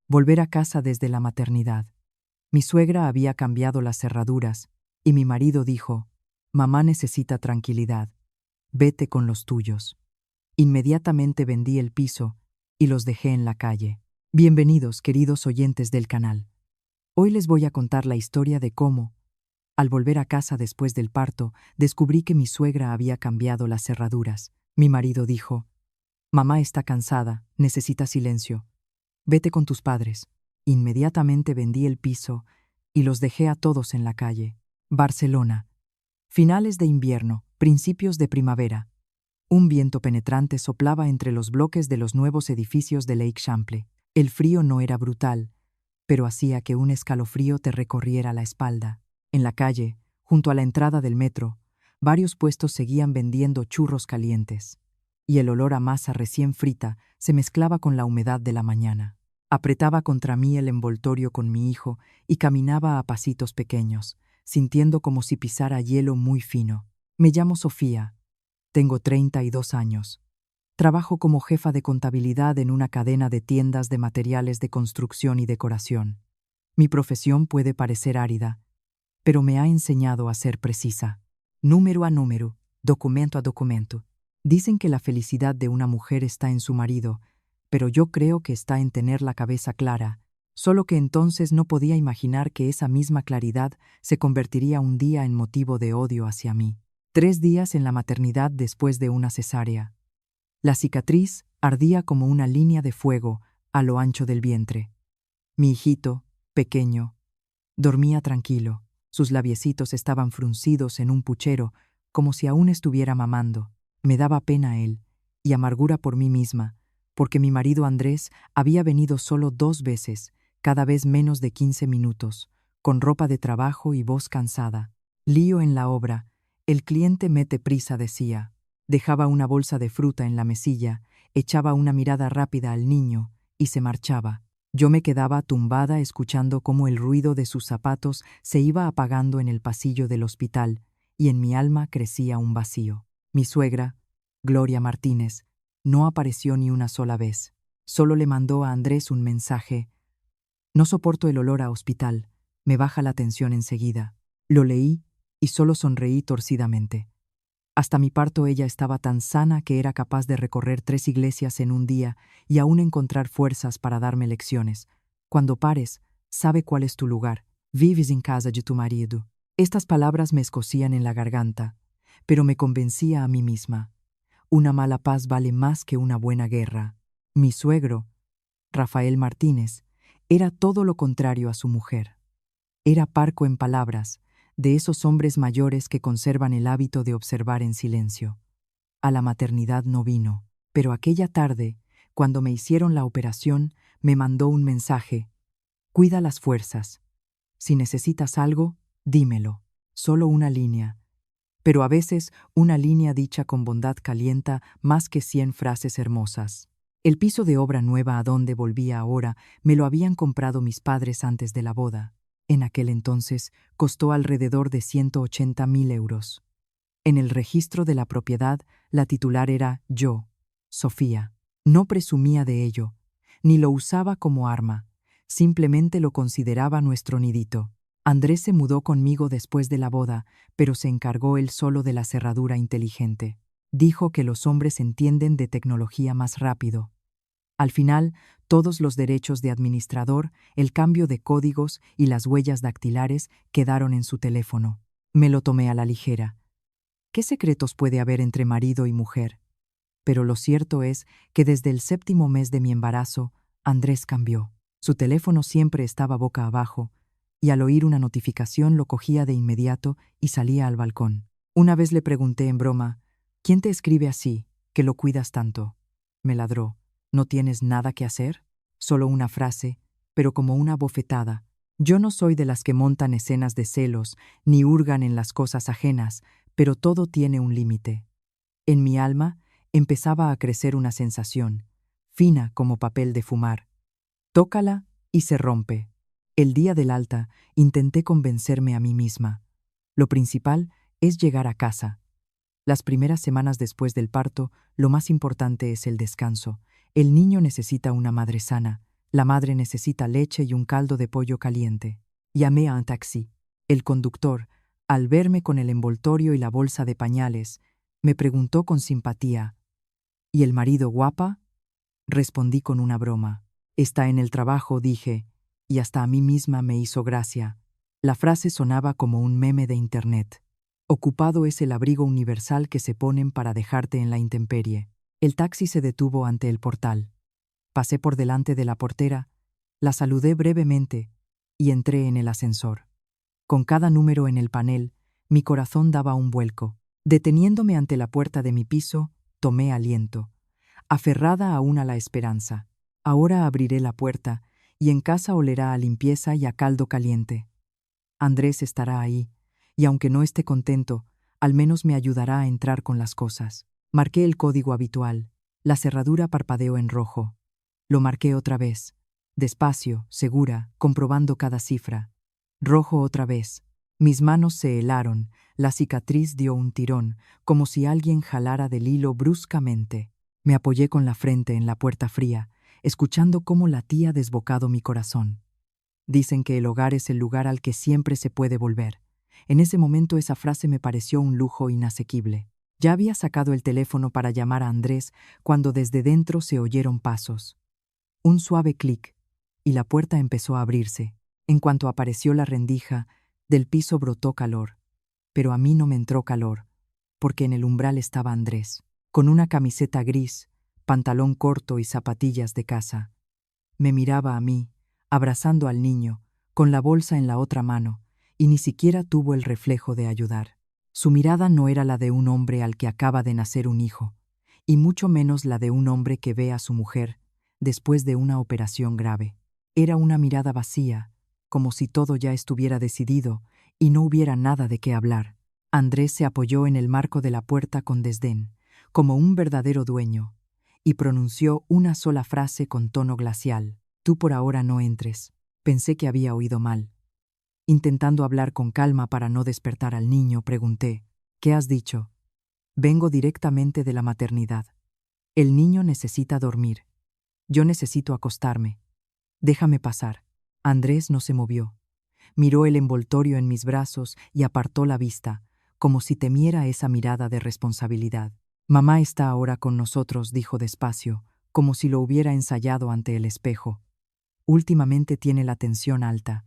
Volver a casa desde la maternidad. Mi suegra había cambiado las cerraduras y mi marido dijo: «Mamá necesita tranquilidad. Vete con los tuyos». Inmediatamente vendí el piso y los dejé en la calle. Bienvenidos, queridos oyentes del canal. Hoy les voy a contar la historia de cómo, al volver a casa después del parto, descubrí que mi suegra había cambiado las cerraduras. Mi marido dijo: «Mamá está cansada, necesita silencio. Vete con tus padres». Inmediatamente vendí el piso y los dejé a todos en la calle. Barcelona. Finales de invierno, principios de primavera. Un viento penetrante soplaba entre los bloques de los nuevos edificios de l'Eixample. El frío no era brutal, pero hacía que un escalofrío te recorriera la espalda. En la calle, junto a la entrada del metro, varios puestos seguían vendiendo churros calientes, y el olor a masa recién frita se mezclaba con la humedad de la mañana. Apretaba contra mí el envoltorio con mi hijo y caminaba a pasitos pequeños, sintiendo como si pisara hielo muy fino. Me llamo Sofía. Tengo 32 años. Trabajo como jefa de contabilidad en una cadena de tiendas de materiales de construcción y decoración. Mi profesión puede parecer árida, pero me ha enseñado a ser precisa. Número a número, documento a documento. Dicen que la felicidad de una mujer está en su marido, pero yo creo que está en tener la cabeza clara, solo que entonces no podía imaginar que esa misma claridad se convertiría un día en motivo de odio hacia mí. 3 días en la maternidad después de una cesárea. La cicatriz ardía como una línea de fuego a lo ancho del vientre. Mi hijito, pequeño, dormía tranquilo. Sus labiecitos estaban fruncidos en un puchero, como si aún estuviera mamando. Me daba pena él, y amargura por mí misma, porque mi marido Andrés había venido solo 2 veces, cada vez menos de 15 minutos, con ropa de trabajo y voz cansada. Lío en la obra. El cliente mete prisa, decía. Dejaba una bolsa de fruta en la mesilla, echaba una mirada rápida al niño y se marchaba. Yo me quedaba tumbada escuchando cómo el ruido de sus zapatos se iba apagando en el pasillo del hospital y en mi alma crecía un vacío. Mi suegra, Gloria Martínez, no apareció ni una sola vez. Solo le mandó a Andrés un mensaje: «No soporto el olor a hospital, me baja la tensión enseguida». Lo leí y solo sonreí torcidamente. Hasta mi parto ella estaba tan sana que era capaz de recorrer 3 iglesias en un día y aún encontrar fuerzas para darme lecciones. Cuando pares, sabe cuál es tu lugar. Vives en casa de tu marido. Estas palabras me escocían en la garganta, pero me convencía a mí misma. Una mala paz vale más que una buena guerra. Mi suegro, Rafael Martínez, era todo lo contrario a su mujer. Era parco en palabras, de esos hombres mayores que conservan el hábito de observar en silencio. A la maternidad no vino, pero aquella tarde, cuando me hicieron la operación, me mandó un mensaje: «Cuida las fuerzas. Si necesitas algo, dímelo». Solo una línea. Pero a veces una línea dicha con bondad calienta más que 100 frases hermosas. El piso de obra nueva a donde volvía ahora me lo habían comprado mis padres antes de la boda. En aquel entonces costó alrededor de 180.000 euros. En el registro de la propiedad, la titular era yo, Sofía. No presumía de ello, ni lo usaba como arma, simplemente lo consideraba nuestro nidito. Andrés se mudó conmigo después de la boda, pero se encargó él solo de la cerradura inteligente. Dijo que los hombres entienden de tecnología más rápido. Al final, todos los derechos de administrador, el cambio de códigos y las huellas dactilares quedaron en su teléfono. Me lo tomé a la ligera. ¿Qué secretos puede haber entre marido y mujer? Pero lo cierto es que desde el 7º mes de mi embarazo, Andrés cambió. Su teléfono siempre estaba boca abajo, y al oír una notificación lo cogía de inmediato y salía al balcón. Una vez le pregunté en broma: «¿Quién te escribe así, que lo cuidas tanto?». Me ladró: «¿No tienes nada que hacer?». Solo una frase, pero como una bofetada. Yo no soy de las que montan escenas de celos, ni hurgan en las cosas ajenas, pero todo tiene un límite. En mi alma empezaba a crecer una sensación, fina como papel de fumar. Tócala y se rompe. El día del alta intenté convencerme a mí misma. Lo principal es llegar a casa. Las primeras semanas después del parto, lo más importante es el descanso. El niño necesita una madre sana, La madre necesita leche y un caldo de pollo caliente. Llamé a un taxi. El conductor, al verme con el envoltorio y la bolsa de pañales, me preguntó con simpatía: ¿Y el marido, guapa? Respondí con una broma. Está en el trabajo, dije, y hasta a mí misma me hizo gracia. La frase sonaba como un meme de internet. Ocupado es el abrigo universal que se ponen para dejarte en la intemperie. El taxi se detuvo ante el portal. Pasé por delante de la portera, la saludé brevemente y entré en el ascensor. Con cada número en el panel, mi corazón daba un vuelco. Deteniéndome ante la puerta de mi piso, tomé aliento, aferrada aún a la esperanza. Ahora abriré la puerta y en casa olerá a limpieza y a caldo caliente. Andrés estará ahí, y aunque no esté contento, al menos me ayudará a entrar con las cosas. Marqué el código habitual. La cerradura parpadeó en rojo. Lo marqué otra vez, despacio, segura, comprobando cada cifra. Rojo otra vez. Mis manos se helaron, la cicatriz dio un tirón, como si alguien jalara del hilo bruscamente. Me apoyé con la frente en la puerta fría, escuchando cómo latía desbocado mi corazón. Dicen que el hogar es el lugar al que siempre se puede volver. En ese momento esa frase me pareció un lujo inasequible. Ya había sacado el teléfono para llamar a Andrés cuando desde dentro se oyeron pasos. Un suave clic, y la puerta empezó a abrirse. En cuanto apareció la rendija, del piso brotó calor. Pero a mí no me entró calor, porque en el umbral estaba Andrés, con una camiseta gris, pantalón corto y zapatillas de casa. Me miraba a mí, abrazando al niño, con la bolsa en la otra mano, y ni siquiera tuvo el reflejo de ayudar. Su mirada no era la de un hombre al que acaba de nacer un hijo, y mucho menos la de un hombre que ve a su mujer después de una operación grave. Era una mirada vacía, como si todo ya estuviera decidido y no hubiera nada de qué hablar. Andrés se apoyó en el marco de la puerta con desdén, como un verdadero dueño, y pronunció una sola frase con tono glacial: «Tú por ahora no entres». Pensé que había oído mal. Intentando hablar con calma para no despertar al niño, pregunté: «¿Qué has dicho?» «Vengo directamente de la maternidad. El niño necesita dormir. Yo necesito acostarme. Déjame pasar». Andrés no se movió. Miró el envoltorio en mis brazos y apartó la vista, como si temiera esa mirada de responsabilidad. «Mamá está ahora con nosotros», dijo despacio, como si lo hubiera ensayado ante el espejo. «Últimamente tiene la tensión alta.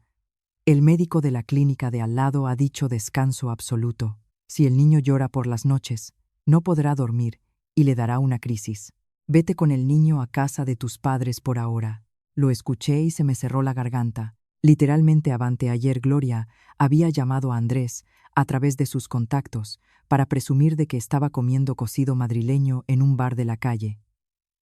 El médico de la clínica de al lado ha dicho descanso absoluto. Si el niño llora por las noches, no podrá dormir y le dará una crisis. Vete con el niño a casa de tus padres por ahora». Lo escuché y se me cerró la garganta. Literalmente ayer Gloria había llamado a Andrés a través de sus contactos para presumir de que estaba comiendo cocido madrileño en un bar de la calle.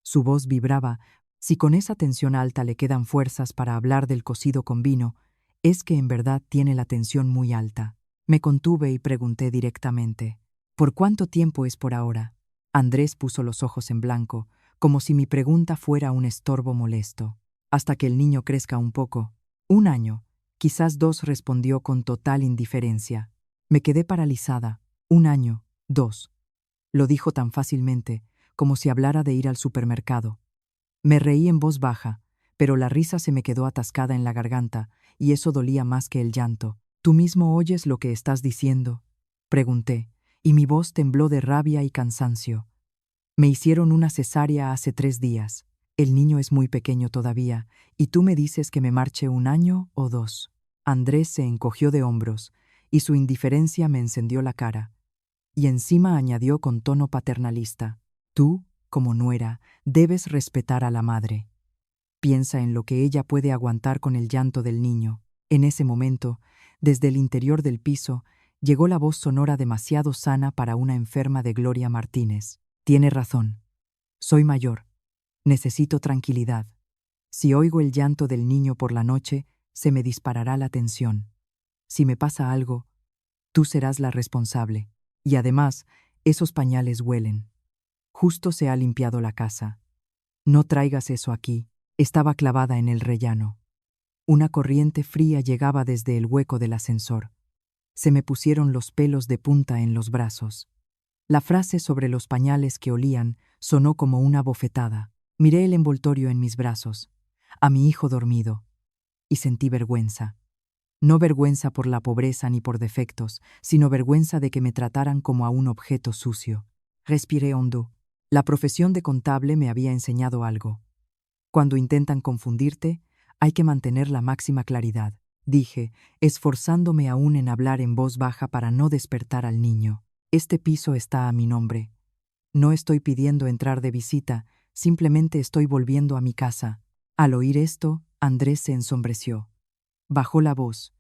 Su voz vibraba. Si con esa tensión alta le quedan fuerzas para hablar del cocido con vino, es que en verdad tiene la tensión muy alta. Me contuve y pregunté directamente: «¿Por cuánto tiempo es por ahora?» Andrés puso los ojos en blanco, como si mi pregunta fuera un estorbo molesto. «Hasta que el niño crezca un poco. 1 año, quizás 2», respondió con total indiferencia. Me quedé paralizada. 1 año, 2. Lo dijo tan fácilmente, como si hablara de ir al supermercado. Me reí en voz baja, pero la risa se me quedó atascada en la garganta, y eso dolía más que el llanto. «¿Tú mismo oyes lo que estás diciendo?», pregunté, y mi voz tembló de rabia y cansancio. «Me hicieron una cesárea hace 3 días. El niño es muy pequeño todavía, y tú me dices que me marche 1 año o 2». Andrés se encogió de hombros, y su indiferencia me encendió la cara. Y encima añadió con tono paternalista: «Tú, como nuera, debes respetar a la madre. Piensa en lo que ella puede aguantar con el llanto del niño». En ese momento, desde el interior del piso, llegó la voz sonora demasiado sana para una enferma de Gloria Martínez. «Tiene razón. Soy mayor. Necesito tranquilidad. Si oigo el llanto del niño por la noche, se me disparará la tensión. Si me pasa algo, tú serás la responsable. Y además, esos pañales huelen. Justo se ha limpiado la casa. No traigas eso aquí». Estaba clavada en el rellano. Una corriente fría llegaba desde el hueco del ascensor. Se me pusieron los pelos de punta en los brazos. La frase sobre los pañales que olían sonó como una bofetada. Miré el envoltorio en mis brazos. a mi hijo dormido, y sentí vergüenza. No vergüenza por la pobreza ni por defectos, sino vergüenza de que me trataran como a un objeto sucio. Respiré hondo. La profesión de contable me había enseñado algo. Cuando intentan confundirte, hay que mantener la máxima claridad, dije, esforzándome aún en hablar en voz baja para no despertar al niño. Este piso está a mi nombre. No estoy pidiendo entrar de visita, simplemente estoy volviendo a mi casa. Al oír esto, Andrés se ensombreció. Bajó la voz,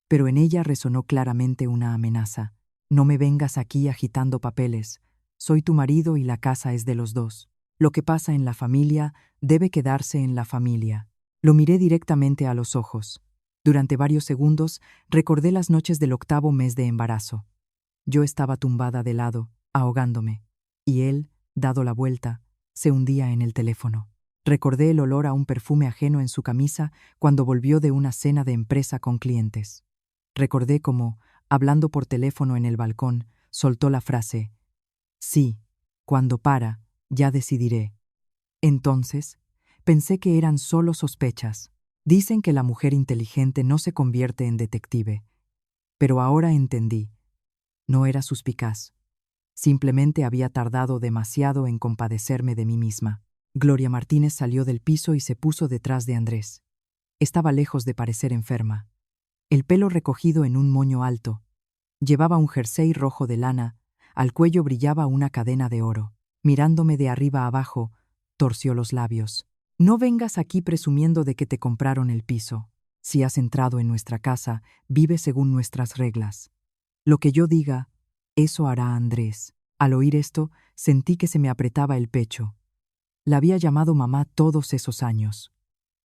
pero en ella resonó claramente una amenaza. No me vengas aquí agitando papeles. Soy tu marido y la casa es de los dos. Lo que pasa en la familia debe quedarse en la familia. Lo miré directamente a los ojos. Durante varios segundos recordé las noches del 8º mes de embarazo. Yo estaba tumbada de lado, ahogándome, y él, dado la vuelta, se hundía en el teléfono. Recordé el olor a un perfume ajeno en su camisa cuando volvió de una cena de empresa con clientes. Recordé cómo, hablando por teléfono en el balcón, soltó la frase: «Sí, cuando para, ya decidiré». Entonces, pensé que eran solo sospechas. Dicen que la mujer inteligente no se convierte en detective. Pero ahora entendí. No era suspicaz. Simplemente había tardado demasiado en compadecerme de mí misma. Gloria Martínez salió del piso y se puso detrás de Andrés. Estaba lejos de parecer enferma. El pelo recogido en un moño alto. Llevaba un jersey rojo de lana, al cuello brillaba una cadena de oro. Mirándome de arriba abajo, torció los labios. «No vengas aquí presumiendo de que te compraron el piso. Si has entrado en nuestra casa, vive según nuestras reglas. Lo que yo diga, eso hará Andrés». Al oír esto, sentí que se me apretaba el pecho. La había llamado mamá todos esos años.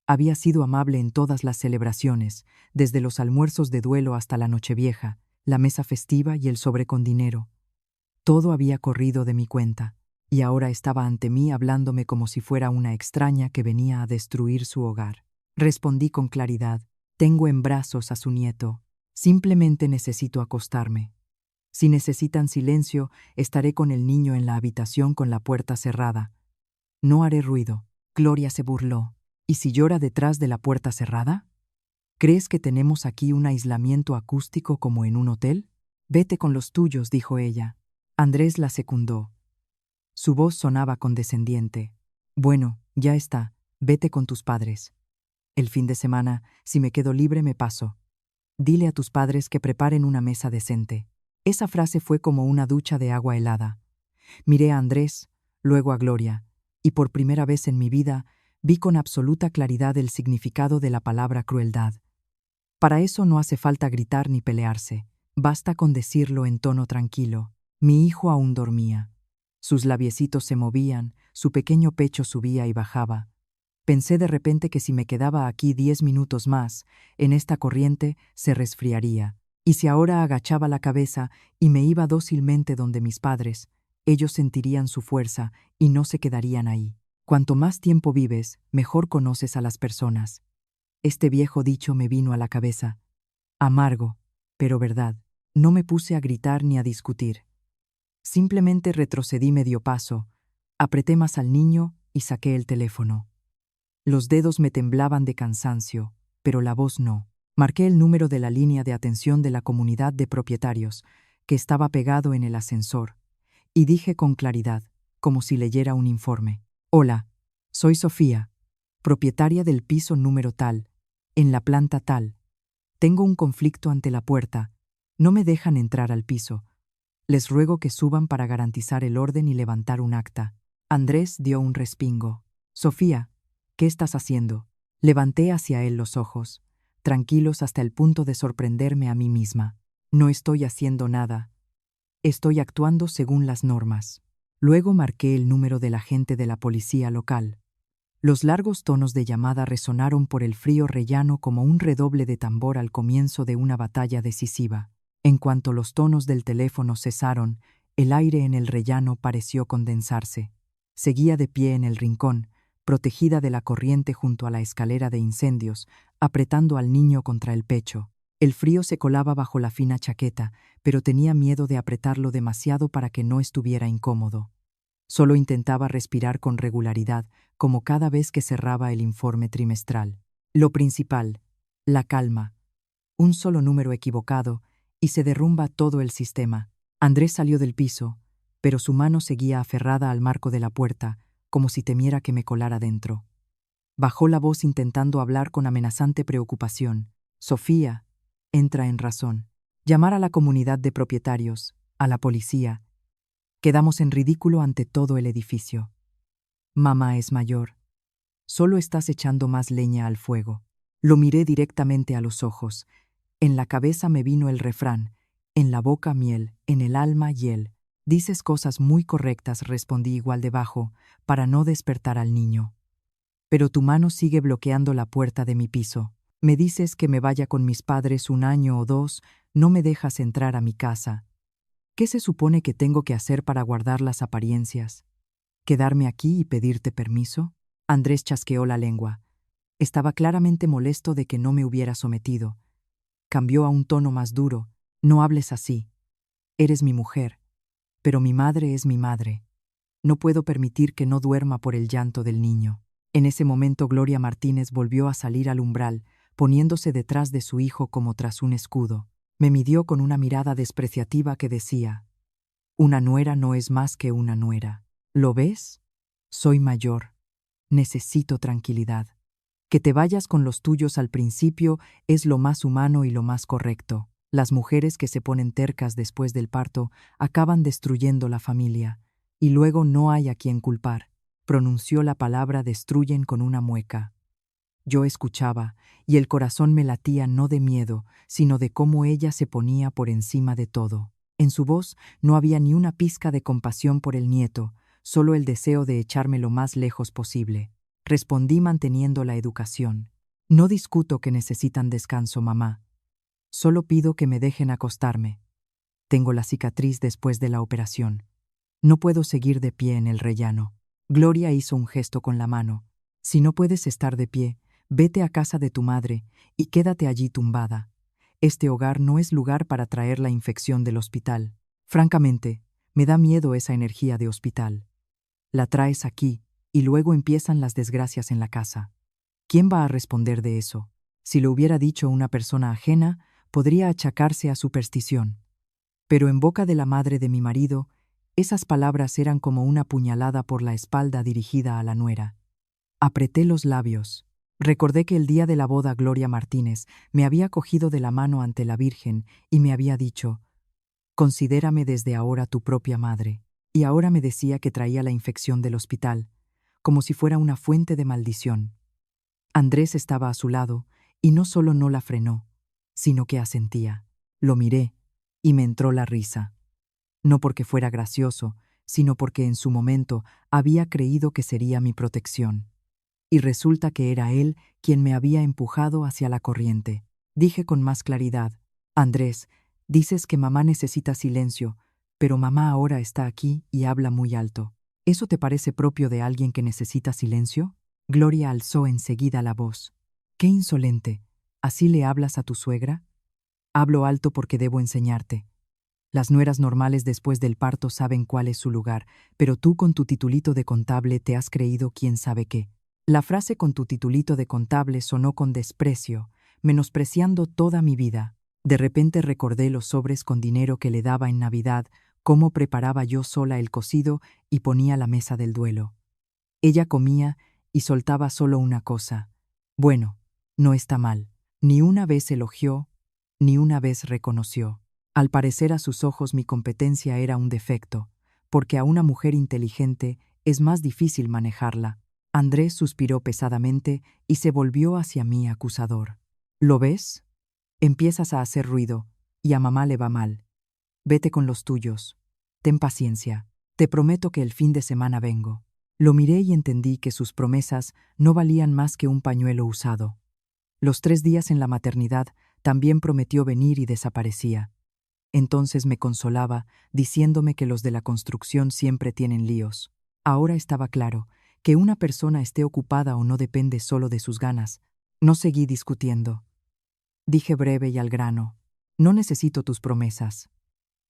Había sido amable en todas las celebraciones, desde los almuerzos de duelo hasta la Nochevieja, la mesa festiva y el sobre con dinero. Todo había corrido de mi cuenta, y ahora estaba ante mí hablándome como si fuera una extraña que venía a destruir su hogar. Respondí con claridad: «Tengo en brazos a su nieto. Simplemente necesito acostarme. Si necesitan silencio, estaré con el niño en la habitación con la puerta cerrada. No haré ruido». Gloria se burló. «¿Y si llora detrás de la puerta cerrada? ¿Crees que tenemos aquí un aislamiento acústico como en un hotel? Vete con los tuyos», dijo ella. Andrés la secundó. Su voz sonaba condescendiente. «Bueno, ya está, vete con tus padres. El fin de semana, si me quedo libre, me paso. Dile a tus padres que preparen una mesa decente». Esa frase fue como una ducha de agua helada. Miré a Andrés, luego a Gloria, y por primera vez en mi vida vi con absoluta claridad el significado de la palabra crueldad. Para eso no hace falta gritar ni pelearse, basta con decirlo en tono tranquilo. Mi hijo aún dormía. Sus labiecitos se movían, su pequeño pecho subía y bajaba. Pensé de repente que si me quedaba aquí 10 minutos más, en esta corriente, se resfriaría. Y si ahora agachaba la cabeza y me iba dócilmente donde mis padres, ellos sentirían su fuerza y no se quedarían ahí. Cuanto más tiempo vives, mejor conoces a las personas. Este viejo dicho me vino a la cabeza. Amargo, pero verdad. No me puse a gritar ni a discutir. Simplemente retrocedí medio paso, apreté más al niño y saqué el teléfono. Los dedos me temblaban de cansancio, pero la voz no. Marqué el número de la línea de atención de la comunidad de propietarios, que estaba pegado en el ascensor, y dije con claridad, como si leyera un informe: «Hola, soy Sofía, propietaria del piso número tal, en la planta tal. Tengo un conflicto ante la puerta. No me dejan entrar al piso. Les ruego que suban para garantizar el orden y levantar un acta». Andrés dio un respingo. «Sofía, ¿qué estás haciendo?». Levanté hacia él los ojos, tranquilos hasta el punto de sorprenderme a mí misma. «No estoy haciendo nada. Estoy actuando según las normas». Luego marqué el número del agente de la policía local. Los largos tonos de llamada resonaron por el frío rellano como un redoble de tambor al comienzo de una batalla decisiva. En cuanto los tonos del teléfono cesaron, el aire en el rellano pareció condensarse. Seguía de pie en el rincón, protegida de la corriente junto a la escalera de incendios, apretando al niño contra el pecho. El frío se colaba bajo la fina chaqueta, pero tenía miedo de apretarlo demasiado para que no estuviera incómodo. Solo intentaba respirar con regularidad, como cada vez que cerraba el informe trimestral. Lo principal, la calma. Un solo número equivocado y se derrumba todo el sistema. Andrés salió del piso, pero su mano seguía aferrada al marco de la puerta, como si temiera que me colara dentro. Bajó la voz intentando hablar con amenazante preocupación. Sofía, entra en razón. Llamar a la comunidad de propietarios, a la policía. Quedamos en ridículo ante todo el edificio. Mamá es mayor. Solo estás echando más leña al fuego. Lo miré directamente a los ojos. En la cabeza me vino el refrán, en la boca miel, en el alma hiel. Dices cosas muy correctas, respondí igual de bajo, para no despertar al niño. Pero tu mano sigue bloqueando la puerta de mi piso. Me dices que me vaya con mis padres 1 año o 2, no me dejas entrar a mi casa. ¿Qué se supone que tengo que hacer para guardar las apariencias? ¿Quedarme aquí y pedirte permiso? Andrés chasqueó la lengua. Estaba claramente molesto de que no me hubiera sometido. Cambió a un tono más duro. No hables así. Eres mi mujer, pero mi madre es mi madre. No puedo permitir que no duerma por el llanto del niño. En ese momento Gloria Martínez volvió a salir al umbral, poniéndose detrás de su hijo como tras un escudo. Me midió con una mirada despreciativa que decía: una nuera no es más que una nuera. ¿Lo ves? Soy mayor. Necesito tranquilidad. Que te vayas con los tuyos al principio es lo más humano y lo más correcto. Las mujeres que se ponen tercas después del parto acaban destruyendo la familia, y luego no hay a quien culpar. Pronunció la palabra destruyen con una mueca. Yo escuchaba, y el corazón me latía no de miedo, sino de cómo ella se ponía por encima de todo. En su voz no había ni una pizca de compasión por el nieto, solo el deseo de echarme lo más lejos posible. Respondí manteniendo la educación. No discuto que necesitan descanso, mamá. Solo pido que me dejen acostarme. Tengo la cicatriz después de la operación. No puedo seguir de pie en el rellano. Gloria hizo un gesto con la mano. Si no puedes estar de pie, vete a casa de tu madre y quédate allí tumbada. Este hogar no es lugar para traer la infección del hospital. Francamente, me da miedo esa energía de hospital. La traes aquí y luego empiezan las desgracias en la casa. ¿Quién va a responder de eso? Si lo hubiera dicho una persona ajena, podría achacarse a superstición. Pero en boca de la madre de mi marido, esas palabras eran como una puñalada por la espalda dirigida a la nuera. Apreté los labios. Recordé que el día de la boda Gloria Martínez me había cogido de la mano ante la Virgen y me había dicho: considérame desde ahora tu propia madre. Y ahora me decía que traía la infección del hospital, como si fuera una fuente de maldición. Andrés estaba a su lado, y no solo no la frenó, sino que asentía. Lo miré, y me entró la risa. No porque fuera gracioso, sino porque en su momento había creído que sería mi protección. Y resulta que era él quien me había empujado hacia la corriente. Dije con más claridad: Andrés, dices que mamá necesita silencio, pero mamá ahora está aquí y habla muy alto. ¿Eso te parece propio de alguien que necesita silencio? Gloria alzó enseguida la voz. ¡Qué insolente! ¿Así le hablas a tu suegra? Hablo alto porque debo enseñarte. Las nueras normales después del parto saben cuál es su lugar, pero tú con tu titulito de contable te has creído quién sabe qué. La frase con tu titulito de contable sonó con desprecio, menospreciando toda mi vida. De repente recordé los sobres con dinero que le daba en Navidad, cómo preparaba yo sola el cocido y ponía la mesa del duelo. Ella comía y soltaba solo una cosa: bueno, no está mal. Ni una vez elogió, ni una vez reconoció. Al parecer a sus ojos mi competencia era un defecto, porque a una mujer inteligente es más difícil manejarla. Andrés suspiró pesadamente y se volvió hacia mí acusador. ¿Lo ves? Empiezas a hacer ruido, y a mamá le va mal. Vete con los tuyos. Ten paciencia. Te prometo que el fin de semana vengo. Lo miré y entendí que sus promesas no valían más que un pañuelo usado. Los 3 días en la maternidad también prometió venir y desaparecía. Entonces me consolaba, diciéndome que los de la construcción siempre tienen líos. Ahora estaba claro, que una persona esté ocupada o no depende solo de sus ganas. No seguí discutiendo. Dije breve y al grano: no necesito tus promesas.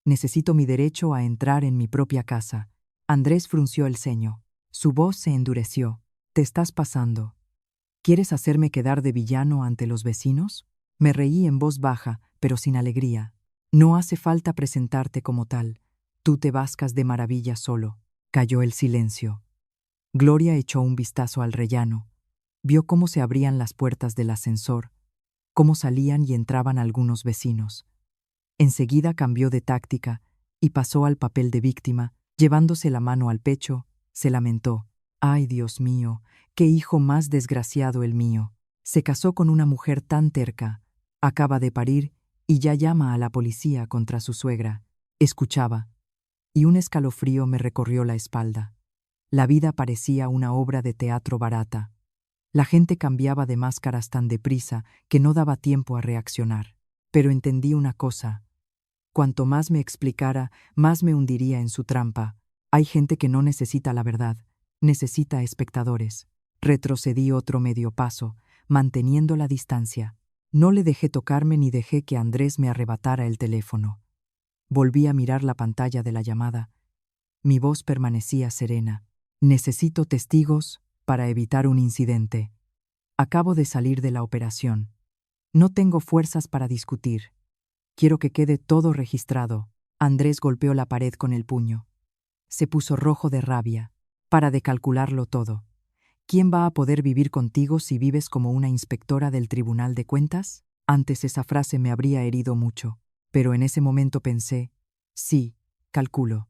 Necesito mi derecho a entrar en mi propia casa, Andrés frunció el ceño. Su voz se endureció. «Te estás pasando. ¿Quieres hacerme quedar de villano ante los vecinos?» Me reí en voz baja, pero sin alegría. «No hace falta presentarte como tal. Tú te vascas de maravilla solo». Cayó el silencio. Gloria echó un vistazo al rellano. Vio cómo se abrían las puertas del ascensor, cómo salían y entraban algunos vecinos. Enseguida cambió de táctica y pasó al papel de víctima, llevándose la mano al pecho, se lamentó. «Ay, Dios mío, qué hijo más desgraciado el mío. Se casó con una mujer tan terca, acaba de parir y ya llama a la policía contra su suegra». Escuchaba, y un escalofrío me recorrió la espalda. La vida parecía una obra de teatro barata. La gente cambiaba de máscaras tan deprisa que no daba tiempo a reaccionar. Pero entendí una cosa. Cuanto más me explicara, más me hundiría en su trampa. Hay gente que no necesita la verdad, necesita espectadores. Retrocedí otro medio paso, manteniendo la distancia. No le dejé tocarme ni dejé que Andrés me arrebatara el teléfono. Volví a mirar la pantalla de la llamada. Mi voz permanecía serena. «Necesito testigos para evitar un incidente. Acabo de salir de la operación. No tengo fuerzas para discutir. Quiero que quede todo registrado». Andrés golpeó la pared con el puño. Se puso rojo de rabia. «Para de calcularlo todo. ¿Quién va a poder vivir contigo si vives como una inspectora del Tribunal de Cuentas?» Antes esa frase me habría herido mucho, pero en ese momento pensé, sí, calculo.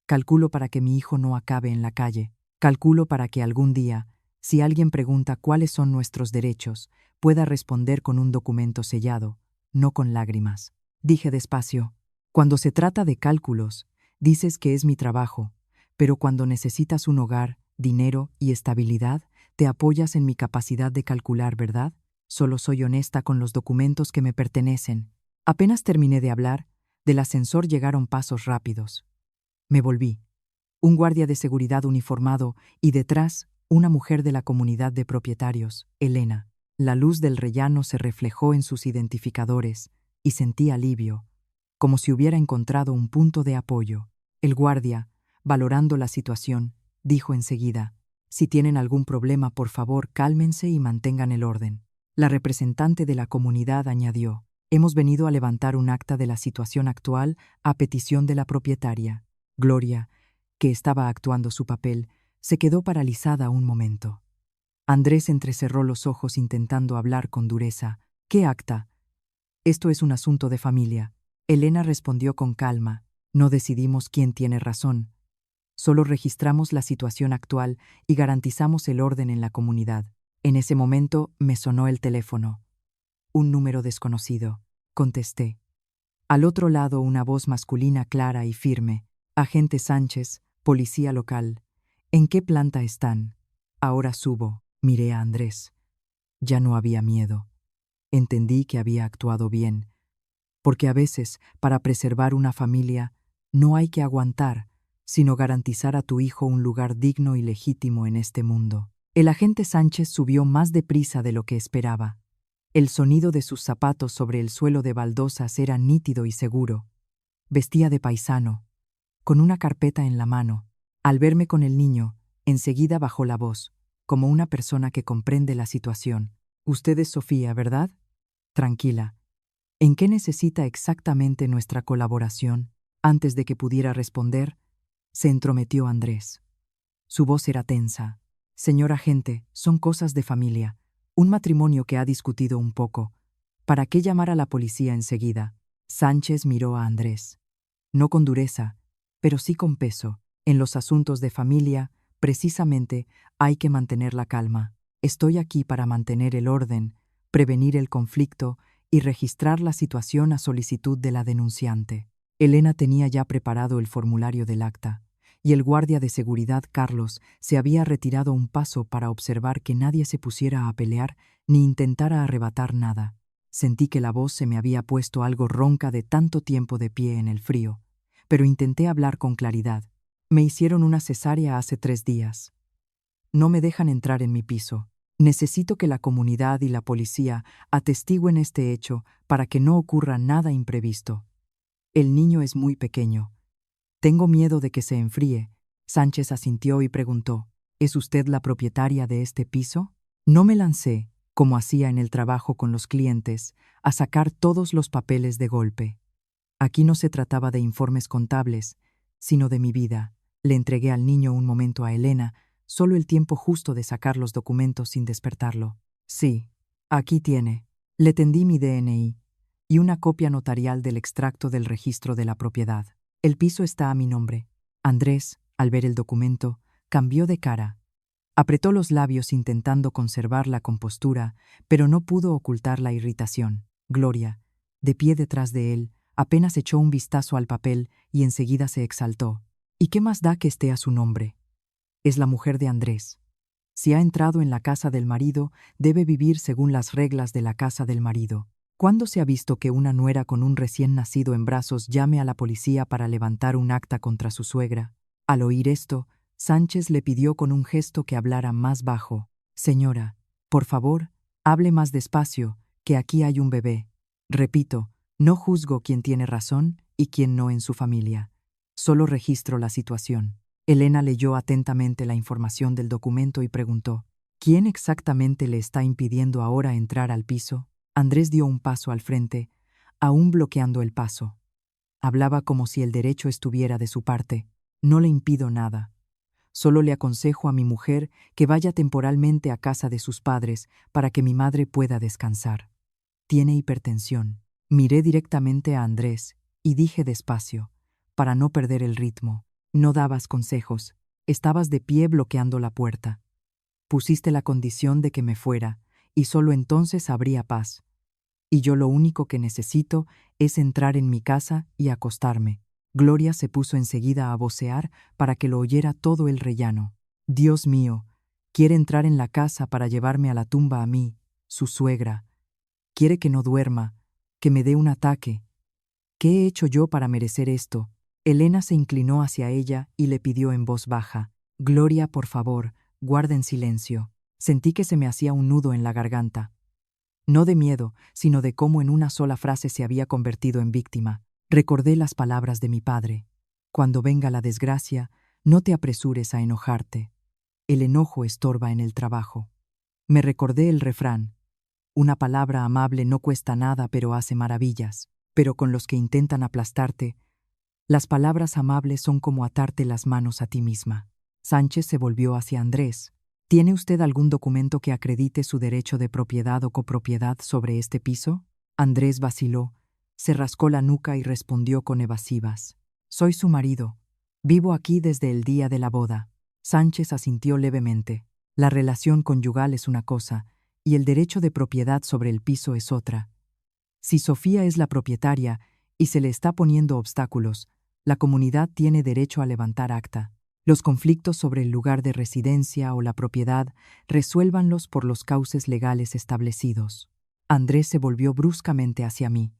Calculo para que mi hijo no acabe en la calle. Calculo para que algún día, si alguien pregunta cuáles son nuestros derechos, pueda responder con un documento sellado, no con lágrimas. Dije despacio, «Cuando se trata de cálculos, dices que es mi trabajo, pero cuando necesitas un hogar, dinero y estabilidad, te apoyas en mi capacidad de calcular, ¿verdad? Solo soy honesta con los documentos que me pertenecen». Apenas terminé de hablar, del ascensor llegaron pasos rápidos. Me volví. Un guardia de seguridad uniformado y detrás, una mujer de la comunidad de propietarios, Elena. La luz del rellano se reflejó en sus identificadores y sentí alivio, como si hubiera encontrado un punto de apoyo. El guardia, valorando la situación, dijo enseguida, «Si tienen algún problema, por favor, cálmense y mantengan el orden». La representante de la comunidad añadió, «Hemos venido a levantar un acta de la situación actual a petición de la propietaria». Gloria, que estaba actuando su papel, se quedó paralizada un momento. Andrés entrecerró los ojos intentando hablar con dureza. «¿Qué acta? Esto es un asunto de familia». Elena respondió con calma, «No decidimos quién tiene razón. Solo registramos la situación actual y garantizamos el orden en la comunidad». En ese momento me sonó el teléfono. Un número desconocido. Contesté. Al otro lado una voz masculina clara y firme. «Agente Sánchez, policía local. ¿En qué planta están?» «Ahora subo». Miré a Andrés. Ya no había miedo. Entendí que había actuado bien. Porque a veces, para preservar una familia, no hay que aguantar, sino garantizar a tu hijo un lugar digno y legítimo en este mundo. El agente Sánchez subió más deprisa de lo que esperaba. El sonido de sus zapatos sobre el suelo de baldosas era nítido y seguro. Vestía de paisano, con una carpeta en la mano. Al verme con el niño, enseguida bajó la voz, como una persona que comprende la situación. «Usted es Sofía, ¿verdad? Tranquila. ¿En qué necesita exactamente nuestra colaboración?» Antes de que pudiera responder, se entrometió Andrés. Su voz era tensa. «Señor agente, son cosas de familia. Un matrimonio que ha discutido un poco. ¿Para qué llamar a la policía enseguida?» Sánchez miró a Andrés. No con dureza, pero sí con peso. En los asuntos de familia, precisamente, hay que mantener la calma. Estoy aquí para mantener el orden, prevenir el conflicto y registrar la situación a solicitud de la denunciante. Elena tenía ya preparado el formulario del acta, y el guardia de seguridad, Carlos, se había retirado un paso para observar que nadie se pusiera a pelear ni intentara arrebatar nada. Sentí que la voz se me había puesto algo ronca de tanto tiempo de pie en el frío, pero intenté hablar con claridad. «Me hicieron una cesárea hace 3 días. No me dejan entrar en mi piso. Necesito que la comunidad y la policía atestiguen este hecho para que no ocurra nada imprevisto. El niño es muy pequeño. Tengo miedo de que se enfríe Sánchez asintió y preguntó, ¿es usted la propietaria de este piso? No me lancé, como hacía en el trabajo con los clientes, a sacar todos los papeles de golpe. Aquí no se trataba de informes contables, sino de mi vida. Le entregué al niño un momento a Elena, solo el tiempo justo de sacar los documentos sin despertarlo. Sí, aquí tiene. Le tendí mi DNI y una copia notarial del extracto del registro de la propiedad. El piso está a mi nombre. Andrés, al ver el documento, cambió de cara. Apretó los labios intentando conservar la compostura, pero no pudo ocultar la irritación. Gloria, de pie detrás de él, apenas echó un vistazo al papel y enseguida se exaltó. ¿Y qué más da que esté a su nombre? Es la mujer de Andrés. Si ha entrado en la casa del marido, debe vivir según las reglas de la casa del marido. ¿Cuándo se ha visto que una nuera con un recién nacido en brazos llame a la policía para levantar un acta contra su suegra? Al oír esto, Sánchez le pidió con un gesto que hablara más bajo. Señora, por favor, hable más despacio, que aquí hay un bebé. Repito, no juzgo quién tiene razón y quién no en su familia. Solo registro la situación. Elena leyó atentamente la información del documento y preguntó, ¿quién exactamente le está impidiendo ahora entrar al piso? Andrés dio un paso al frente, aún bloqueando el paso. Hablaba como si el derecho estuviera de su parte. No le impido nada. Solo le aconsejo a mi mujer que vaya temporalmente a casa de sus padres para que mi madre pueda descansar. Tiene hipertensión. Miré directamente a Andrés y dije despacio, para no perder el ritmo. No dabas consejos, estabas de pie bloqueando la puerta. Pusiste la condición de que me fuera, y solo entonces habría paz. Y yo lo único que necesito es entrar en mi casa y acostarme. Gloria se puso enseguida a vocear para que lo oyera todo el rellano. Dios mío, quiere entrar en la casa para llevarme a la tumba a mí, su suegra. Quiere que no duerma, que me dé un ataque. ¿Qué he hecho yo para merecer esto? Elena se inclinó hacia ella y le pidió en voz baja, Gloria, por favor, guarden silencio. Sentí que se me hacía un nudo en la garganta. No de miedo, sino de cómo en una sola frase se había convertido en víctima. Recordé las palabras de mi padre. Cuando venga la desgracia, no te apresures a enojarte. El enojo estorba en el trabajo. Me recordé el refrán. Una palabra amable no cuesta nada, pero hace maravillas. Pero con los que intentan aplastarte, las palabras amables son como atarte las manos a ti misma. Sánchez se volvió hacia Andrés. ¿Tiene usted algún documento que acredite su derecho de propiedad o copropiedad sobre este piso? Andrés vaciló, se rascó la nuca y respondió con evasivas. Soy su marido. Vivo aquí desde el día de la boda. Sánchez asintió levemente. La relación conyugal es una cosa, y el derecho de propiedad sobre el piso es otra. Si Sofía es la propietaria y se le está poniendo obstáculos, la comunidad tiene derecho a levantar acta. Los conflictos sobre el lugar de residencia o la propiedad, resuélvanlos por los cauces legales establecidos. Andrés se volvió bruscamente hacia mí.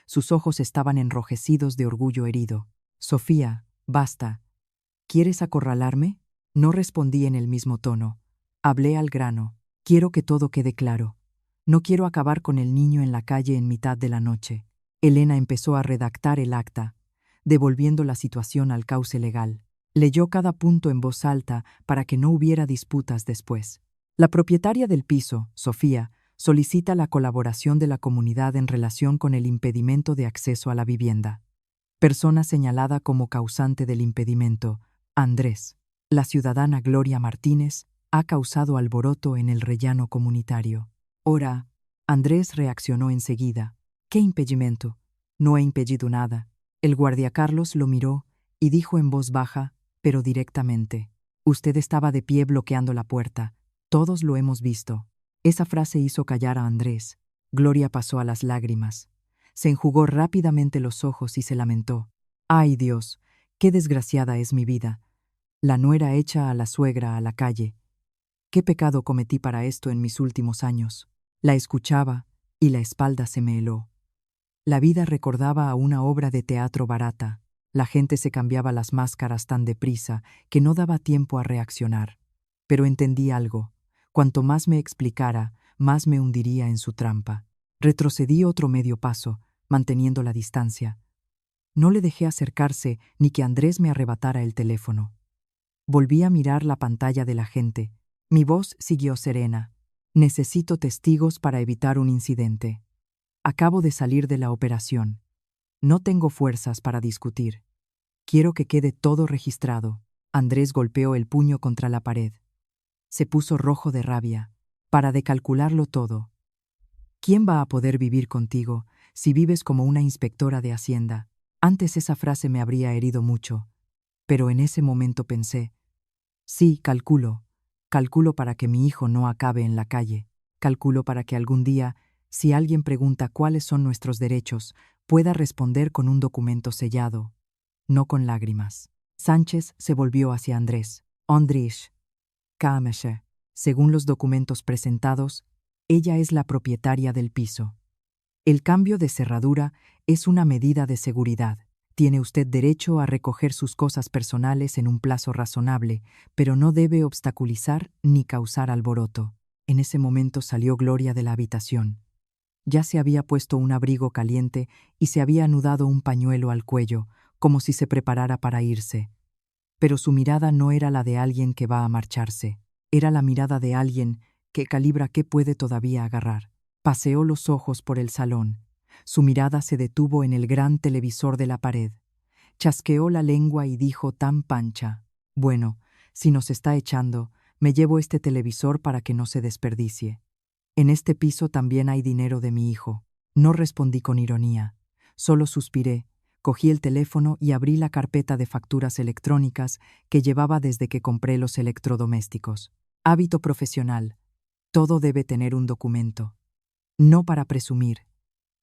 Sus ojos estaban enrojecidos de orgullo herido. Sofía, basta. ¿Quieres acorralarme? No respondí en el mismo tono. Hablé al grano. Quiero que todo quede claro. No quiero acabar con el niño en la calle en mitad de la noche. Elena empezó a redactar el acta, devolviendo la situación al cauce legal. Leyó cada punto en voz alta para que no hubiera disputas después. La propietaria del piso, Sofía, solicita la colaboración de la comunidad en relación con el impedimento de acceso a la vivienda. Persona señalada como causante del impedimento, Andrés. La ciudadana Gloria Martínez ha causado alboroto en el rellano comunitario. Ora, Andrés reaccionó enseguida. ¿Qué impedimento? No he impedido nada. El guardia Carlos lo miró y dijo en voz baja, pero directamente. Usted estaba de pie bloqueando la puerta. Todos lo hemos visto. Esa frase hizo callar a Andrés. Gloria pasó a las lágrimas. Se enjugó rápidamente los ojos y se lamentó. ¡Ay, Dios! ¡Qué desgraciada es mi vida! La nuera echa a la suegra a la calle. ¿Qué pecado cometí para esto en mis últimos años? La escuchaba y la espalda se me heló. La vida recordaba a una obra de teatro barata. La gente se cambiaba las máscaras tan deprisa que no daba tiempo a reaccionar. Pero entendí algo. Cuanto más me explicara, más me hundiría en su trampa. Retrocedí otro medio paso, manteniendo la distancia. No le dejé acercarse ni que Andrés me arrebatara el teléfono. Volví a mirar la pantalla del agente. Mi voz siguió serena. Necesito testigos para evitar un incidente. Acabo de salir de la operación. No tengo fuerzas para discutir. Quiero que quede todo registrado. Andrés golpeó el puño contra la pared. Se puso rojo de rabia. Para de calcularlo todo. ¿Quién va a poder vivir contigo si vives como una inspectora de Hacienda? Antes esa frase me habría herido mucho. Pero en ese momento pensé, sí, calculo. Calculo para que mi hijo no acabe en la calle. Calculo para que algún día, si alguien pregunta cuáles son nuestros derechos, pueda responder con un documento sellado, no con lágrimas. Sánchez se volvió hacia Andrés. Andrés, cálmese. Según los documentos presentados, ella es la propietaria del piso. El cambio de cerradura es una medida de seguridad. Tiene usted derecho a recoger sus cosas personales en un plazo razonable, pero no debe obstaculizar ni causar alboroto. En ese momento salió Gloria de la habitación. Ya se había puesto un abrigo caliente y se había anudado un pañuelo al cuello, como si se preparara para irse. Pero su mirada no era la de alguien que va a marcharse. Era la mirada de alguien que calibra qué puede todavía agarrar. Paseó los ojos por el salón. Su mirada se detuvo en el gran televisor de la pared. Chasqueó la lengua y dijo tan pancha: bueno, si nos está echando, me llevo este televisor para que no se desperdicie. En este piso también hay dinero de mi hijo. No respondí con ironía. Solo suspiré, cogí el teléfono y abrí la carpeta de facturas electrónicas que llevaba desde que compré los electrodomésticos. Hábito profesional. Todo debe tener un documento. No para presumir,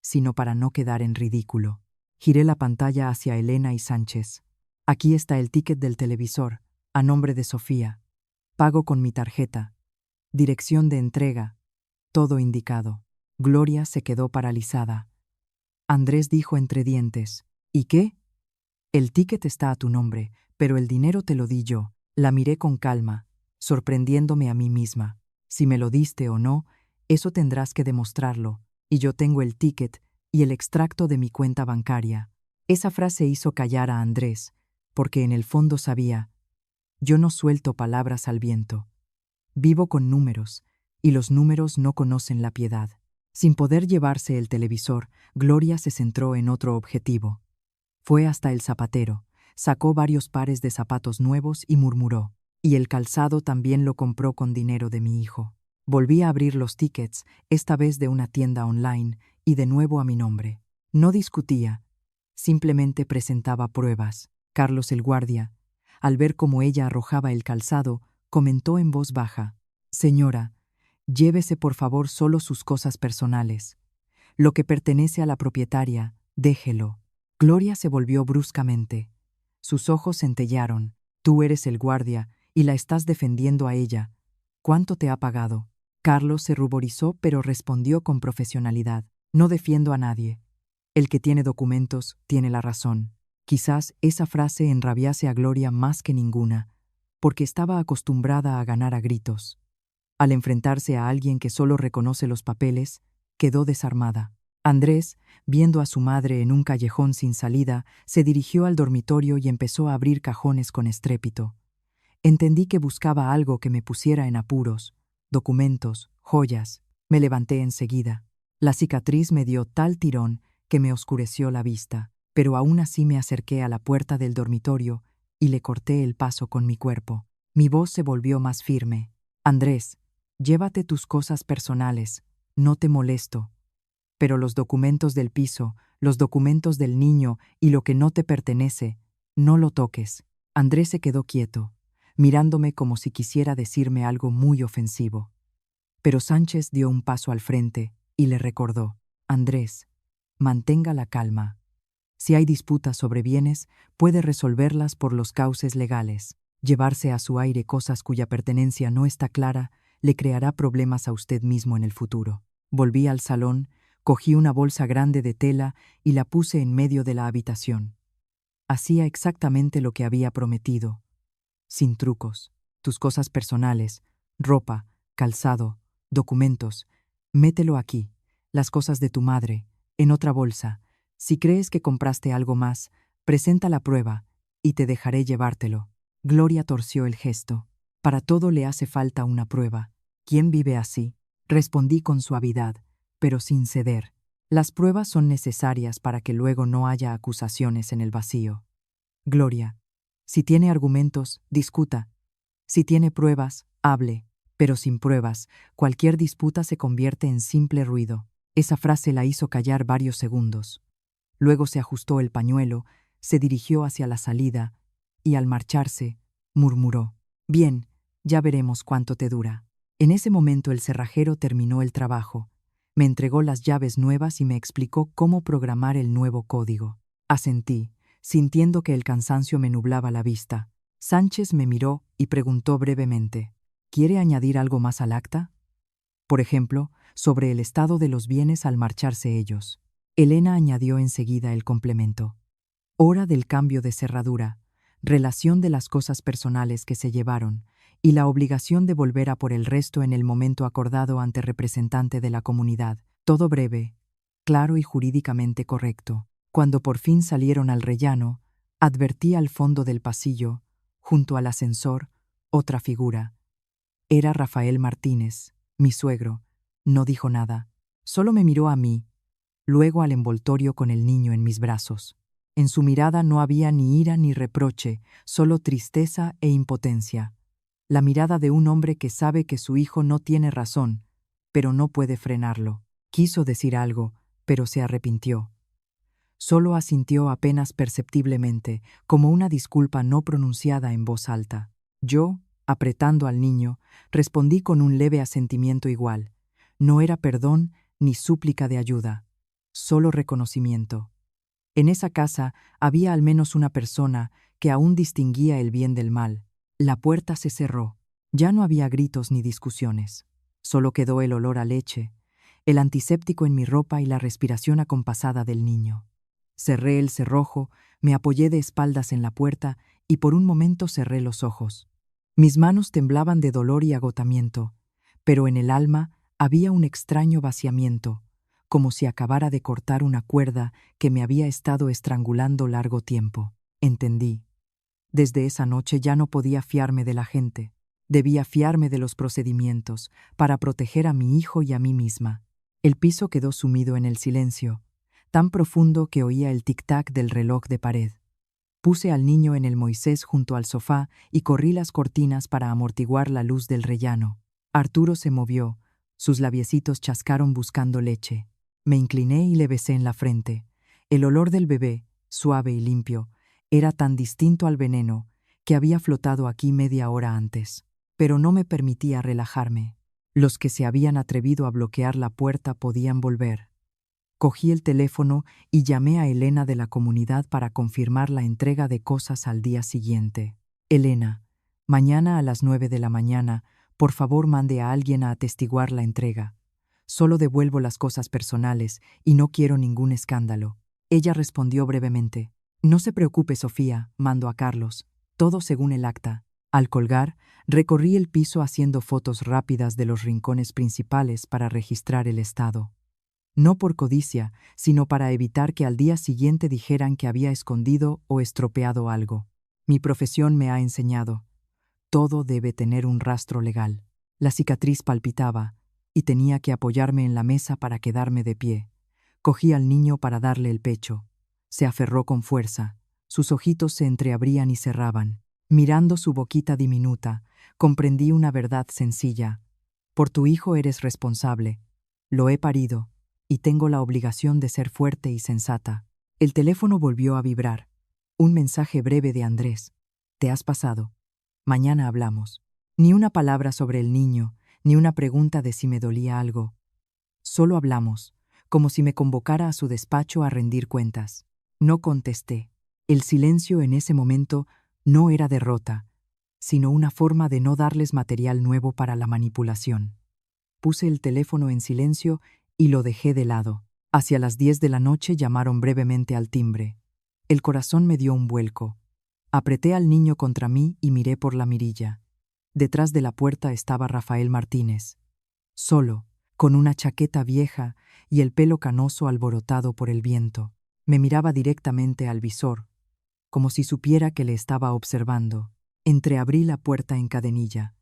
sino para no quedar en ridículo. Giré la pantalla hacia Elena y Sánchez. Aquí está el ticket del televisor, a nombre de Sofía. Pago con mi tarjeta. Dirección de entrega. Todo indicado. Gloria se quedó paralizada. Andrés dijo entre dientes: ¿y qué? El ticket está a tu nombre, pero el dinero te lo di yo. La miré con calma, sorprendiéndome a mí misma. Si me lo diste o no, eso tendrás que demostrarlo, y yo tengo el ticket y el extracto de mi cuenta bancaria. Esa frase hizo callar a Andrés, porque en el fondo sabía, yo no suelto palabras al viento. Vivo con números, y los números no conocen la piedad. Sin poder llevarse el televisor, Gloria se centró en otro objetivo. Fue hasta el zapatero, sacó varios pares de zapatos nuevos y murmuró: y el calzado también lo compró con dinero de mi hijo. Volví a abrir los tickets, esta vez de una tienda online, y de nuevo a mi nombre. No discutía, simplemente presentaba pruebas. Carlos el guardia, al ver cómo ella arrojaba el calzado, comentó en voz baja: señora, llévese por favor solo sus cosas personales. Lo que pertenece a la propietaria, déjelo. Gloria se volvió bruscamente. Sus ojos centellaron. Tú eres el guardia y la estás defendiendo a ella. ¿Cuánto te ha pagado? Carlos se ruborizó, pero respondió con profesionalidad: no defiendo a nadie. El que tiene documentos tiene la razón. Quizás esa frase enrabiase a Gloria más que ninguna, porque estaba acostumbrada a ganar a gritos. Al enfrentarse a alguien que solo reconoce los papeles, quedó desarmada. Andrés, viendo a su madre en un callejón sin salida, se dirigió al dormitorio y empezó a abrir cajones con estrépito. Entendí que buscaba algo que me pusiera en apuros: documentos, joyas. Me levanté enseguida. La cicatriz me dio tal tirón que me oscureció la vista, pero aún así me acerqué a la puerta del dormitorio y le corté el paso con mi cuerpo. Mi voz se volvió más firme. Andrés, llévate tus cosas personales, no te molesto. Pero los documentos del piso, los documentos del niño y lo que no te pertenece, no lo toques. Andrés se quedó quieto, mirándome como si quisiera decirme algo muy ofensivo. Pero Sánchez dio un paso al frente y le recordó: Andrés, mantenga la calma. Si hay disputas sobre bienes, puede resolverlas por los cauces legales. Llevarse a su aire cosas cuya pertenencia no está clara le creará problemas a usted mismo en el futuro. Volví al salón, cogí una bolsa grande de tela y la puse en medio de la habitación. Hacía exactamente lo que había prometido. Sin trucos. Tus cosas personales, ropa, calzado, documentos, mételo aquí. Las cosas de tu madre, en otra bolsa. Si crees que compraste algo más, presenta la prueba y te dejaré llevártelo. Gloria torció el gesto. Para todo le hace falta una prueba. ¿Quién vive así? Respondí con suavidad, pero sin ceder. Las pruebas son necesarias para que luego no haya acusaciones en el vacío. Gloria, si tiene argumentos, discuta. Si tiene pruebas, hable. Pero sin pruebas, cualquier disputa se convierte en simple ruido. Esa frase la hizo callar varios segundos. Luego se ajustó el pañuelo, se dirigió hacia la salida y, al marcharse, murmuró: «Bien, ya veremos cuánto te dura». En ese momento el cerrajero terminó el trabajo. Me entregó las llaves nuevas y me explicó cómo programar el nuevo código. Asentí, sintiendo que el cansancio me nublaba la vista. Sánchez me miró y preguntó brevemente: «¿Quiere añadir algo más al acta? Por ejemplo, sobre el estado de los bienes al marcharse ellos». Elena añadió enseguida el complemento: «Hora del cambio de cerradura, relación de las cosas personales que se llevaron y la obligación de volver a por el resto en el momento acordado ante representante de la comunidad». Todo breve, claro y jurídicamente correcto. Cuando por fin salieron al rellano, advertí al fondo del pasillo, junto al ascensor, otra figura. Era Rafael Martínez, mi suegro. No dijo nada, solo me miró a mí, luego al envoltorio con el niño en mis brazos. En su mirada no había ni ira ni reproche, solo tristeza e impotencia. La mirada de un hombre que sabe que su hijo no tiene razón, pero no puede frenarlo. Quiso decir algo, pero se arrepintió. Solo asintió apenas perceptiblemente, como una disculpa no pronunciada en voz alta. Yo, apretando al niño, respondí con un leve asentimiento igual. No era perdón ni súplica de ayuda, solo reconocimiento. En esa casa había al menos una persona que aún distinguía el bien del mal. La puerta se cerró. Ya no había gritos ni discusiones. Solo quedó el olor a leche, el antiséptico en mi ropa y la respiración acompasada del niño. Cerré el cerrojo, me apoyé de espaldas en la puerta y por un momento cerré los ojos. Mis manos temblaban de dolor y agotamiento, pero en el alma había un extraño vaciamiento, como si acabara de cortar una cuerda que me había estado estrangulando largo tiempo. Entendí. Desde esa noche ya no podía fiarme de la gente. Debía fiarme de los procedimientos para proteger a mi hijo y a mí misma. El piso quedó sumido en el silencio, tan profundo que oía el tic-tac del reloj de pared. Puse al niño en el Moisés junto al sofá y corrí las cortinas para amortiguar la luz del rellano. Arturo se movió, sus labiecitos chascaron buscando leche. Me incliné y le besé en la frente. El olor del bebé, suave y limpio, era tan distinto al veneno que había flotado aquí media hora antes. Pero no me permitía relajarme. Los que se habían atrevido a bloquear la puerta podían volver. Cogí el teléfono y llamé a Elena de la comunidad para confirmar la entrega de cosas al día siguiente. «Elena, mañana a las 9 de la mañana, por favor mande a alguien a atestiguar la entrega. Solo devuelvo las cosas personales y no quiero ningún escándalo». Ella respondió brevemente: «No se preocupe, Sofía, mando a Carlos. Todo según el acta». Al colgar, recorrí el piso haciendo fotos rápidas de los rincones principales para registrar el estado. No por codicia, sino para evitar que al día siguiente dijeran que había escondido o estropeado algo. Mi profesión me ha enseñado: todo debe tener un rastro legal. La cicatriz palpitaba, y tenía que apoyarme en la mesa para quedarme de pie. Cogí al niño para darle el pecho. Se aferró con fuerza. Sus ojitos se entreabrían y cerraban. Mirando su boquita diminuta, comprendí una verdad sencilla. Por tu hijo eres responsable. Lo he parido, y tengo la obligación de ser fuerte y sensata. El teléfono volvió a vibrar. Un mensaje breve de Andrés: «Te has pasado. Mañana hablamos». Ni una palabra sobre el niño, ni una pregunta de si me dolía algo. Solo hablamos, como si me convocara a su despacho a rendir cuentas. No contesté. El silencio en ese momento no era derrota, sino una forma de no darles material nuevo para la manipulación. Puse el teléfono en silencio y lo dejé de lado. Hacia las 10 de la noche llamaron brevemente al timbre. El corazón me dio un vuelco. Apreté al niño contra mí y miré por la mirilla. Detrás de la puerta estaba Rafael Martínez, solo, con una chaqueta vieja y el pelo canoso alborotado por el viento. Me miraba directamente al visor, como si supiera que le estaba observando. Entreabrí la puerta en cadenilla.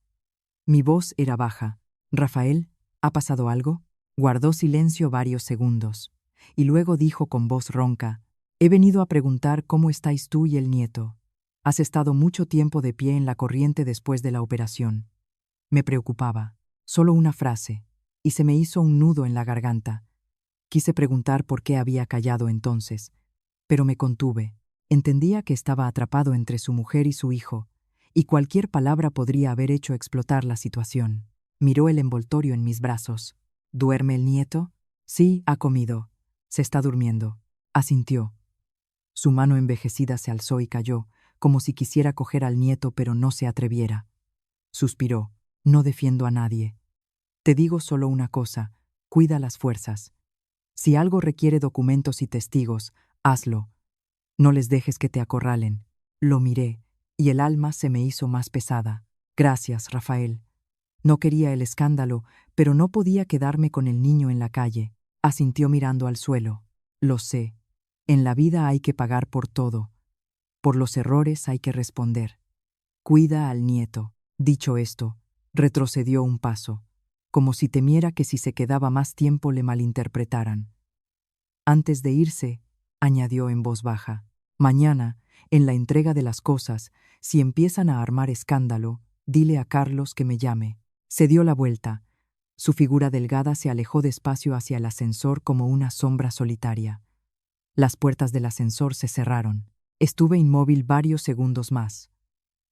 Mi voz era baja. «Rafael, ¿ha pasado algo?» Guardó silencio varios segundos, y luego dijo con voz ronca: «He venido a preguntar cómo estáis tú y el nieto. Has estado mucho tiempo de pie en la corriente después de la operación». Me preocupaba. Solo una frase, y se me hizo un nudo en la garganta. Quise preguntar por qué había callado entonces, pero me contuve. Entendía que estaba atrapado entre su mujer y su hijo, y cualquier palabra podría haber hecho explotar la situación. Miró el envoltorio en mis brazos. «¿Duerme el nieto?» «Sí, ha comido. Se está durmiendo», asintió. Su mano envejecida se alzó y cayó, como si quisiera coger al nieto pero no se atreviera. Suspiró. «No defiendo a nadie. Te digo solo una cosa, cuida las fuerzas. Si algo requiere documentos y testigos, hazlo. No les dejes que te acorralen». Lo miré, y el alma se me hizo más pesada. «Gracias, Rafael». No quería el escándalo, pero no podía quedarme con el niño en la calle. Asintió mirando al suelo. «Lo sé. En la vida hay que pagar por todo. Por los errores hay que responder. Cuida al nieto». Dicho esto, retrocedió un paso, como si temiera que si se quedaba más tiempo le malinterpretaran. Antes de irse, añadió en voz baja: «Mañana, en la entrega de las cosas, si empiezan a armar escándalo, dile a Carlos que me llame». Se dio la vuelta. Su figura delgada se alejó despacio hacia el ascensor como una sombra solitaria. Las puertas del ascensor se cerraron. Estuve inmóvil varios segundos más,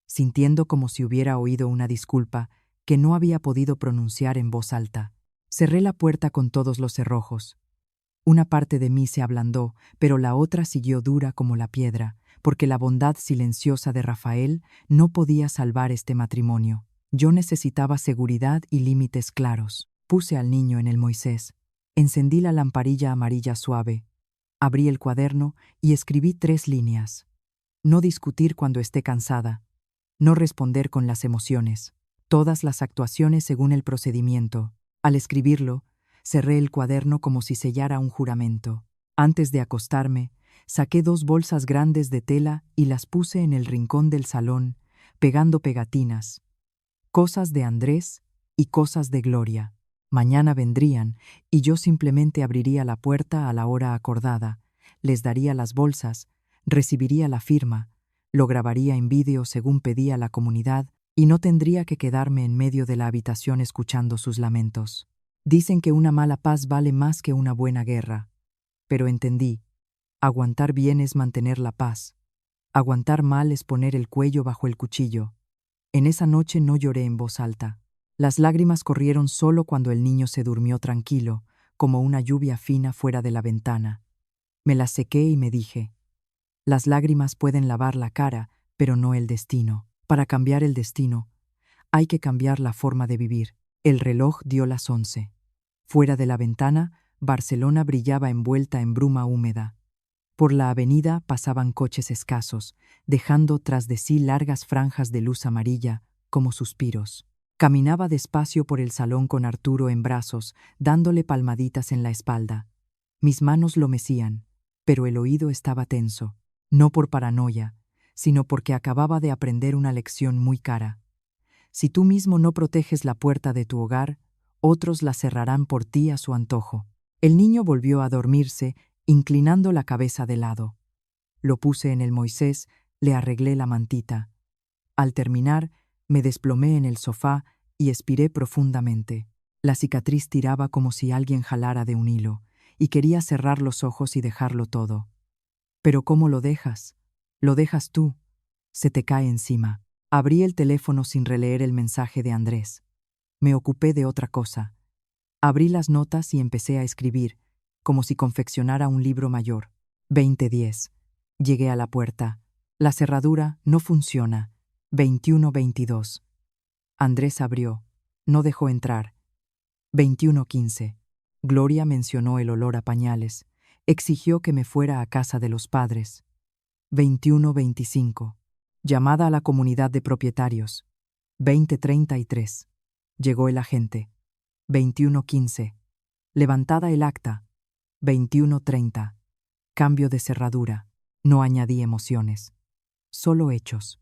sintiendo como si hubiera oído una disculpa que no había podido pronunciar en voz alta. Cerré la puerta con todos los cerrojos. Una parte de mí se ablandó, pero la otra siguió dura como la piedra, porque la bondad silenciosa de Rafael no podía salvar este matrimonio. Yo necesitaba seguridad y límites claros. Puse al niño en el Moisés. Encendí la lamparilla amarilla suave. Abrí el cuaderno y escribí 3 líneas. No discutir cuando esté cansada. No responder con las emociones. Todas las actuaciones según el procedimiento. Al escribirlo, cerré el cuaderno como si sellara un juramento. Antes de acostarme, saqué 2 bolsas grandes de tela y las puse en el rincón del salón, pegando pegatinas. Cosas de Andrés y cosas de Gloria. Mañana vendrían y yo simplemente abriría la puerta a la hora acordada, les daría las bolsas, recibiría la firma, lo grabaría en vídeo según pedía la comunidad y no tendría que quedarme en medio de la habitación escuchando sus lamentos. Dicen que una mala paz vale más que una buena guerra, pero entendí, aguantar bien es mantener la paz, aguantar mal es poner el cuello bajo el cuchillo. En esa noche no lloré en voz alta. Las lágrimas corrieron solo cuando el niño se durmió tranquilo, como una lluvia fina fuera de la ventana. Me las sequé y me dije: las lágrimas pueden lavar la cara, pero no el destino. Para cambiar el destino, hay que cambiar la forma de vivir. El reloj dio las 11. Fuera de la ventana, Barcelona brillaba envuelta en bruma húmeda. Por la avenida pasaban coches escasos, dejando tras de sí largas franjas de luz amarilla, como suspiros. Caminaba despacio por el salón con Arturo en brazos, dándole palmaditas en la espalda. Mis manos lo mecían, pero el oído estaba tenso, no por paranoia, sino porque acababa de aprender una lección muy cara. Si tú mismo no proteges la puerta de tu hogar, otros la cerrarán por ti a su antojo. El niño volvió a dormirse, inclinando la cabeza de lado. Lo puse en el Moisés, le arreglé la mantita. Al terminar, me desplomé en el sofá y expiré profundamente. La cicatriz tiraba como si alguien jalara de un hilo, y quería cerrar los ojos y dejarlo todo. Pero ¿cómo lo dejas? Lo dejas tú. Se te cae encima. Abrí el teléfono sin releer el mensaje de Andrés. Me ocupé de otra cosa. Abrí las notas y empecé a escribir, como si confeccionara un libro mayor. 20:10. Llegué a la puerta. La cerradura no funciona. 21:22. Andrés abrió. No dejó entrar. 21:15. Gloria mencionó el olor a pañales. Exigió que me fuera a casa de los padres. 21:25. Llamada a la comunidad de propietarios. 20:33. Llegó el agente. 21:15. Levantada el acta. 21:30. Cambio de cerradura. No añadí emociones. Solo hechos.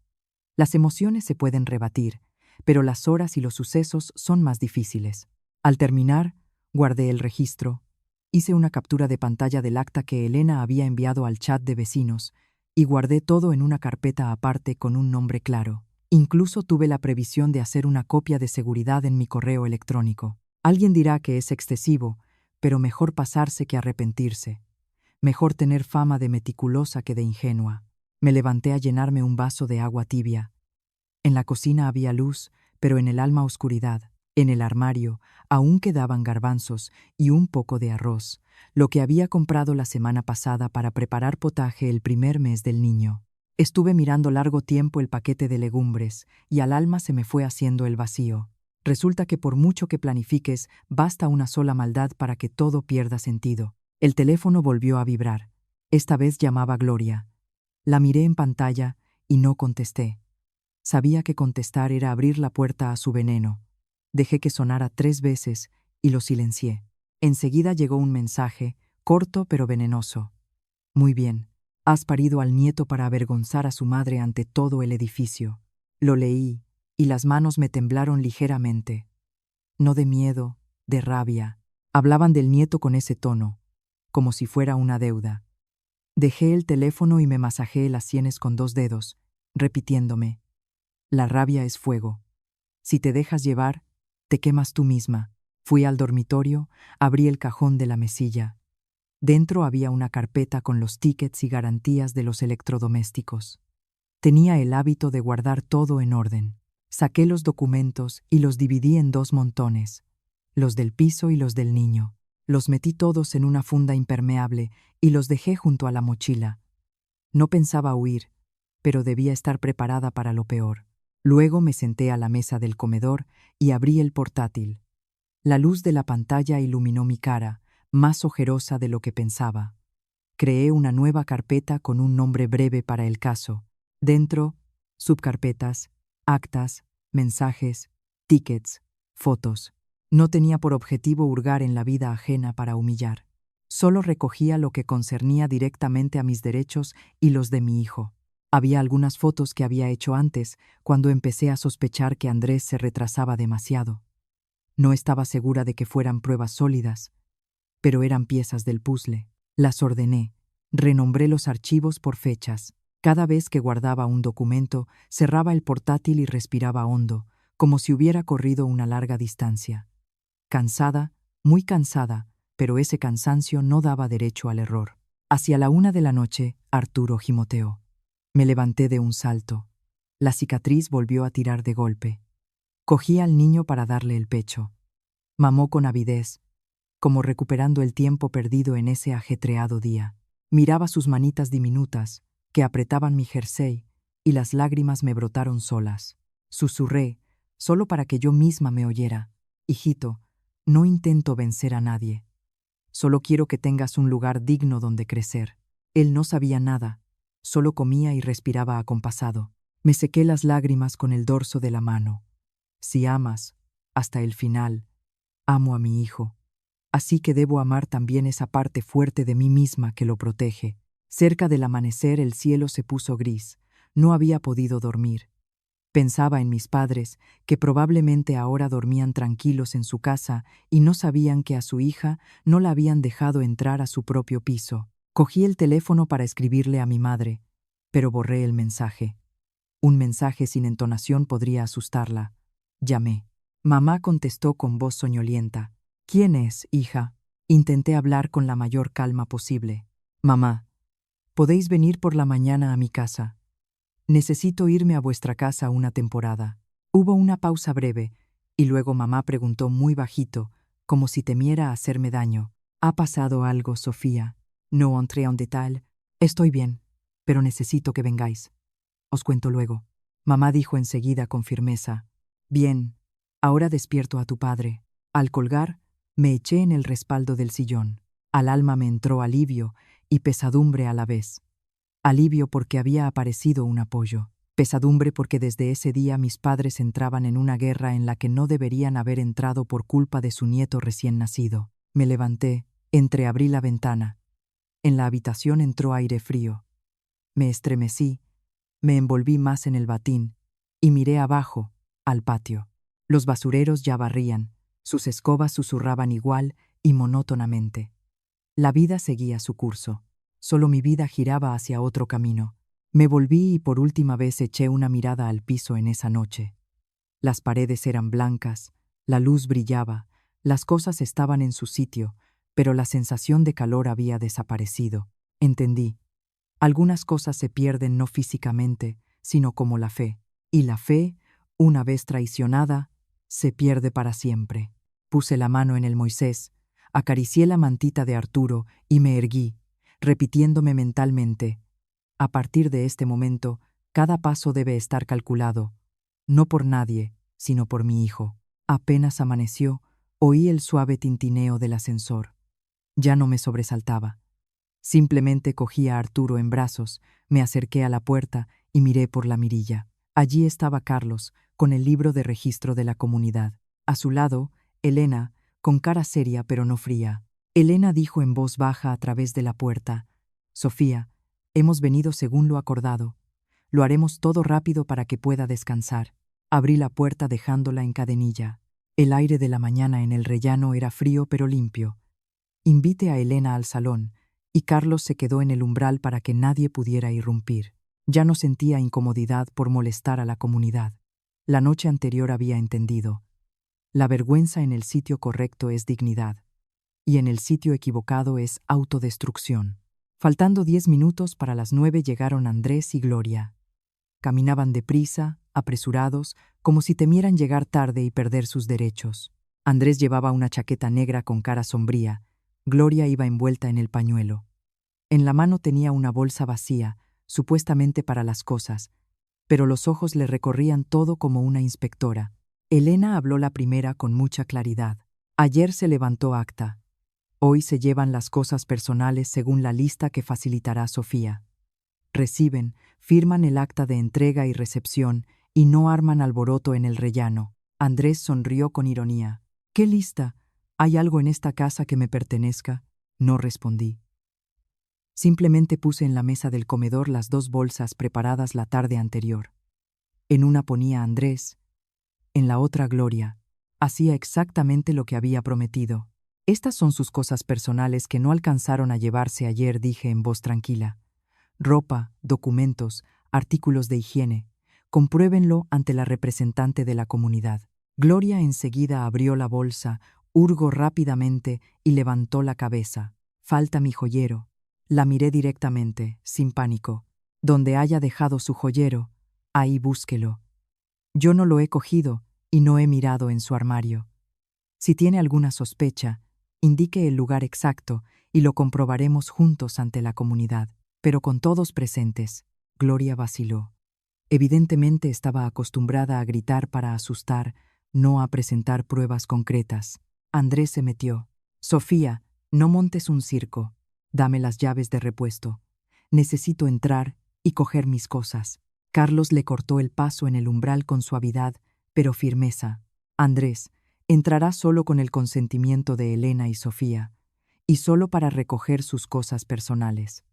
Las emociones se pueden rebatir, pero las horas y los sucesos son más difíciles. Al terminar, guardé el registro. Hice una captura de pantalla del acta que Elena había enviado al chat de vecinos y guardé todo en una carpeta aparte con un nombre claro. Incluso tuve la previsión de hacer una copia de seguridad en mi correo electrónico. Alguien dirá que es excesivo, pero mejor pasarse que arrepentirse. Mejor tener fama de meticulosa que de ingenua. Me levanté a llenarme un vaso de agua tibia. En la cocina había luz, pero en el alma oscuridad. En el armario aún quedaban garbanzos y un poco de arroz, lo que había comprado la semana pasada para preparar potaje el primer mes del niño. Estuve mirando largo tiempo el paquete de legumbres y al alma se me fue haciendo el vacío. Resulta que por mucho que planifiques, basta una sola maldad para que todo pierda sentido. El teléfono volvió a vibrar. Esta vez llamaba Gloria. La miré en pantalla y no contesté. Sabía que contestar era abrir la puerta a su veneno. Dejé que sonara 3 veces y lo silencié. Enseguida llegó un mensaje, corto pero venenoso. Muy bien, has parido al nieto para avergonzar a su madre ante todo el edificio. Lo leí y las manos me temblaron ligeramente. No de miedo, de rabia. Hablaban del nieto con ese tono, como si fuera una deuda. Dejé el teléfono y me masajeé las sienes con 2 dedos, repitiéndome: la rabia es fuego. Si te dejas llevar, te quemas tú misma. Fui al dormitorio, abrí el cajón de la mesilla. Dentro había una carpeta con los tickets y garantías de los electrodomésticos. Tenía el hábito de guardar todo en orden. Saqué los documentos y los dividí en 2 montones, los del piso y los del niño. Los metí todos en una funda impermeable y los dejé junto a la mochila. No pensaba huir, pero debía estar preparada para lo peor. Luego me senté a la mesa del comedor y abrí el portátil. La luz de la pantalla iluminó mi cara, más ojerosa de lo que pensaba. Creé una nueva carpeta con un nombre breve para el caso. Dentro, subcarpetas, actas, mensajes, tickets, fotos. No tenía por objetivo hurgar en la vida ajena para humillar. Solo recogía lo que concernía directamente a mis derechos y los de mi hijo. Había algunas fotos que había hecho antes, cuando empecé a sospechar que Andrés se retrasaba demasiado. No estaba segura de que fueran pruebas sólidas, pero eran piezas del puzzle. Las ordené, renombré los archivos por fechas. Cada vez que guardaba un documento, cerraba el portátil y respiraba hondo, como si hubiera corrido una larga distancia. Cansada, muy cansada, pero ese cansancio no daba derecho al error. Hacia la 1 de la noche, Arturo gimoteó. Me levanté de un salto. La cicatriz volvió a tirar de golpe. Cogí al niño para darle el pecho. Mamó con avidez, como recuperando el tiempo perdido en ese ajetreado día. Miraba sus manitas diminutas, que apretaban mi jersey, y las lágrimas me brotaron solas. Susurré, solo para que yo misma me oyera: hijito, no intento vencer a nadie. Solo quiero que tengas un lugar digno donde crecer. Él no sabía nada, solo comía y respiraba acompasado. Me sequé las lágrimas con el dorso de la mano. Si amas, hasta el final, amo a mi hijo. Así que debo amar también esa parte fuerte de mí misma que lo protege. Cerca del amanecer el cielo se puso gris. No había podido dormir. Pensaba en mis padres, que probablemente ahora dormían tranquilos en su casa y no sabían que a su hija no la habían dejado entrar a su propio piso. Cogí el teléfono para escribirle a mi madre, pero borré el mensaje. Un mensaje sin entonación podría asustarla. Llamé. Mamá contestó con voz soñolienta. ¿Quién es, hija? Intenté hablar con la mayor calma posible. Mamá, ¿podéis venir por la mañana a mi casa? Necesito irme a vuestra casa una temporada. Hubo una pausa breve, y luego mamá preguntó muy bajito, como si temiera hacerme daño. ¿Ha pasado algo, Sofía? No entré en detalle. Estoy bien, pero necesito que vengáis. Os cuento luego. Mamá dijo enseguida con firmeza. Bien, ahora despierto a tu padre. Al colgar, me eché en el respaldo del sillón. Al alma me entró alivio y pesadumbre a la vez. Alivio porque había aparecido un apoyo. Pesadumbre porque desde ese día mis padres entraban en una guerra en la que no deberían haber entrado por culpa de su nieto recién nacido. Me levanté, entreabrí la ventana. En la habitación entró aire frío. Me estremecí, me envolví más en el batín y miré abajo, al patio. Los basureros ya barrían, sus escobas susurraban igual y monótonamente. La vida seguía su curso. Solo mi vida giraba hacia otro camino. Me volví y por última vez eché una mirada al piso en esa noche. Las paredes eran blancas, la luz brillaba, las cosas estaban en su sitio, pero la sensación de calor había desaparecido. Entendí. Algunas cosas se pierden no físicamente, sino como la fe. Y la fe, una vez traicionada, se pierde para siempre. Puse la mano en el Moisés, acaricié la mantita de Arturo y me erguí, repitiéndome mentalmente: a partir de este momento, cada paso debe estar calculado, no por nadie, sino por mi hijo. Apenas amaneció, oí el suave tintineo del ascensor. Ya no me sobresaltaba. Simplemente cogí a Arturo en brazos, me acerqué a la puerta y miré por la mirilla. Allí estaba Carlos, con el libro de registro de la comunidad. A su lado, Elena, con cara seria pero no fría. Elena dijo en voz baja a través de la puerta: «Sofía, hemos venido según lo acordado. Lo haremos todo rápido para que pueda descansar». Abrí la puerta dejándola en cadenilla. El aire de la mañana en el rellano era frío pero limpio. Invité a Elena al salón, y Carlos se quedó en el umbral para que nadie pudiera irrumpir. Ya no sentía incomodidad por molestar a la comunidad. La noche anterior había entendido. La vergüenza en el sitio correcto es dignidad, y en el sitio equivocado es autodestrucción. Faltando 10 minutos para las 9 llegaron Andrés y Gloria. Caminaban deprisa, apresurados, como si temieran llegar tarde y perder sus derechos. Andrés llevaba una chaqueta negra con cara sombría. Gloria iba envuelta en el pañuelo. En la mano tenía una bolsa vacía, supuestamente para las cosas, pero los ojos le recorrían todo como una inspectora. Elena habló la primera con mucha claridad. Ayer se levantó acta. Hoy se llevan las cosas personales según la lista que facilitará Sofía. Reciben, firman el acta de entrega y recepción y no arman alboroto en el rellano. Andrés sonrió con ironía. «¿Qué lista? ¿Hay algo en esta casa que me pertenezca?». No respondí. Simplemente puse en la mesa del comedor las 2 bolsas preparadas la tarde anterior. En una ponía Andrés, en la otra Gloria. Hacía exactamente lo que había prometido. «Estas son sus cosas personales que no alcanzaron a llevarse ayer», dije en voz tranquila. «Ropa, documentos, artículos de higiene. Compruébenlo ante la representante de la comunidad». Gloria enseguida abrió la bolsa, hurgó rápidamente y levantó la cabeza. «Falta mi joyero». La miré directamente, sin pánico. «Donde haya dejado su joyero, ahí búsquelo. Yo no lo he cogido y no he mirado en su armario. Si tiene alguna sospecha, indique el lugar exacto y lo comprobaremos juntos ante la comunidad, pero con todos presentes». Gloria vaciló. Evidentemente estaba acostumbrada a gritar para asustar, no a presentar pruebas concretas. Andrés se metió. «Sofía, no montes un circo. Dame las llaves de repuesto. Necesito entrar y coger mis cosas». Carlos le cortó el paso en el umbral con suavidad, pero firmeza. «Andrés, entrará solo con el consentimiento de Elena y Sofía, y solo para recoger sus cosas personales.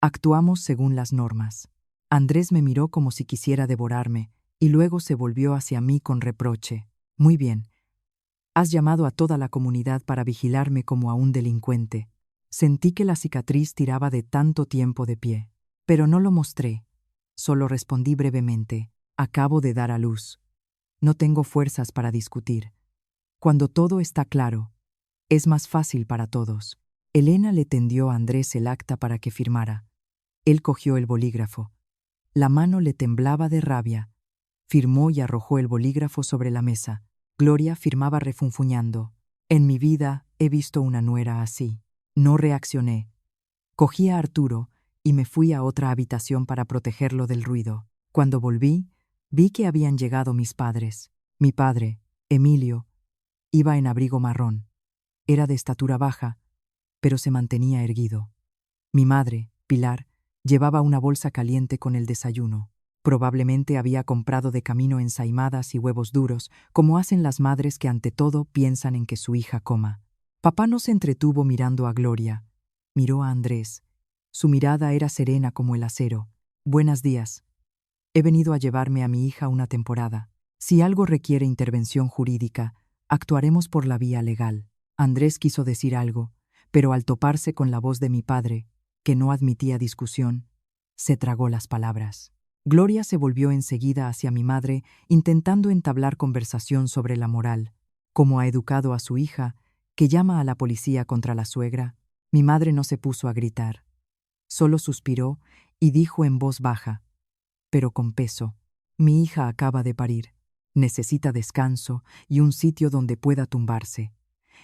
Actuamos según las normas». Andrés me miró como si quisiera devorarme, y luego se volvió hacia mí con reproche. «Muy bien. Has llamado a toda la comunidad para vigilarme como a un delincuente». Sentí que la cicatriz tiraba de tanto tiempo de pie. Pero no lo mostré. Solo respondí brevemente: «Acabo de dar a luz. No tengo fuerzas para discutir. Cuando todo está claro, es más fácil para todos». Elena le tendió a Andrés el acta para que firmara. Él cogió el bolígrafo. La mano le temblaba de rabia. Firmó y arrojó el bolígrafo sobre la mesa. Gloria firmaba refunfuñando. «En mi vida he visto una nuera así». No reaccioné. Cogí a Arturo y me fui a otra habitación para protegerlo del ruido. Cuando volví, vi que habían llegado mis padres. Mi padre, Emilio, iba en abrigo marrón. Era de estatura baja, pero se mantenía erguido. Mi madre, Pilar, llevaba una bolsa caliente con el desayuno. Probablemente había comprado de camino ensaimadas y huevos duros, como hacen las madres que ante todo piensan en que su hija coma. Papá no se entretuvo mirando a Gloria. Miró a Andrés. Su mirada era serena como el acero. «Buenos días». He venido a llevarme a mi hija una temporada. Si algo requiere intervención jurídica, actuaremos por la vía legal. Andrés quiso decir algo, pero al toparse con la voz de mi padre, que no admitía discusión, se tragó las palabras. Gloria se volvió enseguida hacia mi madre, intentando entablar conversación sobre la moral. Como ha educado a su hija, que llama a la policía contra la suegra, mi madre no se puso a gritar. Solo suspiró y dijo en voz baja, pero con peso: mi hija acaba de parir. Necesita descanso y un sitio donde pueda tumbarse.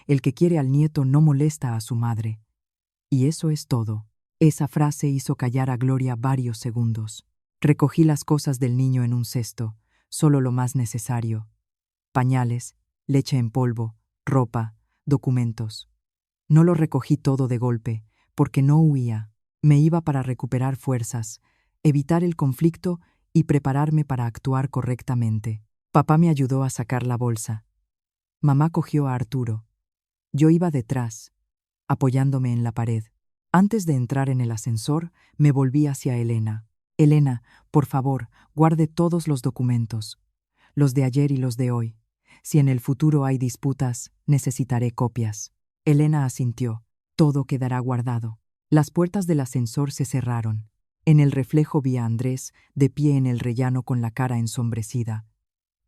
El que quiere al nieto no molesta a su madre. Y eso es todo. Esa frase hizo callar a Gloria varios segundos. Recogí las cosas del niño en un cesto, solo lo más necesario: pañales, leche en polvo, ropa, documentos. No lo recogí todo de golpe, porque no huía. Me iba para recuperar fuerzas, evitar el conflicto y prepararme para actuar correctamente. Papá me ayudó a sacar la bolsa. Mamá cogió a Arturo. Yo iba detrás, apoyándome en la pared. Antes de entrar en el ascensor, me volví hacia Elena. Elena, por favor, guarde todos los documentos, los de ayer y los de hoy. Si en el futuro hay disputas, necesitaré copias. Elena asintió. Todo quedará guardado. Las puertas del ascensor se cerraron. En el reflejo vi a Andrés, de pie en el rellano con la cara ensombrecida.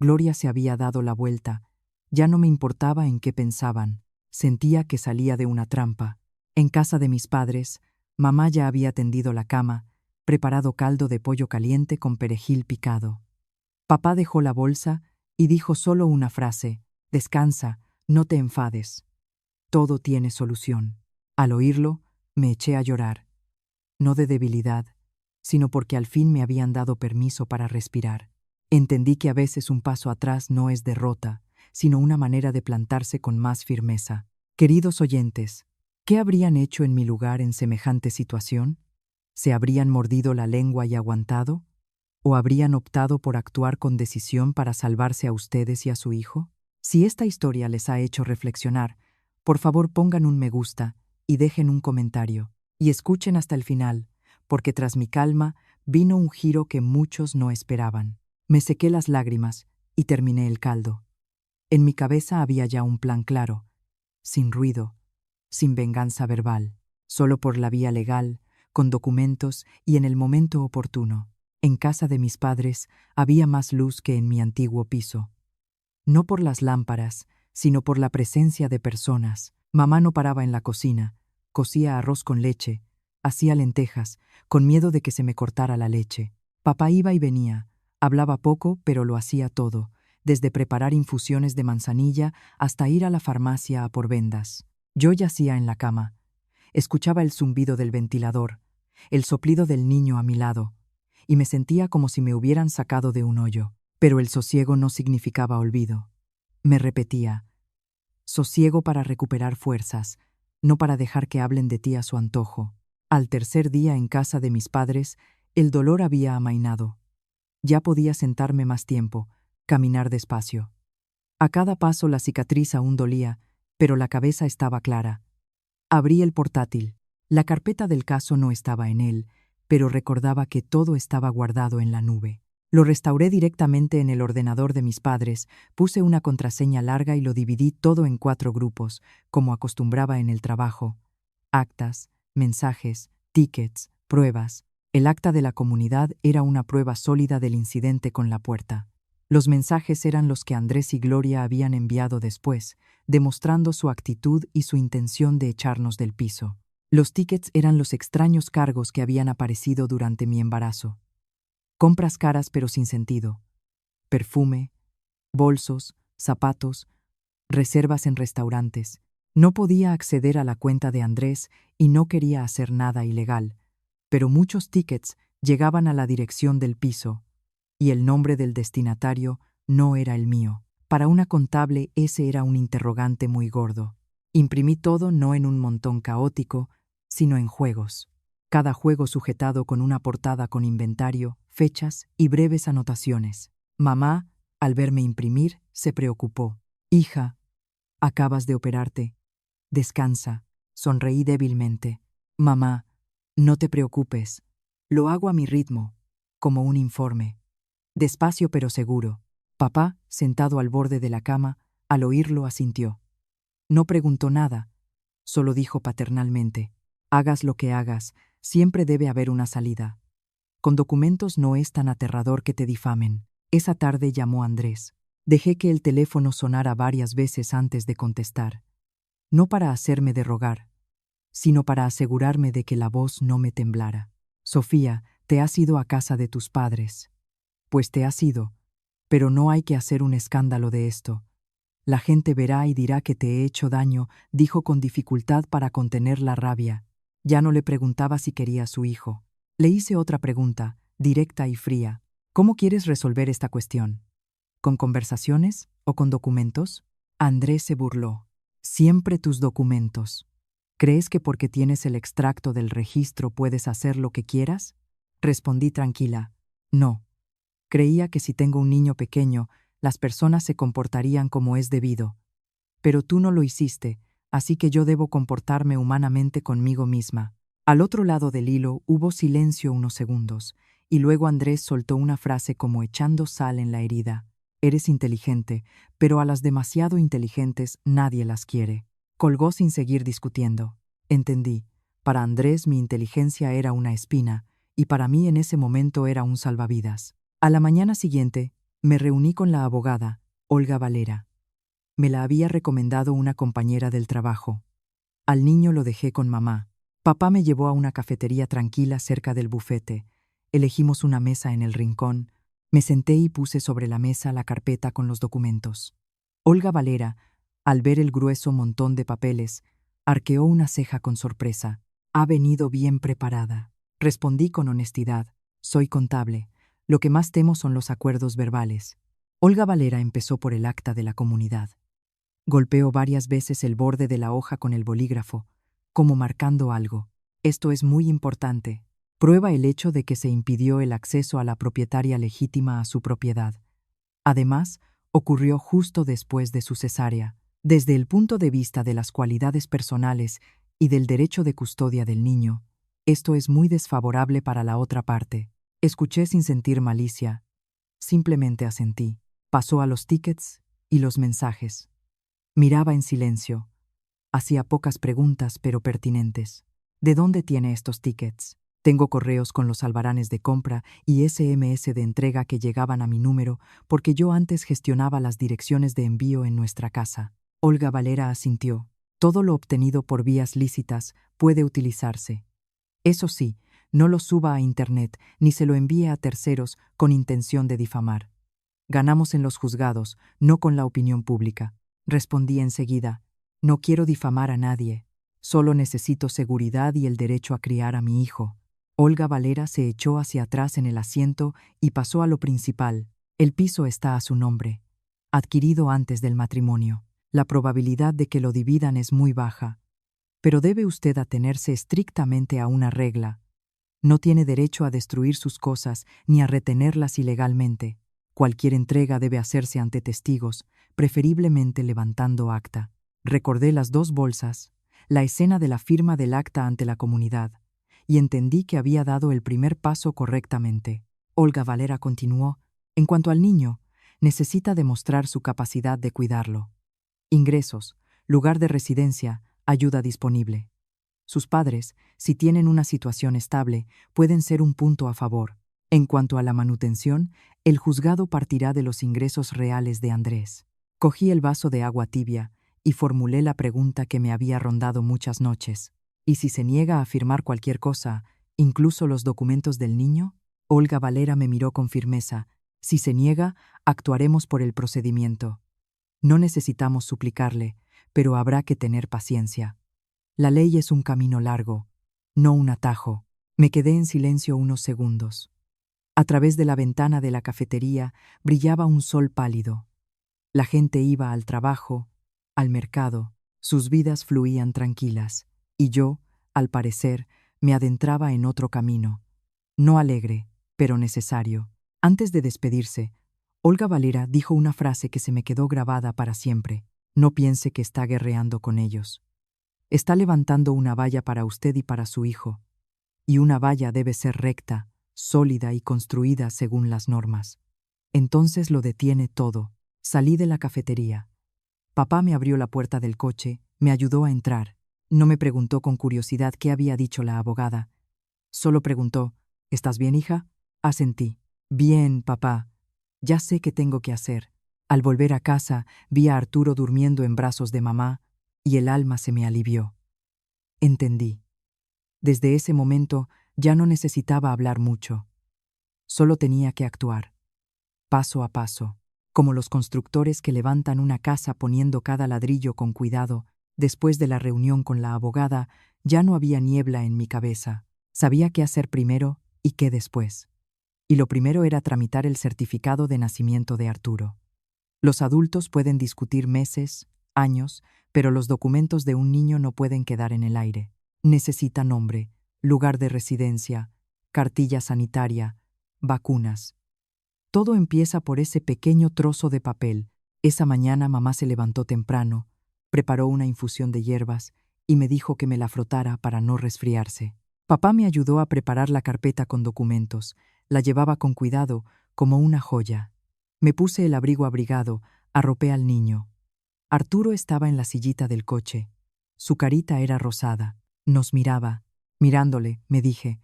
Gloria se había dado la vuelta. Ya no me importaba en qué pensaban. Sentía que salía de una trampa. En casa de mis padres, mamá ya había tendido la cama, preparado caldo de pollo caliente con perejil picado. Papá dejó la bolsa y dijo solo una frase: descansa, no te enfades. Todo tiene solución. Al oírlo, me eché a llorar. No de debilidad, sino porque al fin me habían dado permiso para respirar. Entendí que a veces un paso atrás no es derrota, sino una manera de plantarse con más firmeza. Queridos oyentes, ¿qué habrían hecho en mi lugar en semejante situación? ¿Se habrían mordido la lengua y aguantado? ¿O habrían optado por actuar con decisión para salvarse a ustedes y a su hijo? Si esta historia les ha hecho reflexionar, por favor pongan un me gusta y dejen un comentario. Y escuchen hasta el final, porque tras mi calma vino un giro que muchos no esperaban. Me sequé las lágrimas y terminé el caldo. En mi cabeza había ya un plan claro, sin ruido, sin venganza verbal, solo por la vía legal, con documentos y en el momento oportuno. En casa de mis padres había más luz que en mi antiguo piso. No por las lámparas, sino por la presencia de personas. Mamá no paraba en la cocina, cocía arroz con leche, hacía lentejas, con miedo de que se me cortara la leche. Papá iba y venía, hablaba poco, pero lo hacía todo, desde preparar infusiones de manzanilla hasta ir a la farmacia a por vendas. Yo yacía en la cama. Escuchaba el zumbido del ventilador, el soplido del niño a mi lado, y me sentía como si me hubieran sacado de un hoyo. Pero el sosiego no significaba olvido. Me repetía: sosiego para recuperar fuerzas, no para dejar que hablen de ti a su antojo. Al tercer día en casa de mis padres, el dolor había amainado. Ya podía sentarme más tiempo, caminar despacio. A cada paso la cicatriz aún dolía, pero la cabeza estaba clara. Abrí el portátil. La carpeta del caso no estaba en él, pero recordaba que todo estaba guardado en la nube. Lo restauré directamente en el ordenador de mis padres, puse una contraseña larga y lo dividí todo en 4 grupos, como acostumbraba en el trabajo: actas, mensajes, tickets, pruebas. El acta de la comunidad era una prueba sólida del incidente con la puerta. Los mensajes eran los que Andrés y Gloria habían enviado después, demostrando su actitud y su intención de echarnos del piso. Los tickets eran los extraños cargos que habían aparecido durante mi embarazo. Compras caras pero sin sentido. Perfume, bolsos, zapatos, reservas en restaurantes. No podía acceder a la cuenta de Andrés y no quería hacer nada ilegal, pero muchos tickets llegaban a la dirección del piso, y el nombre del destinatario no era el mío. Para una contable ese era un interrogante muy gordo. Imprimí todo no en un montón caótico, sino en juegos. Cada juego sujetado con una portada con inventario, fechas y breves anotaciones. Mamá, al verme imprimir, se preocupó. «Hija, acabas de operarte. Descansa». Sonreí débilmente. «Mamá, no te preocupes. Lo hago a mi ritmo, como un informe». despacio pero seguro. Papá, sentado al borde de la cama, al oírlo asintió. No preguntó nada, solo dijo paternalmente: hagas lo que hagas, siempre debe haber una salida. Con documentos no es tan aterrador que te difamen. Esa tarde llamó Andrés. Dejé que el teléfono sonara varias veces antes de contestar. No para hacerme de rogar, sino para asegurarme de que la voz no me temblara. Sofía, te has ido a casa de tus padres. Pues te has ido, pero no hay que hacer un escándalo de esto. La gente verá y dirá que te he hecho daño, dijo con dificultad para contener la rabia. Ya no le preguntaba si quería a su hijo. Le hice otra pregunta, directa y fría. ¿Cómo quieres resolver esta cuestión? ¿Con conversaciones o con documentos? Andrés se burló. Siempre tus documentos. ¿Crees que porque tienes el extracto del registro puedes hacer lo que quieras? Respondí tranquila. No. Creía que si tengo un niño pequeño, las personas se comportarían como es debido. Pero tú no lo hiciste, así que yo debo comportarme humanamente conmigo misma. Al otro lado del hilo hubo silencio unos segundos, y luego Andrés soltó una frase como echando sal en la herida. Eres inteligente, pero a las demasiado inteligentes nadie las quiere. Colgó sin seguir discutiendo. Entendí. Para Andrés mi inteligencia era una espina, y para mí en ese momento era un salvavidas. A la mañana siguiente, me reuní con la abogada, Olga Valera. Me la había recomendado una compañera del trabajo. Al niño lo dejé con mamá. Papá me llevó a una cafetería tranquila cerca del bufete. Elegimos una mesa en el rincón. Me senté y puse sobre la mesa la carpeta con los documentos. Olga Valera, al ver el grueso montón de papeles, arqueó una ceja con sorpresa. Ha venido bien preparada. Respondí con honestidad. Soy contable. Lo que más temo son los acuerdos verbales. Olga Valera empezó por el acta de la comunidad. Golpeó varias veces el borde de la hoja con el bolígrafo, como marcando algo. Esto es muy importante. Prueba el hecho de que se impidió el acceso a la propietaria legítima a su propiedad. Además, ocurrió justo después de su cesárea. Desde el punto de vista de las cualidades personales y del derecho de custodia del niño, esto es muy desfavorable para la otra parte. Escuché sin sentir malicia. Simplemente asentí. Pasó a los tickets y los mensajes. Miraba en silencio. Hacía pocas preguntas, pero pertinentes. ¿De dónde tiene estos tickets? Tengo correos con los albaranes de compra y SMS de entrega que llegaban a mi número porque yo antes gestionaba las direcciones de envío en nuestra casa. Olga Valera asintió. Todo lo obtenido por vías lícitas puede utilizarse. Eso sí, no lo suba a Internet ni se lo envíe a terceros con intención de difamar. Ganamos en los juzgados, no con la opinión pública. Respondí enseguida. No quiero difamar a nadie. Solo necesito seguridad y el derecho a criar a mi hijo. Olga Valera se echó hacia atrás en el asiento y pasó a lo principal. El piso está a su nombre, adquirido antes del matrimonio. La probabilidad de que lo dividan es muy baja. Pero debe usted atenerse estrictamente a una regla. No tiene derecho a destruir sus cosas ni a retenerlas ilegalmente. Cualquier entrega debe hacerse ante testigos, preferiblemente levantando acta. Recordé las dos bolsas, la escena de la firma del acta ante la comunidad, y entendí que había dado el primer paso correctamente. Olga Valera continuó. En cuanto al niño, necesita demostrar su capacidad de cuidarlo. Ingresos, lugar de residencia, ayuda disponible. Sus padres, si tienen una situación estable, pueden ser un punto a favor. En cuanto a la manutención, el juzgado partirá de los ingresos reales de Andrés. Cogí el vaso de agua tibia y formulé la pregunta que me había rondado muchas noches. ¿Y si se niega a firmar cualquier cosa, incluso los documentos del niño? Olga Valera me miró con firmeza. Si se niega, actuaremos por el procedimiento. No necesitamos suplicarle, pero habrá que tener paciencia. La ley es un camino largo, no un atajo. Me quedé en silencio unos segundos. A través de la ventana de la cafetería brillaba un sol pálido. La gente iba al trabajo, al mercado, sus vidas fluían tranquilas, y yo, al parecer, me adentraba en otro camino. No alegre, pero necesario. Antes de despedirse, Olga Valera dijo una frase que se me quedó grabada para siempre. No piense que está guerreando con ellos. Está levantando una valla para usted y para su hijo. Y una valla debe ser recta, sólida y construida según las normas. Entonces lo detiene todo. Salí de la cafetería. Papá me abrió la puerta del coche, me ayudó a entrar. No me preguntó con curiosidad qué había dicho la abogada. Solo preguntó, ¿estás bien, hija? Asentí. Bien, papá. Ya sé qué tengo que hacer. Al volver a casa, vi a Arturo durmiendo en brazos de mamá, y el alma se me alivió. Entendí. Desde ese momento ya no necesitaba hablar mucho. Solo tenía que actuar, paso a paso, como los constructores que levantan una casa poniendo cada ladrillo con cuidado. Después de la reunión con la abogada, ya no había niebla en mi cabeza. Sabía qué hacer primero y qué después. Y lo primero era tramitar el certificado de nacimiento de Arturo. Los adultos pueden discutir meses, años, pero los documentos de un niño no pueden quedar en el aire. Necesita nombre, lugar de residencia, cartilla sanitaria, vacunas. Todo empieza por ese pequeño trozo de papel. Esa mañana mamá se levantó temprano, preparó una infusión de hierbas y me dijo que me la frotara para no resfriarse. Papá me ayudó a preparar la carpeta con documentos. La llevaba con cuidado, como una joya. Me puse el abrigo abrigado, arropé al niño. Arturo estaba en la sillita del coche. Su carita era rosada. Nos miraba. Mirándole, me dije,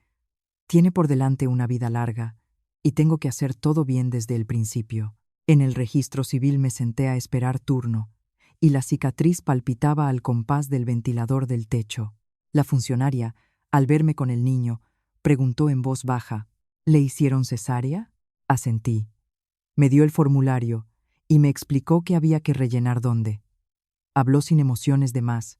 tiene por delante una vida larga, y tengo que hacer todo bien desde el principio. En el registro civil me senté a esperar turno, y la cicatriz palpitaba al compás del ventilador del techo. La funcionaria, al verme con el niño, preguntó en voz baja, ¿le hicieron cesárea? Asentí. Me dio el formulario y me explicó que había que rellenar dónde. Habló sin emociones de más,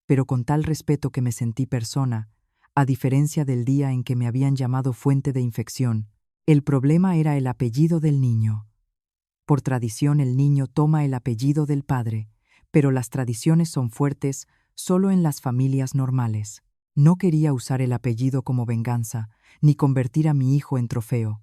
pero con tal respeto que me sentí persona, a diferencia del día en que me habían llamado fuente de infección. El problema era el apellido del niño. Por tradición el niño toma el apellido del padre, pero las tradiciones son fuertes solo en las familias normales. No quería usar el apellido como venganza, ni convertir a mi hijo en trofeo.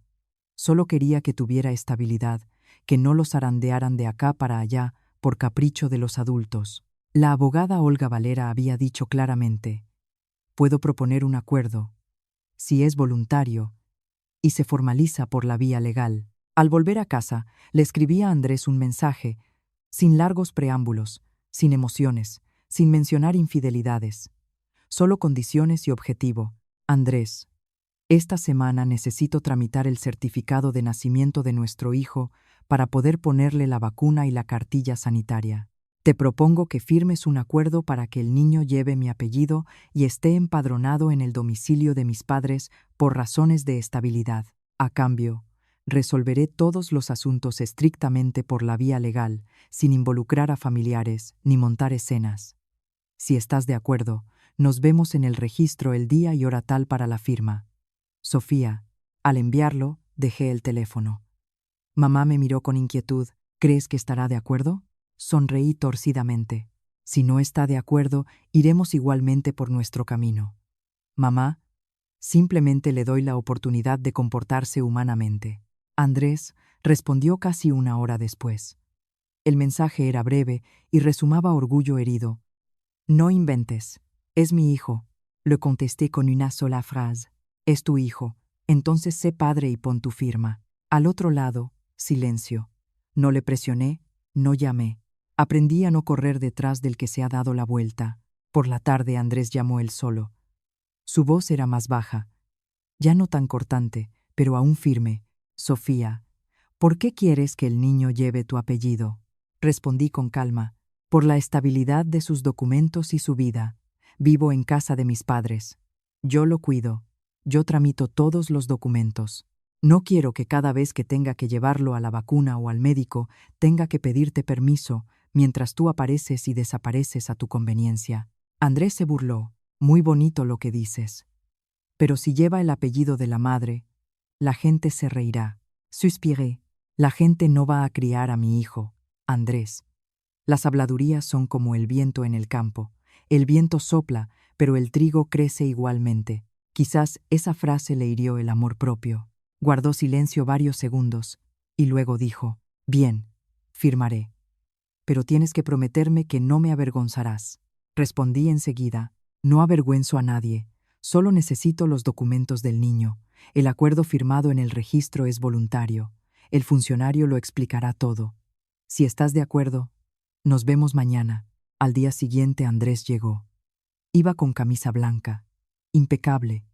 Solo quería que tuviera estabilidad, que no lo zarandearan de acá para allá por capricho de los adultos. La abogada Olga Valera había dicho claramente, puedo proponer un acuerdo, si es voluntario, y se formaliza por la vía legal. Al volver a casa, le escribí a Andrés un mensaje, sin largos preámbulos, sin emociones, sin mencionar infidelidades. Solo condiciones y objetivo. Andrés, esta semana necesito tramitar el certificado de nacimiento de nuestro hijo para poder ponerle la vacuna y la cartilla sanitaria. Te propongo que firmes un acuerdo para que el niño lleve mi apellido y esté empadronado en el domicilio de mis padres por razones de estabilidad. A cambio, resolveré todos los asuntos estrictamente por la vía legal, sin involucrar a familiares ni montar escenas. Si estás de acuerdo, nos vemos en el registro el día y hora tal para la firma. Sofía, al enviarlo, dejé el teléfono. Mamá me miró con inquietud. ¿Crees que estará de acuerdo? Sonreí torcidamente. Si no está de acuerdo, iremos igualmente por nuestro camino. Mamá, simplemente le doy la oportunidad de comportarse humanamente. Andrés respondió casi una hora después. El mensaje era breve y resumaba orgullo herido. No inventes. Es mi hijo. Le contesté con una sola frase. Es tu hijo. Entonces sé padre y pon tu firma. Al otro lado, silencio. No le presioné, no llamé. Aprendí a no correr detrás del que se ha dado la vuelta. Por la tarde Andrés llamó él solo. Su voz era más baja, ya no tan cortante, pero aún firme. Sofía, ¿por qué quieres que el niño lleve tu apellido? Respondí con calma. Por la estabilidad de sus documentos y su vida. Vivo en casa de mis padres. Yo lo cuido. Yo tramito todos los documentos. No quiero que cada vez que tenga que llevarlo a la vacuna o al médico, tenga que pedirte permiso, mientras tú apareces y desapareces a tu conveniencia. Andrés se burló. Muy bonito lo que dices. Pero si lleva el apellido de la madre, la gente se reirá. Suspiré. La gente no va a criar a mi hijo, Andrés. Las habladurías son como el viento en el campo. El viento sopla, pero el trigo crece igualmente. Quizás esa frase le hirió el amor propio. Guardó silencio varios segundos, y luego dijo, bien, firmaré. Pero tienes que prometerme que no me avergonzarás. Respondí enseguida, no avergüenzo a nadie, solo necesito los documentos del niño. El acuerdo firmado en el registro es voluntario. El funcionario lo explicará todo. Si estás de acuerdo, nos vemos mañana. Al día siguiente Andrés llegó. Iba con camisa blanca, impecable,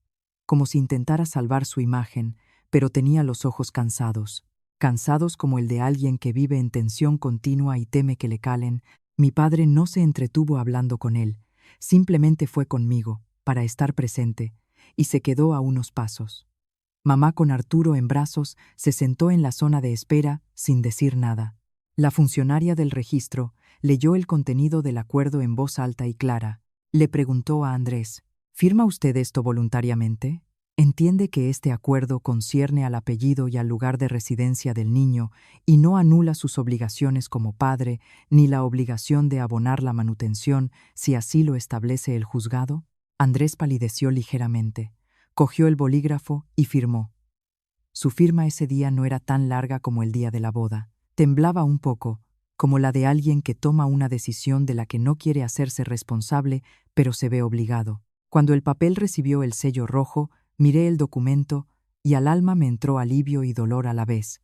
como si intentara salvar su imagen, pero tenía los ojos cansados, cansados como el de alguien que vive en tensión continua y teme que le calen. Mi padre no se entretuvo hablando con él, simplemente fue conmigo, para estar presente, y se quedó a unos pasos. Mamá, con Arturo en brazos, se sentó en la zona de espera sin decir nada. La funcionaria del registro leyó el contenido del acuerdo en voz alta y clara. Le preguntó a Andrés: ¿Firma usted esto voluntariamente? ¿Entiende que este acuerdo concierne al apellido y al lugar de residencia del niño y no anula sus obligaciones como padre ni la obligación de abonar la manutención si así lo establece el juzgado? Andrés palideció ligeramente, cogió el bolígrafo y firmó. Su firma ese día no era tan larga como el día de la boda. Temblaba un poco, como la de alguien que toma una decisión de la que no quiere hacerse responsable, pero se ve obligado. Cuando el papel recibió el sello rojo, miré el documento y al alma me entró alivio y dolor a la vez.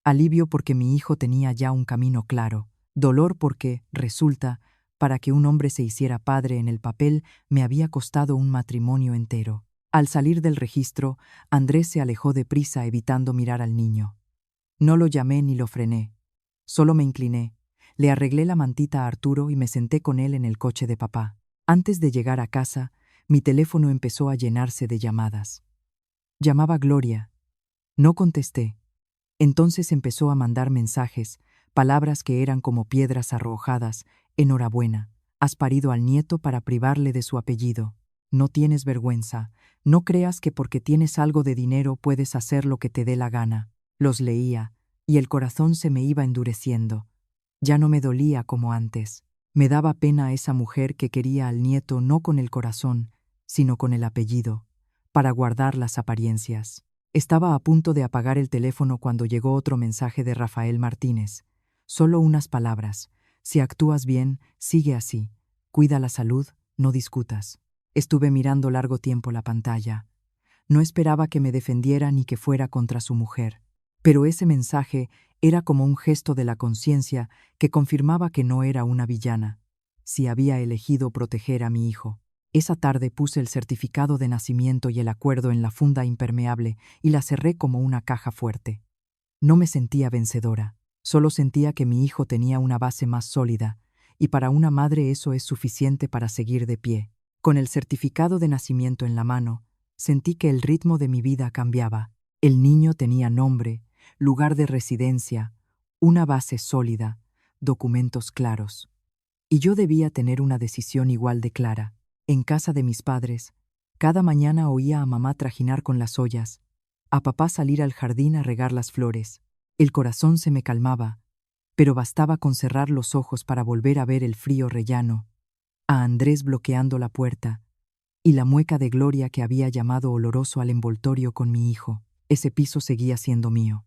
Alivio porque mi hijo tenía ya un camino claro. Dolor porque, resulta, para que un hombre se hiciera padre en el papel me había costado un matrimonio entero. Al salir del registro, Andrés se alejó deprisa evitando mirar al niño. No lo llamé ni lo frené. Solo me incliné, le arreglé la mantita a Arturo y me senté con él en el coche de papá. Antes de llegar a casa, mi teléfono empezó a llenarse de llamadas. Llamaba Gloria. No contesté. Entonces empezó a mandar mensajes, palabras que eran como piedras arrojadas. Enhorabuena, has parido al nieto para privarle de su apellido. No tienes vergüenza. No creas que porque tienes algo de dinero puedes hacer lo que te dé la gana. Los leía, y el corazón se me iba endureciendo. Ya no me dolía como antes. Me daba pena esa mujer que quería al nieto no con el corazón, sino con el apellido, para guardar las apariencias. Estaba a punto de apagar el teléfono cuando llegó otro mensaje de Rafael Martínez. Solo unas palabras. Si actúas bien, sigue así. Cuida la salud, no discutas. Estuve mirando largo tiempo la pantalla. No esperaba que me defendiera ni que fuera contra su mujer. Pero ese mensaje era como un gesto de la conciencia que confirmaba que no era una villana, si había elegido proteger a mi hijo. Esa tarde puse el certificado de nacimiento y el acuerdo en la funda impermeable y la cerré como una caja fuerte. No me sentía vencedora, solo sentía que mi hijo tenía una base más sólida, y para una madre eso es suficiente para seguir de pie. Con el certificado de nacimiento en la mano, sentí que el ritmo de mi vida cambiaba. El niño tenía nombre, lugar de residencia, una base sólida, documentos claros. Y yo debía tener una decisión igual de clara. En casa de mis padres, cada mañana oía a mamá trajinar con las ollas, a papá salir al jardín a regar las flores. El corazón se me calmaba, pero bastaba con cerrar los ojos para volver a ver el frío rellano, a Andrés bloqueando la puerta, y la mueca de Gloria que había llamado oloroso al envoltorio con mi hijo. Ese piso seguía siendo mío.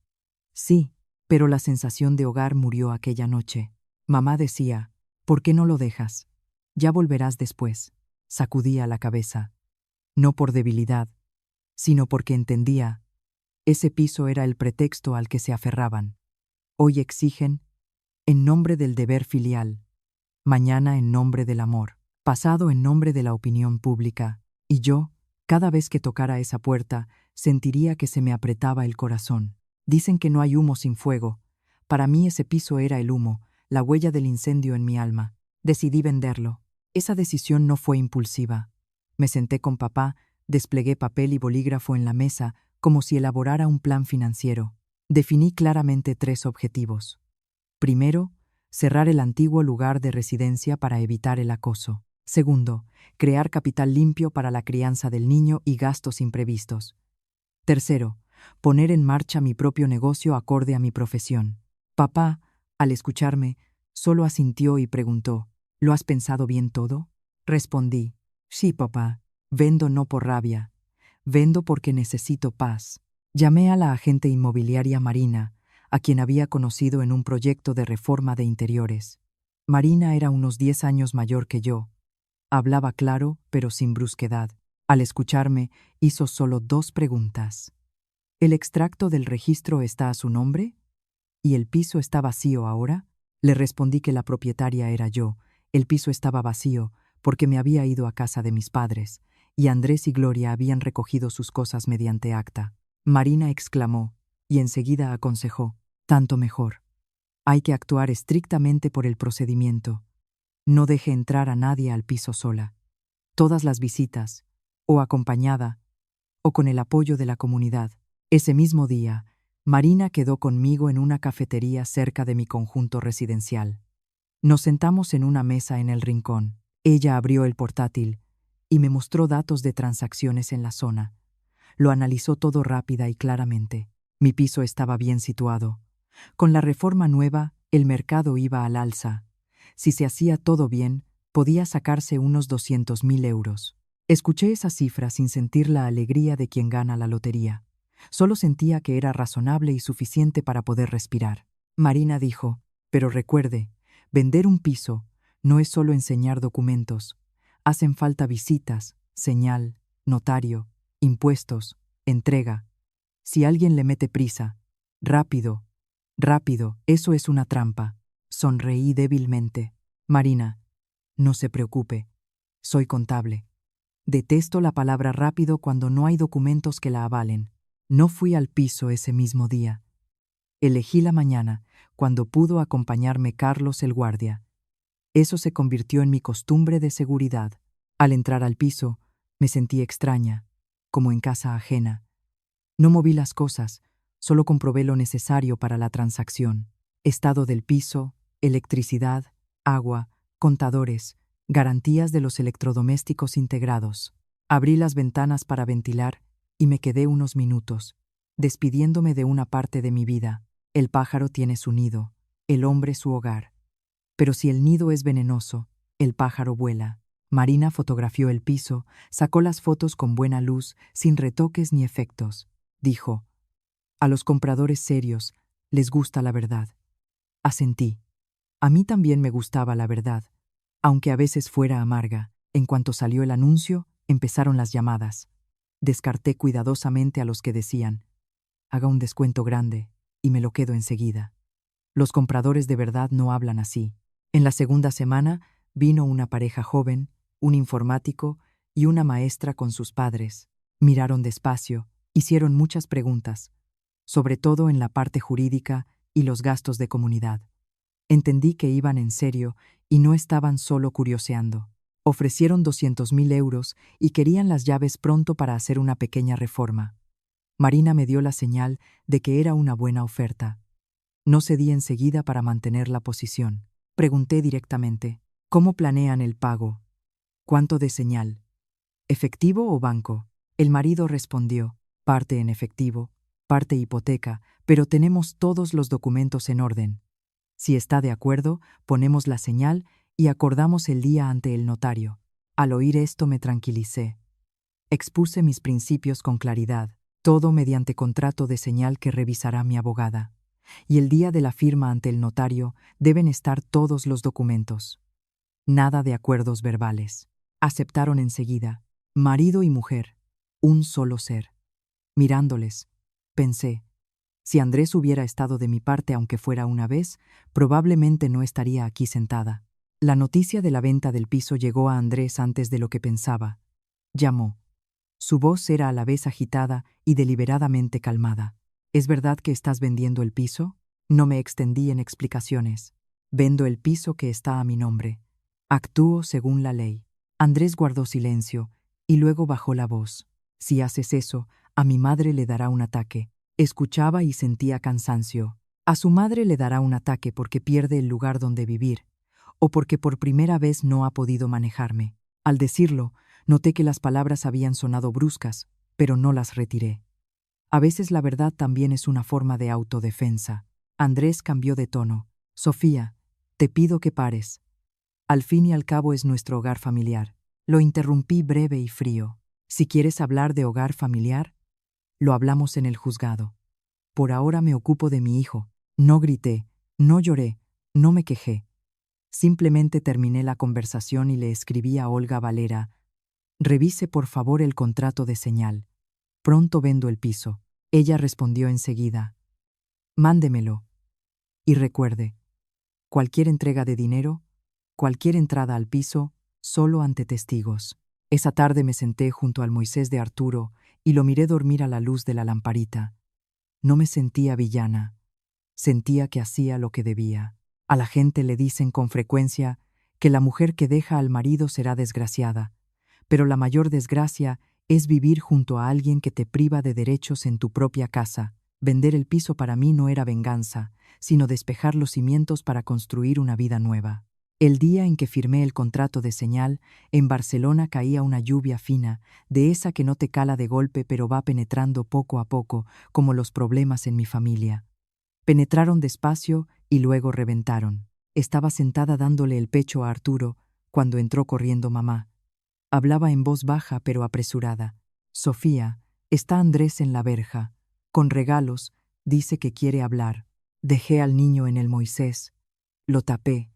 Sí, pero la sensación de hogar murió aquella noche. Mamá decía: ¿por qué no lo dejas? Ya volverás después. Sacudía la cabeza. No por debilidad, sino porque entendía. Ese piso era el pretexto al que se aferraban. Hoy exigen, en nombre del deber filial, mañana en nombre del amor, pasado en nombre de la opinión pública, y yo, cada vez que tocara esa puerta, sentiría que se me apretaba el corazón. Dicen que no hay humo sin fuego. Para mí ese piso era el humo, la huella del incendio en mi alma. Decidí venderlo. Esa decisión no fue impulsiva. Me senté con papá, desplegué papel y bolígrafo en la mesa como si elaborara un plan financiero. Definí claramente 3 objetivos. Primero, cerrar el antiguo lugar de residencia para evitar el acoso. Segundo, crear capital limpio para la crianza del niño y gastos imprevistos. Tercero, poner en marcha mi propio negocio acorde a mi profesión. Papá, al escucharme, solo asintió y preguntó: ¿lo has pensado bien todo? Respondí: sí, papá, vendo no por rabia, vendo porque necesito paz. Llamé a la agente inmobiliaria Marina, a quien había conocido en un proyecto de reforma de interiores. Marina era unos 10 años mayor que yo. Hablaba claro, pero sin brusquedad. Al escucharme, hizo solo 2 preguntas. ¿El extracto del registro está a su nombre? ¿Y el piso está vacío ahora? Le respondí que la propietaria era yo. El piso estaba vacío porque me había ido a casa de mis padres, y Andrés y Gloria habían recogido sus cosas mediante acta. Marina exclamó, y enseguida aconsejó: tanto mejor. Hay que actuar estrictamente por el procedimiento. No deje entrar a nadie al piso sola. Todas las visitas, o acompañada, o con el apoyo de la comunidad. Ese mismo día, Marina quedó conmigo en una cafetería cerca de mi conjunto residencial. Nos sentamos en una mesa en el rincón. Ella abrió el portátil y me mostró datos de transacciones en la zona. Lo analizó todo rápida y claramente. Mi piso estaba bien situado. Con la reforma nueva, el mercado iba al alza. Si se hacía todo bien, podía sacarse unos 200.000 euros. Escuché esa cifra sin sentir la alegría de quien gana la lotería. Solo sentía que era razonable y suficiente para poder respirar. Marina dijo: pero recuerde, vender un piso no es solo enseñar documentos. Hacen falta visitas, señal, notario, impuestos, entrega. Si alguien le mete prisa, rápido, rápido, eso es una trampa. Sonreí débilmente. Marina, no se preocupe. Soy contable. Detesto la palabra rápido cuando no hay documentos que la avalen. No fui al piso ese mismo día. Elegí la mañana, cuando pudo acompañarme Carlos el guardia. Eso se convirtió en mi costumbre de seguridad. Al entrar al piso, me sentí extraña, como en casa ajena. No moví las cosas, solo comprobé lo necesario para la transacción. Estado del piso, electricidad, agua, contadores, garantías de los electrodomésticos integrados. Abrí las ventanas para ventilar y me quedé unos minutos, despidiéndome de una parte de mi vida. El pájaro tiene su nido, el hombre su hogar. Pero si el nido es venenoso, el pájaro vuela. Marina fotografió el piso, sacó las fotos con buena luz, sin retoques ni efectos. Dijo: a los compradores serios les gusta la verdad. Asentí. A mí también me gustaba la verdad, aunque a veces fuera amarga. En cuanto salió el anuncio, empezaron las llamadas. Descarté cuidadosamente a los que decían: haga un descuento grande, y me lo quedo enseguida. Los compradores de verdad no hablan así. En la segunda semana vino una pareja joven, un informático y una maestra con sus padres. Miraron despacio, hicieron muchas preguntas, sobre todo en la parte jurídica y los gastos de comunidad. Entendí que iban en serio y no estaban solo curioseando. Ofrecieron 200.000 euros y querían las llaves pronto para hacer una pequeña reforma. Marina me dio la señal de que era una buena oferta. No cedí enseguida para mantener la posición. Pregunté directamente: ¿cómo planean el pago? ¿Cuánto de señal? ¿Efectivo o banco? El marido respondió: parte en efectivo, parte hipoteca, pero tenemos todos los documentos en orden. Si está de acuerdo, ponemos la señal y acordamos el día ante el notario. Al oír esto me tranquilicé. Expuse mis principios con claridad, todo mediante contrato de señal que revisará mi abogada. Y el día de la firma ante el notario deben estar todos los documentos. Nada de acuerdos verbales. Aceptaron enseguida, marido y mujer, un solo ser. Mirándoles, pensé: si Andrés hubiera estado de mi parte aunque fuera una vez, probablemente no estaría aquí sentada. La noticia de la venta del piso llegó a Andrés antes de lo que pensaba. Llamó. Su voz era a la vez agitada y deliberadamente calmada. ¿Es verdad que estás vendiendo el piso? No me extendí en explicaciones. Vendo el piso que está a mi nombre. Actúo según la ley. Andrés guardó silencio y luego bajó la voz. Si haces eso, a mi madre le dará un ataque. Escuchaba y sentía cansancio. A su madre le dará un ataque porque pierde el lugar donde vivir, o porque por primera vez no ha podido manejarme. Al decirlo, noté que las palabras habían sonado bruscas, pero no las retiré. A veces la verdad también es una forma de autodefensa. Andrés cambió de tono. Sofía, te pido que pares. Al fin y al cabo es nuestro hogar familiar. Lo interrumpí breve y frío. Si quieres hablar de hogar familiar, lo hablamos en el juzgado. Por ahora me ocupo de mi hijo. No grité, no lloré, no me quejé. Simplemente terminé la conversación y le escribí a Olga Valera: revise por favor el contrato de señal. Pronto vendo el piso. Ella respondió enseguida: mándemelo. Y recuerde, cualquier entrega de dinero, cualquier entrada al piso, solo ante testigos. Esa tarde me senté junto al Moisés de Arturo y lo miré dormir a la luz de la lamparita. No me sentía villana, sentía que hacía lo que debía. A la gente le dicen con frecuencia que la mujer que deja al marido será desgraciada, pero la mayor desgracia es vivir junto a alguien que te priva de derechos en tu propia casa. Vender el piso para mí no era venganza, sino despejar los cimientos para construir una vida nueva. El día en que firmé el contrato de señal, en Barcelona caía una lluvia fina, de esa que no te cala de golpe pero va penetrando poco a poco, como los problemas en mi familia. Penetraron despacio y luego reventaron. Estaba sentada dándole el pecho a Arturo cuando entró corriendo mamá. Hablaba en voz baja pero apresurada. Sofía, está Andrés en la verja. Con regalos, dice que quiere hablar. Dejé al niño en el Moisés. Lo tapé.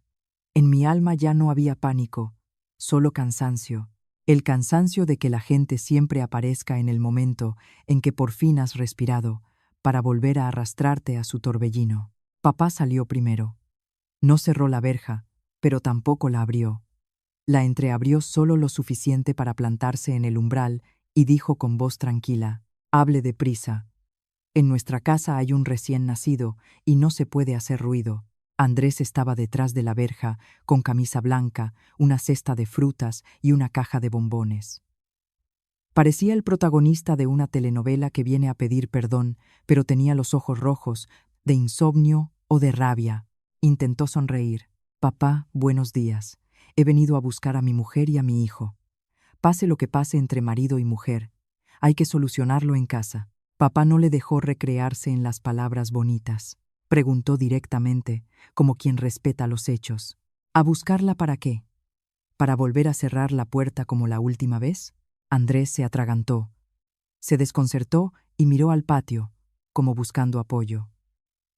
En mi alma ya no había pánico, solo cansancio. El cansancio de que la gente siempre aparezca en el momento en que por fin has respirado, para volver a arrastrarte a su torbellino. Papá salió primero. No cerró la verja, pero tampoco la abrió. La entreabrió solo lo suficiente para plantarse en el umbral y dijo con voz tranquila: «Hable deprisa. En nuestra casa hay un recién nacido y no se puede hacer ruido». Andrés estaba detrás de la verja, con camisa blanca, una cesta de frutas y una caja de bombones. Parecía el protagonista de una telenovela que viene a pedir perdón, pero tenía los ojos rojos, de insomnio o de rabia. Intentó sonreír. «Papá, buenos días. He venido a buscar a mi mujer y a mi hijo. Pase lo que pase entre marido y mujer, hay que solucionarlo en casa». Papá no le dejó recrearse en las palabras bonitas. Preguntó directamente, como quien respeta los hechos. «¿A buscarla para qué? ¿Para volver a cerrar la puerta como la última vez?» Andrés se atragantó. Se desconcertó y miró al patio, como buscando apoyo.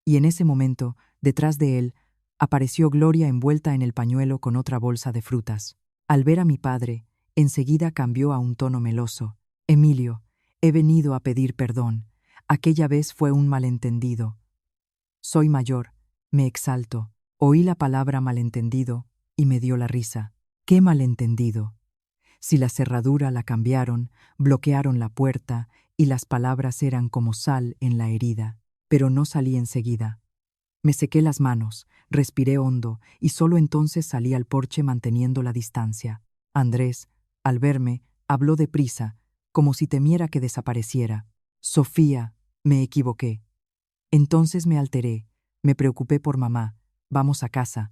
Y en ese momento, detrás de él, apareció Gloria envuelta en el pañuelo con otra bolsa de frutas. Al ver a mi padre, enseguida cambió a un tono meloso. «Emilio, he venido a pedir perdón. Aquella vez fue un malentendido. Soy mayor, me exalto». Oí la palabra malentendido y me dio la risa. ¿Qué malentendido? Si la cerradura la cambiaron, bloquearon la puerta y las palabras eran como sal en la herida. Pero no salí enseguida. Me sequé las manos, respiré hondo y solo entonces salí al porche manteniendo la distancia. Andrés, al verme, habló deprisa, como si temiera que desapareciera. «Sofía, me equivoqué». Entonces me alteré, me preocupé por mamá. «Vamos a casa.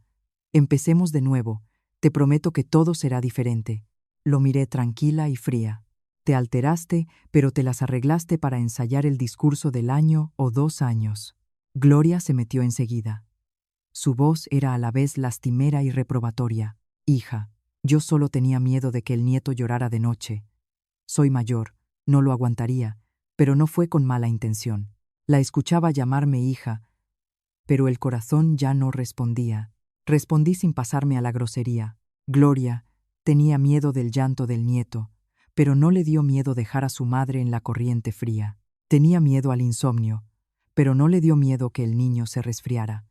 Empecemos de nuevo. Te prometo que todo será diferente». Lo miré tranquila y fría. «Te alteraste, pero te las arreglaste para ensayar el discurso del año o 2 años». Gloria se metió enseguida. Su voz era a la vez lastimera y reprobatoria. «Hija, yo solo tenía miedo de que el nieto llorara de noche. Soy mayor, no lo aguantaría, pero no fue con mala intención». La escuchaba llamarme hija, pero el corazón ya no respondía. Respondí sin pasarme a la grosería. Gloria tenía miedo del llanto del nieto, pero no le dio miedo dejar a su madre en la corriente fría. Tenía miedo al insomnio, pero no le dio miedo que el niño se resfriara.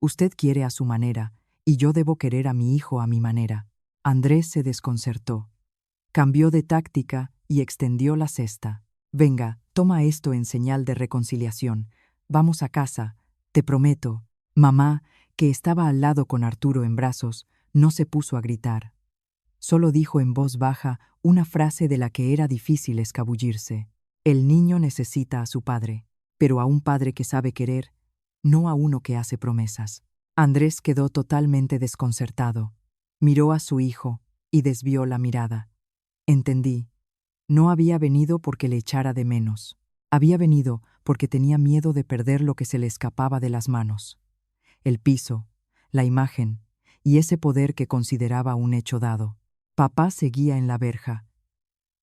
Usted quiere a su manera, y yo debo querer a mi hijo a mi manera. Andrés se desconcertó. Cambió de táctica y extendió la cesta. «Venga, toma esto en señal de reconciliación. Vamos a casa, te prometo». Mamá, que estaba al lado con Arturo en brazos, no se puso a gritar. Solo dijo en voz baja una frase de la que era difícil escabullirse. «El niño necesita a su padre, pero a un padre que sabe querer, no a uno que hace promesas». Andrés quedó totalmente desconcertado. Miró a su hijo y desvió la mirada. Entendí. No había venido porque le echara de menos. Había venido porque tenía miedo de perder lo que se le escapaba de las manos. El piso, la imagen y ese poder que consideraba un hecho dado. Papá seguía en la verja.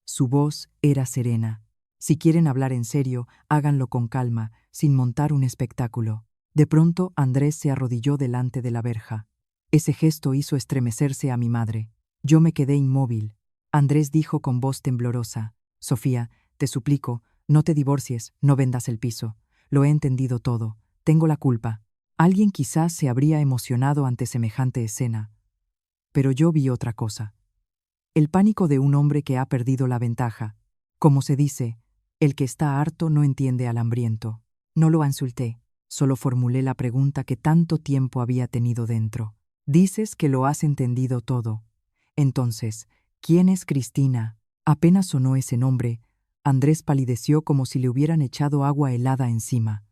Su voz era serena. «Si quieren hablar en serio, háganlo con calma, sin montar un espectáculo». De pronto Andrés se arrodilló delante de la verja. Ese gesto hizo estremecerse a mi madre. Yo me quedé inmóvil. Andrés dijo con voz temblorosa: «Sofía, te suplico, no te divorcies, no vendas el piso. Lo he entendido todo. Tengo la culpa». Alguien quizás se habría emocionado ante semejante escena, pero yo vi otra cosa. El pánico de un hombre que ha perdido la ventaja. Como se dice, el que está harto no entiende al hambriento. No lo insulté, solo formulé la pregunta que tanto tiempo había tenido dentro. Dices que lo has entendido todo. Entonces, ¿quién es Cristina? Apenas sonó ese nombre, Andrés palideció como si le hubieran echado agua helada encima.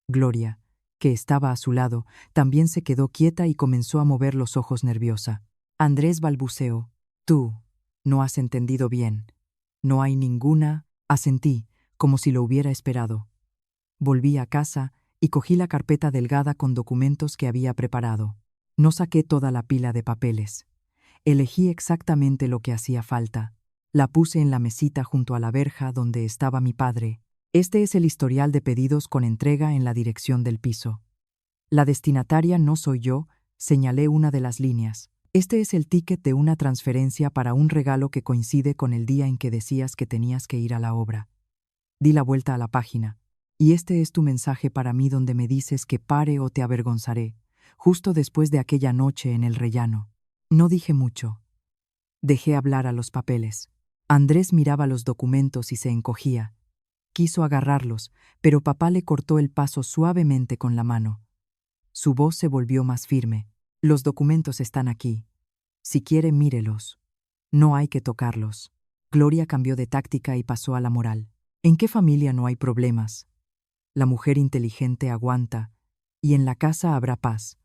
Gloria, que estaba a su lado, también se quedó quieta y comenzó a mover los ojos nerviosa. Andrés balbuceó. Tú, no has entendido bien. No hay ninguna. Asentí, como si lo hubiera esperado. Volví a casa y cogí la carpeta delgada con documentos que había preparado. No saqué toda la pila de papeles. Elegí exactamente lo que hacía falta. La puse en la mesita junto a la verja donde estaba mi padre. Este es el historial de pedidos con entrega en la dirección del piso. La destinataria no soy yo, señalé una de las líneas. Este es el ticket de una transferencia para un regalo que coincide con el día en que decías que tenías que ir a la obra. Di la vuelta a la página. Y este es tu mensaje para mí donde me dices que pare o te avergonzaré, justo después de aquella noche en el rellano. No dije mucho. Dejé hablar a los papeles. Andrés miraba los documentos y se encogía. Quiso agarrarlos, pero papá le cortó el paso suavemente con la mano. Su voz se volvió más firme. Los documentos están aquí. Si quiere, mírelos. No hay que tocarlos. Gloria cambió de táctica y pasó a la moral. ¿En qué familia no hay problemas? La mujer inteligente aguanta, y en la casa habrá paz.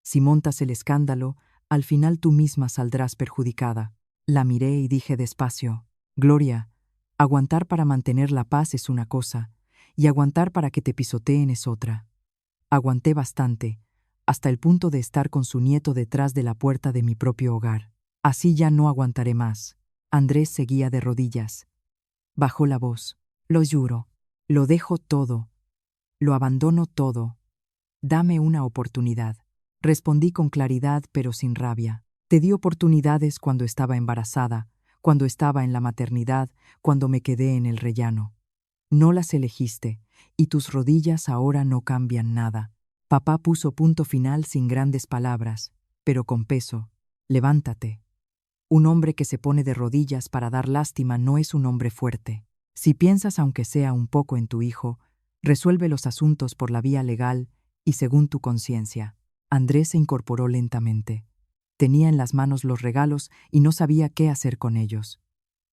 Si montas el escándalo, al final tú misma saldrás perjudicada. La miré y dije despacio, Gloria, aguantar para mantener la paz es una cosa, y aguantar para que te pisoteen es otra. Aguanté bastante, hasta el punto de estar con su nieto detrás de la puerta de mi propio hogar. Así ya no aguantaré más. Andrés seguía de rodillas. Bajó la voz. Lo juro. Lo dejo todo. Lo abandono todo. Dame una oportunidad. Respondí con claridad pero sin rabia. Te di oportunidades cuando estaba embarazada, cuando estaba en la maternidad, cuando me quedé en el rellano. No las elegiste, y tus rodillas ahora no cambian nada. Papá puso punto final sin grandes palabras, pero con peso. Levántate. Un hombre que se pone de rodillas para dar lástima no es un hombre fuerte. Si piensas aunque sea un poco en tu hijo, resuelve los asuntos por la vía legal y según tu conciencia. Andrés se incorporó lentamente. Tenía en las manos los regalos y no sabía qué hacer con ellos.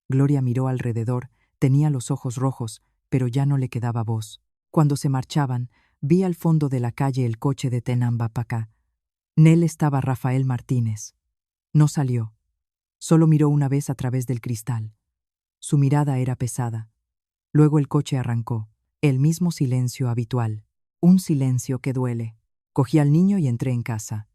Gloria miró alrededor, tenía los ojos rojos, pero ya no le quedaba voz. Cuando se marchaban, vi al fondo de la calle el coche de Tenambapacá. En él estaba Rafael Martínez. No salió. Solo miró una vez a través del cristal. Su mirada era pesada. Luego el coche arrancó. El mismo silencio habitual. Un silencio que duele. Cogí al niño y entré en casa.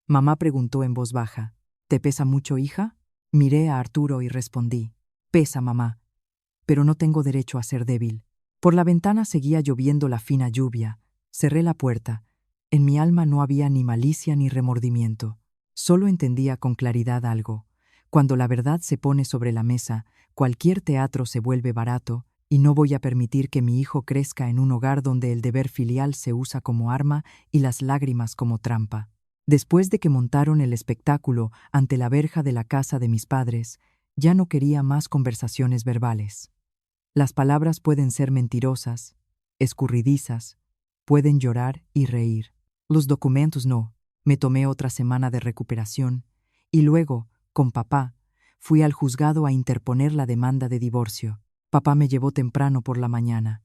Mamá preguntó en voz baja, ¿te pesa mucho, hija? Miré a Arturo y respondí, pesa, mamá, pero no tengo derecho a ser débil. Por la ventana seguía lloviendo la fina lluvia. Cerré la puerta. En mi alma no había ni malicia ni remordimiento. Solo entendía con claridad algo. Cuando la verdad se pone sobre la mesa, cualquier teatro se vuelve barato, y no voy a permitir que mi hijo crezca en un hogar donde el deber filial se usa como arma y las lágrimas como trampa. Después de que montaron el espectáculo ante la verja de la casa de mis padres, ya no quería más conversaciones verbales. Las palabras pueden ser mentirosas, escurridizas, pueden llorar y reír. Los documentos no. Me tomé otra semana de recuperación y luego, con papá, fui al juzgado a interponer la demanda de divorcio. Papá me llevó temprano por la mañana.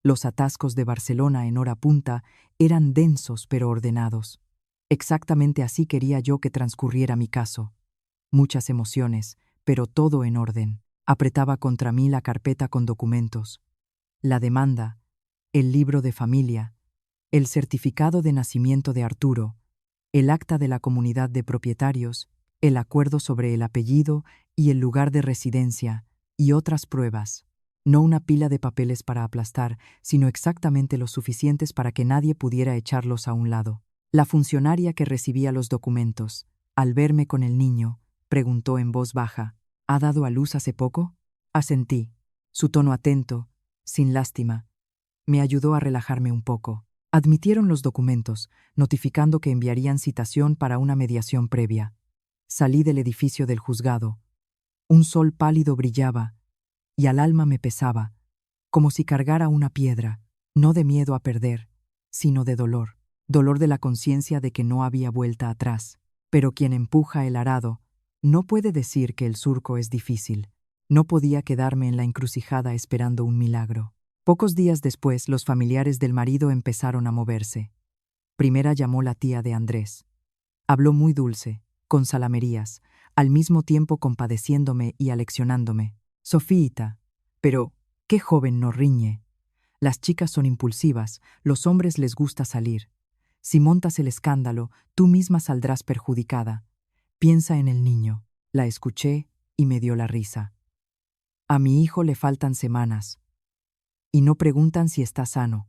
Los atascos de Barcelona en hora punta eran densos pero ordenados. Exactamente así quería yo que transcurriera mi caso. Muchas emociones, pero todo en orden. Apretaba contra mí la carpeta con documentos. La demanda, el libro de familia, el certificado de nacimiento de Arturo, el acta de la comunidad de propietarios, el acuerdo sobre el apellido y el lugar de residencia, y otras pruebas. No una pila de papeles para aplastar, sino exactamente los suficientes para que nadie pudiera echarlos a un lado. La funcionaria que recibía los documentos, al verme con el niño, preguntó en voz baja, ¿ha dado a luz hace poco? Asentí. Su tono atento, sin lástima, me ayudó a relajarme un poco. Admitieron los documentos, notificando que enviarían citación para una mediación previa. Salí del edificio del juzgado. Un sol pálido brillaba, y al alma me pesaba, como si cargara una piedra, no de miedo a perder, sino de dolor. Dolor de la conciencia de que no había vuelta atrás. Pero quien empuja el arado no puede decir que el surco es difícil. No podía quedarme en la encrucijada esperando un milagro. Pocos días después, los familiares del marido empezaron a moverse. Primera llamó la tía de Andrés. Habló muy dulce, con salamerías, al mismo tiempo compadeciéndome y aleccionándome. Sofíita, pero qué joven no riñe. Las chicas son impulsivas, los hombres les gusta salir. Si montas el escándalo, tú misma saldrás perjudicada. Piensa en el niño. La escuché y me dio la risa. A mi hijo le faltan semanas. Y no preguntan si está sano,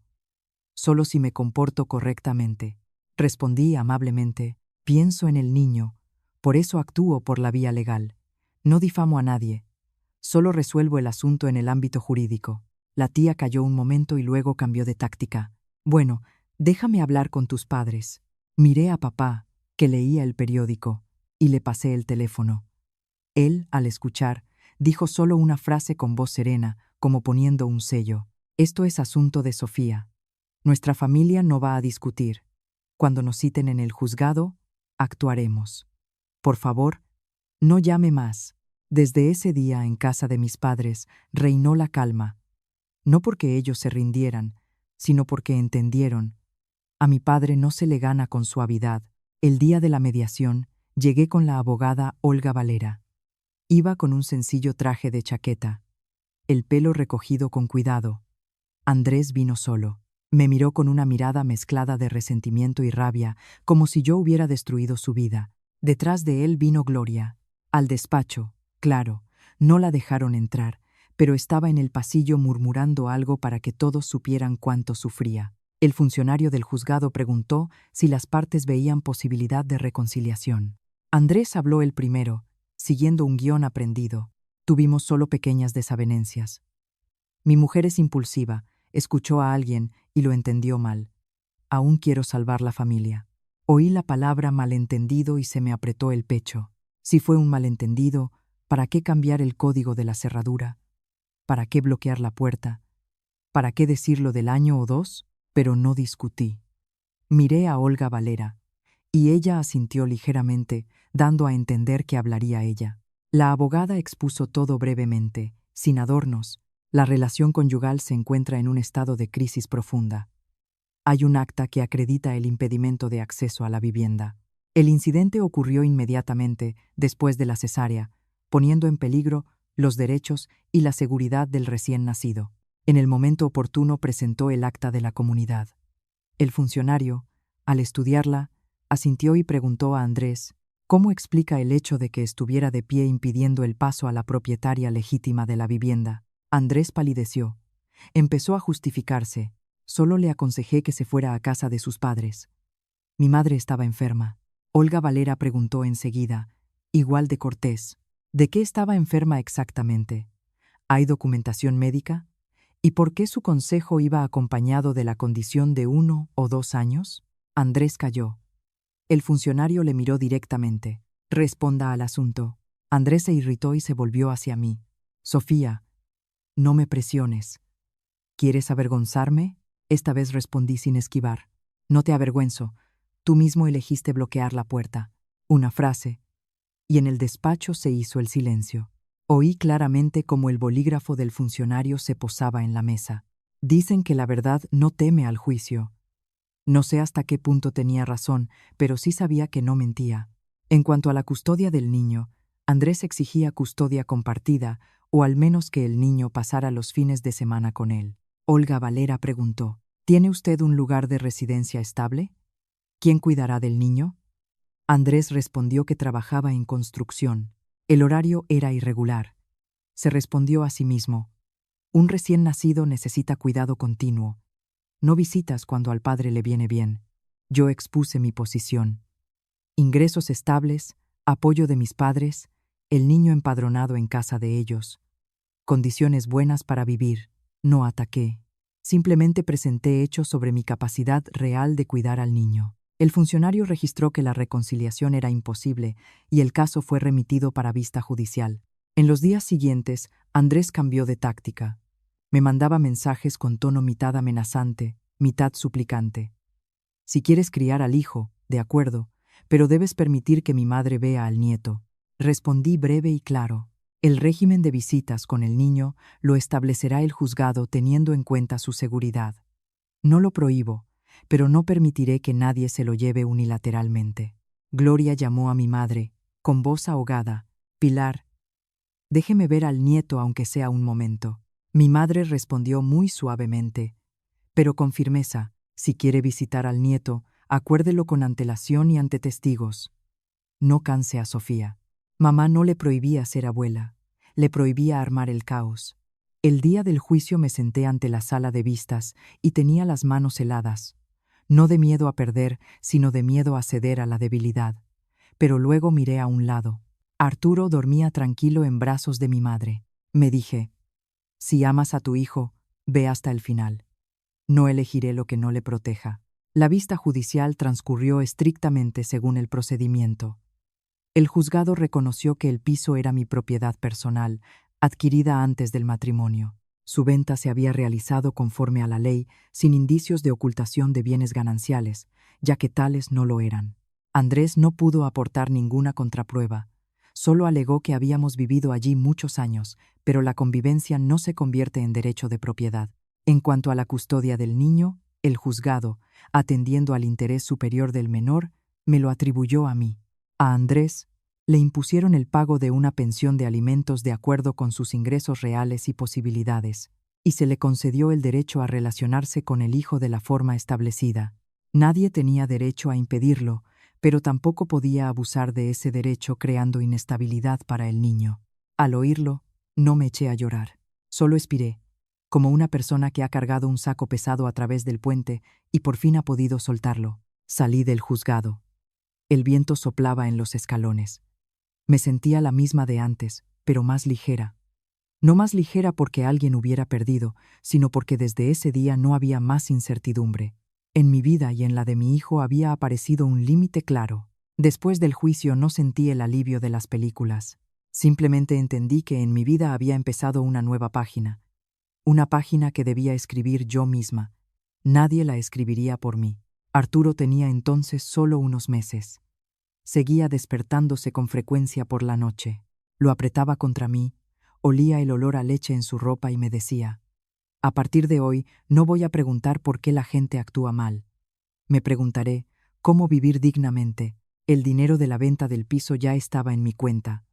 solo si me comporto correctamente. Respondí amablemente, pienso en el niño, por eso actúo por la vía legal. No difamo a nadie, solo resuelvo el asunto en el ámbito jurídico. La tía calló un momento y luego cambió de táctica. Bueno, déjame hablar con tus padres. Miré a papá, que leía el periódico, y le pasé el teléfono. Él, al escuchar, dijo solo una frase con voz serena, como poniendo un sello. Esto es asunto de Sofía. Nuestra familia no va a discutir. Cuando nos citen en el juzgado, actuaremos. Por favor, no llame más. Desde ese día en casa de mis padres reinó la calma. No porque ellos se rindieran, sino porque entendieron. A mi padre no se le gana con suavidad. El día de la mediación, llegué con la abogada Olga Valera. Iba con un sencillo traje de chaqueta, el pelo recogido con cuidado. Andrés vino solo. Me miró con una mirada mezclada de resentimiento y rabia, como si yo hubiera destruido su vida. Detrás de él vino Gloria. Al despacho, claro, no la dejaron entrar, pero estaba en el pasillo murmurando algo para que todos supieran cuánto sufría. El funcionario del juzgado preguntó si las partes veían posibilidad de reconciliación. Andrés habló el primero, siguiendo un guión aprendido. Tuvimos solo pequeñas desavenencias. Mi mujer es impulsiva, escuchó a alguien y lo entendió mal. Aún quiero salvar la familia. Oí la palabra malentendido y se me apretó el pecho. Si fue un malentendido, ¿para qué cambiar el código de la cerradura? ¿Para qué bloquear la puerta? ¿Para qué decirlo del año o dos? Pero no discutí. Miré a Olga Valera, y ella asintió ligeramente, dando a entender que hablaría ella. La abogada expuso todo brevemente, sin adornos. La relación conyugal se encuentra en un estado de crisis profunda. Hay un acta que acredita el impedimento de acceso a la vivienda. El incidente ocurrió inmediatamente después de la cesárea, poniendo en peligro los derechos y la seguridad del recién nacido. En el momento oportuno presentó el acta de la comunidad. El funcionario, al estudiarla, asintió y preguntó a Andrés cómo explica el hecho de que estuviera de pie impidiendo el paso a la propietaria legítima de la vivienda. Andrés palideció. Empezó a justificarse. Solo le aconsejé que se fuera a casa de sus padres. Mi madre estaba enferma. Olga Valera preguntó enseguida, igual de cortés, ¿de qué estaba enferma exactamente? ¿Hay documentación médica? ¿Y por qué su consejo iba acompañado de la condición de 1 o 2 años? Andrés calló. El funcionario le miró directamente. Responda al asunto. Andrés se irritó y se volvió hacia mí. Sofía, no me presiones. ¿Quieres avergonzarme? Esta vez respondí sin esquivar. No te avergüenzo. Tú mismo elegiste bloquear la puerta. Una frase. Y en el despacho se hizo el silencio. Oí claramente cómo el bolígrafo del funcionario se posaba en la mesa. Dicen que la verdad no teme al juicio. No sé hasta qué punto tenía razón, pero sí sabía que no mentía. En cuanto a la custodia del niño, Andrés exigía custodia compartida, o al menos que el niño pasara los fines de semana con él. Olga Valera preguntó, ¿tiene usted un lugar de residencia estable? ¿Quién cuidará del niño? Andrés respondió que trabajaba en construcción. El horario era irregular. Se respondió a sí mismo, un recién nacido necesita cuidado continuo. No visitas cuando al padre le viene bien. Yo expuse mi posición. Ingresos estables, apoyo de mis padres, el niño empadronado en casa de ellos. Condiciones buenas para vivir. No ataqué. Simplemente presenté hechos sobre mi capacidad real de cuidar al niño. El funcionario registró que la reconciliación era imposible y el caso fue remitido para vista judicial. En los días siguientes, Andrés cambió de táctica. Me mandaba mensajes con tono mitad amenazante, mitad suplicante. Si quieres criar al hijo, de acuerdo, pero debes permitir que mi madre vea al nieto. Respondí breve y claro. El régimen de visitas con el niño lo establecerá el juzgado teniendo en cuenta su seguridad. No lo prohíbo, pero no permitiré que nadie se lo lleve unilateralmente. Gloria llamó a mi madre, con voz ahogada. Pilar, déjeme ver al nieto aunque sea un momento. Mi madre respondió muy suavemente, pero con firmeza. Si quiere visitar al nieto, acuérdelo con antelación y ante testigos. No canse a Sofía. Mamá no le prohibía ser abuela, le prohibía armar el caos. El día del juicio me senté ante la sala de vistas y tenía las manos heladas, no de miedo a perder, sino de miedo a ceder a la debilidad. Pero luego miré a un lado. Arturo dormía tranquilo en brazos de mi madre. Me dije, si amas a tu hijo, ve hasta el final. No elegiré lo que no le proteja. La vista judicial transcurrió estrictamente según el procedimiento. El juzgado reconoció que el piso era mi propiedad personal, adquirida antes del matrimonio. Su venta se había realizado conforme a la ley, sin indicios de ocultación de bienes gananciales, ya que tales no lo eran. Andrés no pudo aportar ninguna contraprueba. Solo alegó que habíamos vivido allí muchos años, pero la convivencia no se convierte en derecho de propiedad. En cuanto a la custodia del niño, el juzgado, atendiendo al interés superior del menor, me lo atribuyó a mí. A Andrés le impusieron el pago de una pensión de alimentos de acuerdo con sus ingresos reales y posibilidades, y se le concedió el derecho a relacionarse con el hijo de la forma establecida. Nadie tenía derecho a impedirlo, pero tampoco podía abusar de ese derecho creando inestabilidad para el niño. Al oírlo, no me eché a llorar. Solo expiré, como una persona que ha cargado un saco pesado a través del puente y por fin ha podido soltarlo. Salí del juzgado. El viento soplaba en los escalones. Me sentía la misma de antes, pero más ligera. No más ligera porque alguien hubiera perdido, sino porque desde ese día no había más incertidumbre. En mi vida y en la de mi hijo había aparecido un límite claro. Después del juicio no sentí el alivio de las películas. Simplemente entendí que en mi vida había empezado una nueva página. Una página que debía escribir yo misma. Nadie la escribiría por mí. Arturo tenía entonces solo unos meses. Seguía despertándose con frecuencia por la noche. Lo apretaba contra mí, olía el olor a leche en su ropa y me decía, a partir de hoy no voy a preguntar por qué la gente actúa mal. Me preguntaré cómo vivir dignamente. El dinero de la venta del piso ya estaba en mi cuenta.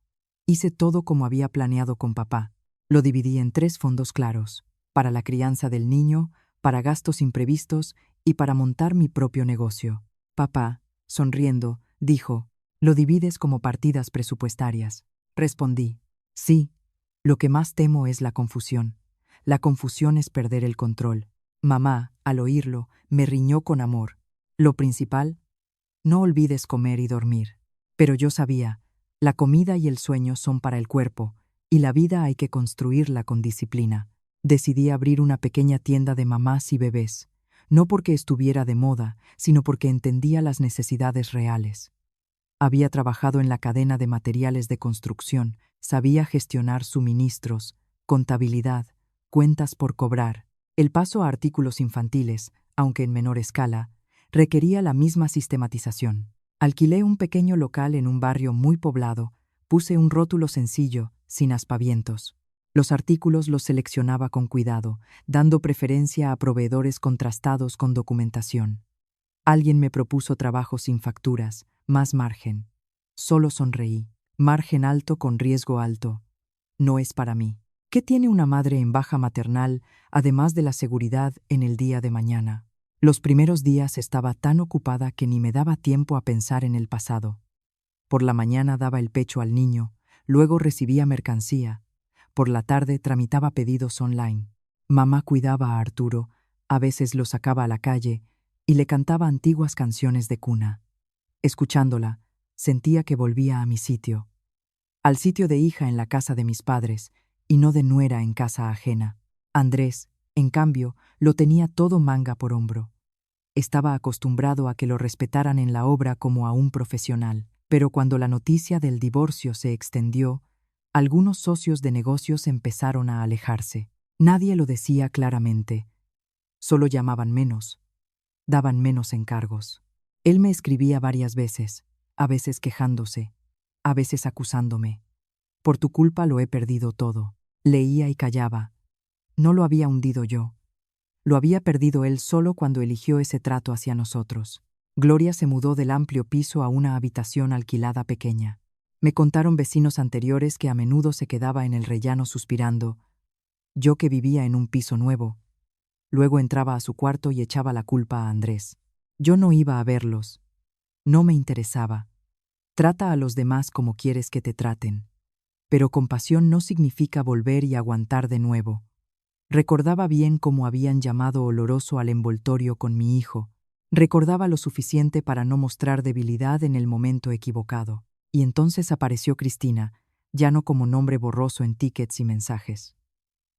Hice todo como había planeado con papá. Lo dividí en 3 fondos claros, para la crianza del niño, para gastos imprevistos y para montar mi propio negocio. Papá, sonriendo, dijo, ¿lo divides como partidas presupuestarias? Respondí, sí. Lo que más temo es la confusión. La confusión es perder el control. Mamá, al oírlo, me riñó con amor. Lo principal, no olvides comer y dormir. Pero yo sabía, la comida y el sueño son para el cuerpo, y la vida hay que construirla con disciplina. Decidí abrir una pequeña tienda de mamás y bebés, no porque estuviera de moda, sino porque entendía las necesidades reales. Había trabajado en la cadena de materiales de construcción, sabía gestionar suministros, contabilidad, cuentas por cobrar. El paso a artículos infantiles, aunque en menor escala, requería la misma sistematización. Alquilé un pequeño local en un barrio muy poblado, puse un rótulo sencillo, sin aspavientos. Los artículos los seleccionaba con cuidado, dando preferencia a proveedores contrastados con documentación. Alguien me propuso trabajo sin facturas, más margen. Solo sonreí. Margen alto con riesgo alto. No es para mí. ¿Qué tiene una madre en baja maternal, además de la seguridad en el día de mañana? Los primeros días estaba tan ocupada que ni me daba tiempo a pensar en el pasado. Por la mañana daba el pecho al niño, luego recibía mercancía. Por la tarde tramitaba pedidos online. Mamá cuidaba a Arturo, a veces lo sacaba a la calle y le cantaba antiguas canciones de cuna. Escuchándola, sentía que volvía a mi sitio. Al sitio de hija en la casa de mis padres y no de nuera en casa ajena. Andrés, En cambio, lo tenía todo manga por hombro. Estaba acostumbrado a que lo respetaran en la obra como a un profesional, pero cuando la noticia del divorcio se extendió, algunos socios de negocios empezaron a alejarse. Nadie lo decía claramente, solo llamaban menos, daban menos encargos. Él me escribía varias veces, a veces quejándose, a veces acusándome. Por tu culpa lo he perdido todo. Leía y callaba. No lo había hundido yo. Lo había perdido él solo cuando eligió ese trato hacia nosotros. Gloria se mudó del amplio piso a una habitación alquilada pequeña. Me contaron vecinos anteriores que a menudo se quedaba en el rellano suspirando. Yo que vivía en un piso nuevo. Luego entraba a su cuarto y echaba la culpa a Andrés. Yo no iba a verlos. No me interesaba. Trata a los demás como quieres que te traten. Pero compasión no significa volver y aguantar de nuevo. Recordaba bien cómo habían llamado oloroso al envoltorio con mi hijo. Recordaba lo suficiente para no mostrar debilidad en el momento equivocado. Y entonces apareció Cristina, ya no como nombre borroso en tickets y mensajes.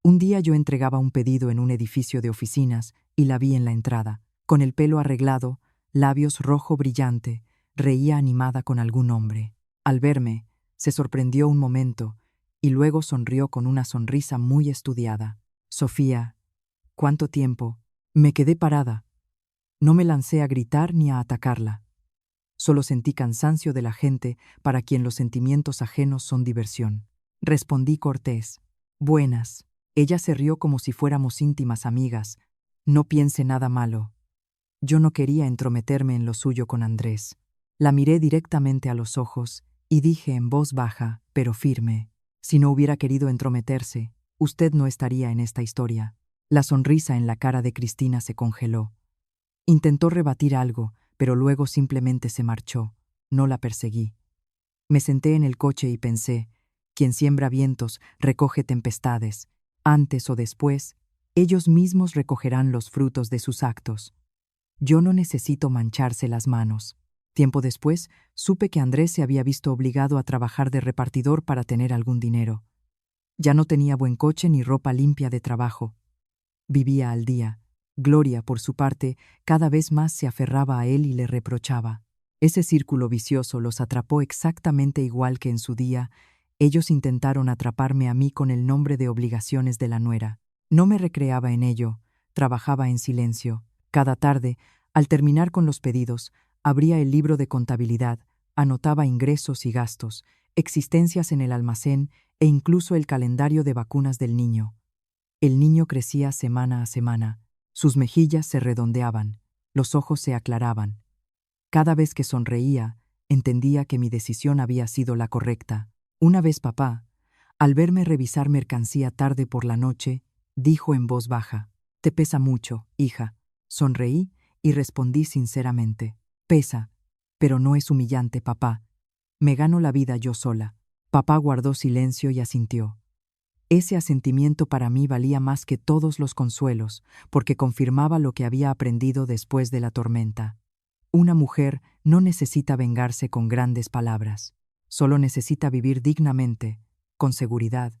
Un día yo entregaba un pedido en un edificio de oficinas y la vi en la entrada, con el pelo arreglado, labios rojo brillante, reía animada con algún hombre. Al verme, se sorprendió un momento y luego sonrió con una sonrisa muy estudiada. Sofía, ¿cuánto tiempo? Me quedé parada. No me lancé a gritar ni a atacarla. Solo sentí cansancio de la gente para quien los sentimientos ajenos son diversión. Respondí cortés. Buenas. Ella se rió como si fuéramos íntimas amigas. No piense nada malo. Yo no quería entrometerme en lo suyo con Andrés. La miré directamente a los ojos y dije en voz baja, pero firme: si no hubiera querido entrometerse, usted no estaría en esta historia. La sonrisa en la cara de Cristina se congeló. Intentó rebatir algo, pero luego simplemente se marchó. No la perseguí. Me senté en el coche y pensé: quien siembra vientos recoge tempestades. Antes o después, ellos mismos recogerán los frutos de sus actos. Yo no necesito mancharse las manos. Tiempo después, supe que Andrés se había visto obligado a trabajar de repartidor para tener algún dinero. Ya no tenía buen coche ni ropa limpia de trabajo. Vivía al día. Gloria, por su parte, cada vez más se aferraba a él y le reprochaba. Ese círculo vicioso los atrapó exactamente igual que en su día. Ellos intentaron atraparme a mí con el nombre de obligaciones de la nuera. No me recreaba en ello, trabajaba en silencio. Cada tarde, al terminar con los pedidos, abría el libro de contabilidad, anotaba ingresos y gastos, existencias en el almacén e incluso el calendario de vacunas del niño. El niño crecía semana a semana. Sus mejillas se redondeaban, los ojos se aclaraban. Cada vez que sonreía, entendía que mi decisión había sido la correcta. Una vez papá, al verme revisar mercancía tarde por la noche, dijo en voz baja: «Te pesa mucho, hija». Sonreí y respondí sinceramente: «Pesa, pero no es humillante, papá. Me gano la vida yo sola». Papá guardó silencio y asintió. Ese asentimiento para mí valía más que todos los consuelos, porque confirmaba lo que había aprendido después de la tormenta. Una mujer no necesita vengarse con grandes palabras, solo necesita vivir dignamente, con seguridad,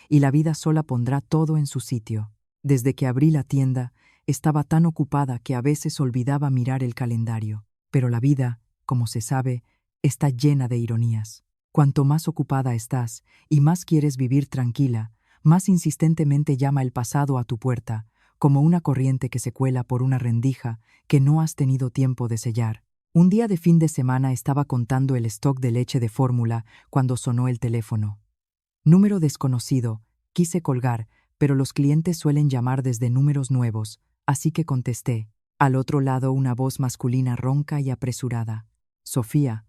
y la vida sola pondrá todo en su sitio. Desde que abrí la tienda, estaba tan ocupada que a veces olvidaba mirar el calendario. Pero la vida, como se sabe, está llena de ironías. Cuanto más ocupada estás y más quieres vivir tranquila, más insistentemente llama el pasado a tu puerta, como una corriente que se cuela por una rendija que no has tenido tiempo de sellar. Un día de fin de semana estaba contando el stock de leche de fórmula cuando sonó el teléfono. Número desconocido. Quise colgar, pero los clientes suelen llamar desde números nuevos, así que contesté. Al otro lado una voz masculina ronca y apresurada. «Sofía,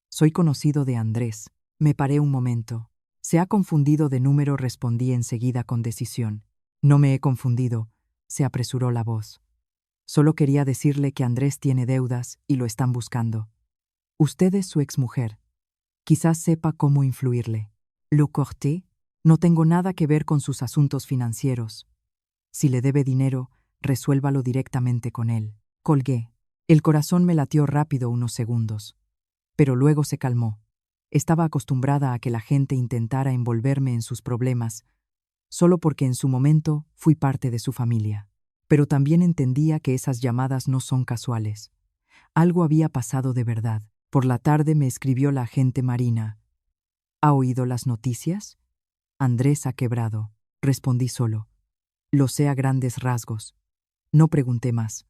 soy conocido de Andrés». Me paré un momento. «Se ha confundido de número», respondí enseguida con decisión. «No me he confundido», se apresuró la voz. «Solo quería decirle que Andrés tiene deudas y lo están buscando. Usted es su exmujer. Quizás sepa cómo influirle». «Lo corté. No tengo nada que ver con sus asuntos financieros. Si le debe dinero, resuélvalo directamente con él». Colgué. El corazón me latió rápido unos segundos, pero luego se calmó. Estaba acostumbrada a que la gente intentara envolverme en sus problemas, solo porque en su momento fui parte de su familia. Pero también entendía que esas llamadas no son casuales. Algo había pasado de verdad. Por la tarde me escribió la agente Marina. ¿Ha oído las noticias? Andrés ha quebrado. Respondí solo. Lo sé a grandes rasgos. No pregunté más.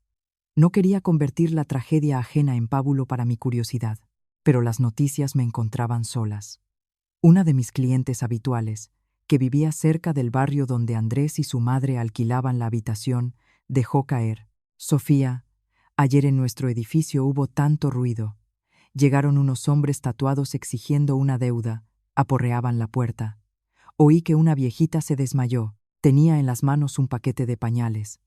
No quería convertir la tragedia ajena en pábulo para mi curiosidad, pero las noticias me encontraban solas. Una de mis clientes habituales, que vivía cerca del barrio donde Andrés y su madre alquilaban la habitación, dejó caer. Sofía, ayer en nuestro edificio hubo tanto ruido. Llegaron unos hombres tatuados exigiendo una deuda, aporreaban la puerta. Oí que una viejita se desmayó, tenía en las manos un paquete de pañales.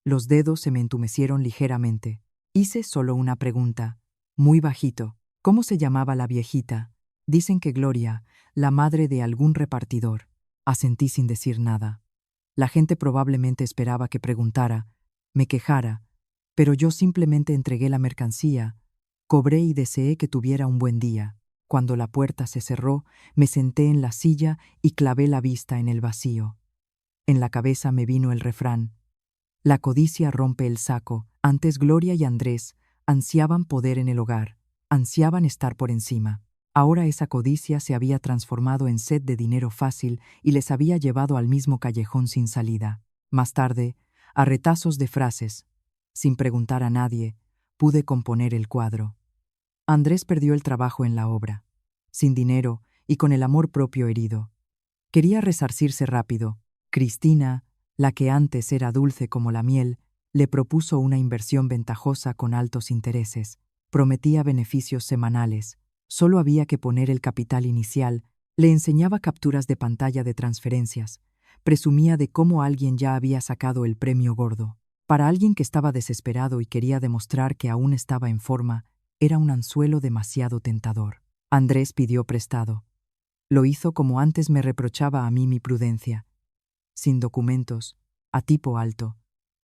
Los dedos se me entumecieron ligeramente. Hice solo una pregunta, muy bajito. ¿Cómo se llamaba la viejita? Dicen que Gloria, la madre de algún repartidor. Asentí sin decir nada. La gente probablemente esperaba que preguntara, me quejara, pero yo simplemente entregué la mercancía, cobré y deseé que tuviera un buen día. Cuando la puerta se cerró, me senté en la silla y clavé la vista en el vacío. En la cabeza me vino el refrán: la codicia rompe el saco. Antes Gloria y Andrés ansiaban poder en el hogar, ansiaban estar por encima. Ahora esa codicia se había transformado en sed de dinero fácil y les había llevado al mismo callejón sin salida. Más tarde, a retazos de frases, sin preguntar a nadie, pude componer el cuadro. Andrés perdió el trabajo en la obra, sin dinero y con el amor propio herido. Quería resarcirse rápido. Cristina, la que antes era dulce como la miel, le propuso una inversión ventajosa con altos intereses. Prometía beneficios semanales. Solo había que poner el capital inicial. Le enseñaba capturas de pantalla de transferencias. Presumía de cómo alguien ya había sacado el premio gordo. Para alguien que estaba desesperado y quería demostrar que aún estaba en forma, era un anzuelo demasiado tentador. Andrés pidió prestado. Lo hizo como antes me reprochaba a mí mi prudencia. Sin documentos, a tipo alto,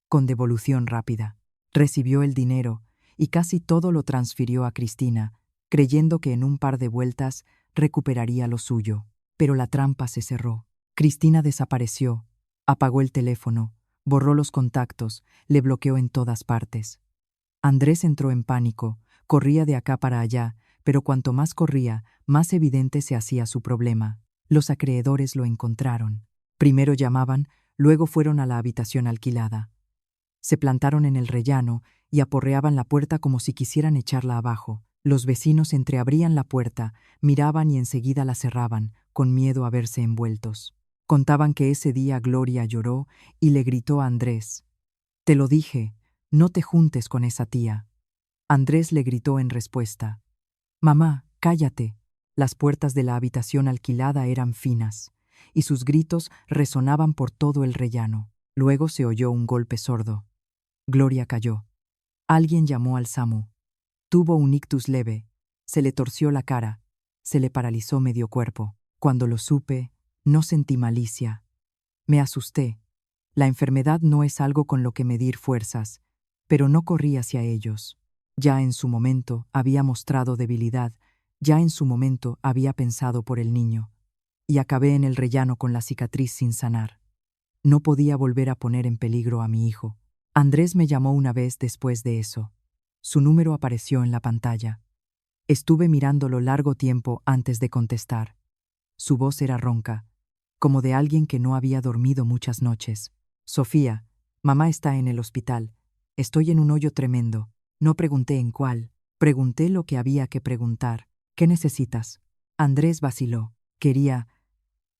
con devolución rápida. Recibió el dinero y casi todo lo transfirió a Cristina, creyendo que en un par de vueltas recuperaría lo suyo. Pero la trampa se cerró. Cristina desapareció, apagó el teléfono, borró los contactos, le bloqueó en todas partes. Andrés entró en pánico, corría de acá para allá, pero cuanto más corría, más evidente se hacía su problema. Los acreedores lo encontraron. Primero llamaban, luego fueron a la habitación alquilada. Se plantaron en el rellano y aporreaban la puerta como si quisieran echarla abajo. Los vecinos entreabrían la puerta, miraban y enseguida la cerraban, con miedo a verse envueltos. Contaban que ese día Gloria lloró y le gritó a Andrés: «Te lo dije, no te juntes con esa tía». Andrés le gritó en respuesta: «Mamá, cállate». Las puertas de la habitación alquilada eran finas, y sus gritos resonaban por todo el rellano. Luego se oyó un golpe sordo. Gloria cayó. Alguien llamó al SAMU. Tuvo un ictus leve. Se le torció la cara. Se le paralizó medio cuerpo. Cuando lo supe, no sentí malicia. Me asusté. La enfermedad no es algo con lo que medir fuerzas, pero no corrí hacia ellos. Ya en su momento había mostrado debilidad, ya en su momento había pensado por el niño. Y acabé en el rellano con la cicatriz sin sanar. No podía volver a poner en peligro a mi hijo. Andrés me llamó una vez después de eso. Su número apareció en la pantalla. Estuve mirándolo largo tiempo antes de contestar. Su voz era ronca, como de alguien que no había dormido muchas noches. «Sofía, mamá está en el hospital. Estoy en un hoyo tremendo». No pregunté en cuál. Pregunté lo que había que preguntar. «¿Qué necesitas?» Andrés vaciló. «Quería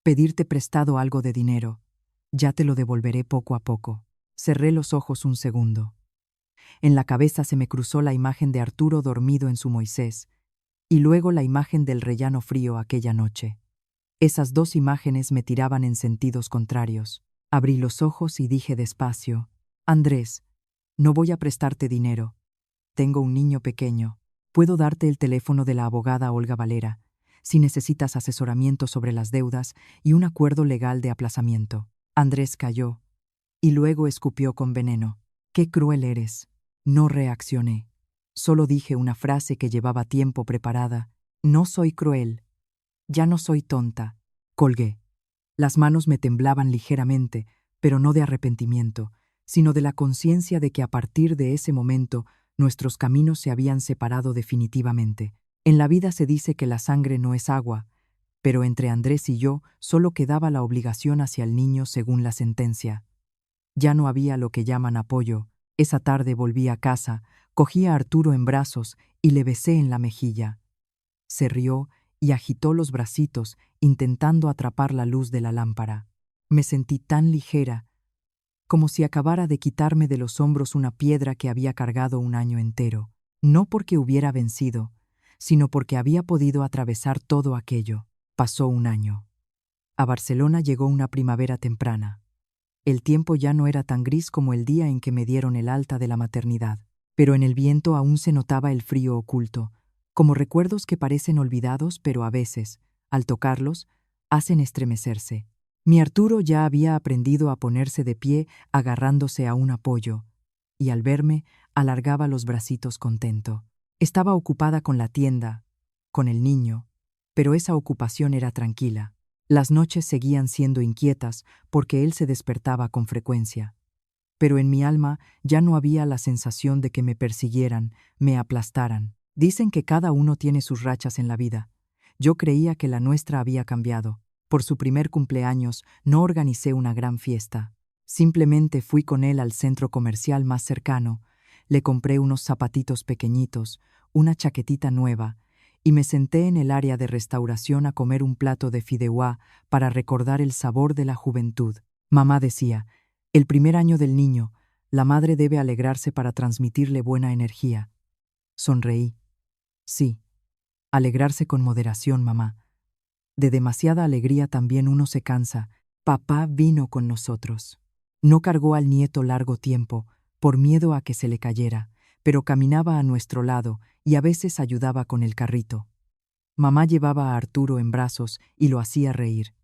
pedirte prestado algo de dinero. Ya te lo devolveré poco a poco». Cerré los ojos un segundo. En la cabeza se me cruzó la imagen de Arturo dormido en su Moisés, y luego la imagen del rellano frío aquella noche. Esas dos imágenes me tiraban en sentidos contrarios. Abrí los ojos y dije despacio: «Andrés, no voy a prestarte dinero. Tengo un niño pequeño. Puedo darte el teléfono de la abogada Olga Valera, si necesitas asesoramiento sobre las deudas y un acuerdo legal de aplazamiento». Andrés calló, y luego escupió con veneno. «Qué cruel eres». No reaccioné. Solo dije una frase que llevaba tiempo preparada: «No soy cruel. Ya no soy tonta». Colgué. Las manos me temblaban ligeramente, pero no de arrepentimiento, sino de la conciencia de que a partir de ese momento nuestros caminos se habían separado definitivamente. En la vida se dice que la sangre no es agua, pero entre Andrés y yo solo quedaba la obligación hacia el niño según la sentencia. Ya no había lo que llaman apoyo. Esa tarde volví a casa, cogí a Arturo en brazos y le besé en la mejilla. Se rió y agitó los bracitos, intentando atrapar la luz de la lámpara. Me sentí tan ligera, como si acabara de quitarme de los hombros una piedra que había cargado un año entero, no porque hubiera vencido, sino porque había podido atravesar todo aquello. Pasó un año. A Barcelona llegó una primavera temprana. El tiempo ya no era tan gris como el día en que me dieron el alta de la maternidad, pero en el viento aún se notaba el frío oculto, como recuerdos que parecen olvidados, pero a veces, al tocarlos, hacen estremecerse. Mi Arturo ya había aprendido a ponerse de pie agarrándose a un apoyo, y al verme, alargaba los bracitos contento. Estaba ocupada con la tienda, con el niño, pero esa ocupación era tranquila. Las noches seguían siendo inquietas porque él se despertaba con frecuencia. Pero en mi alma ya no había la sensación de que me persiguieran, me aplastaran. Dicen que cada uno tiene sus rachas en la vida. Yo creía que la nuestra había cambiado. Por su primer cumpleaños no organicé una gran fiesta. Simplemente fui con él al centro comercial más cercano, le compré unos zapatitos pequeñitos, una chaquetita nueva, y me senté en el área de restauración a comer un plato de fideuá para recordar el sabor de la juventud. Mamá decía, el primer año del niño, la madre debe alegrarse para transmitirle buena energía. Sonreí. Sí, alegrarse con moderación, mamá. De demasiada alegría también uno se cansa. Papá vino con nosotros. No cargó al nieto largo tiempo, por miedo a que se le cayera, pero caminaba a nuestro lado y a veces ayudaba con el carrito. Mamá llevaba a Arturo en brazos y lo hacía reír.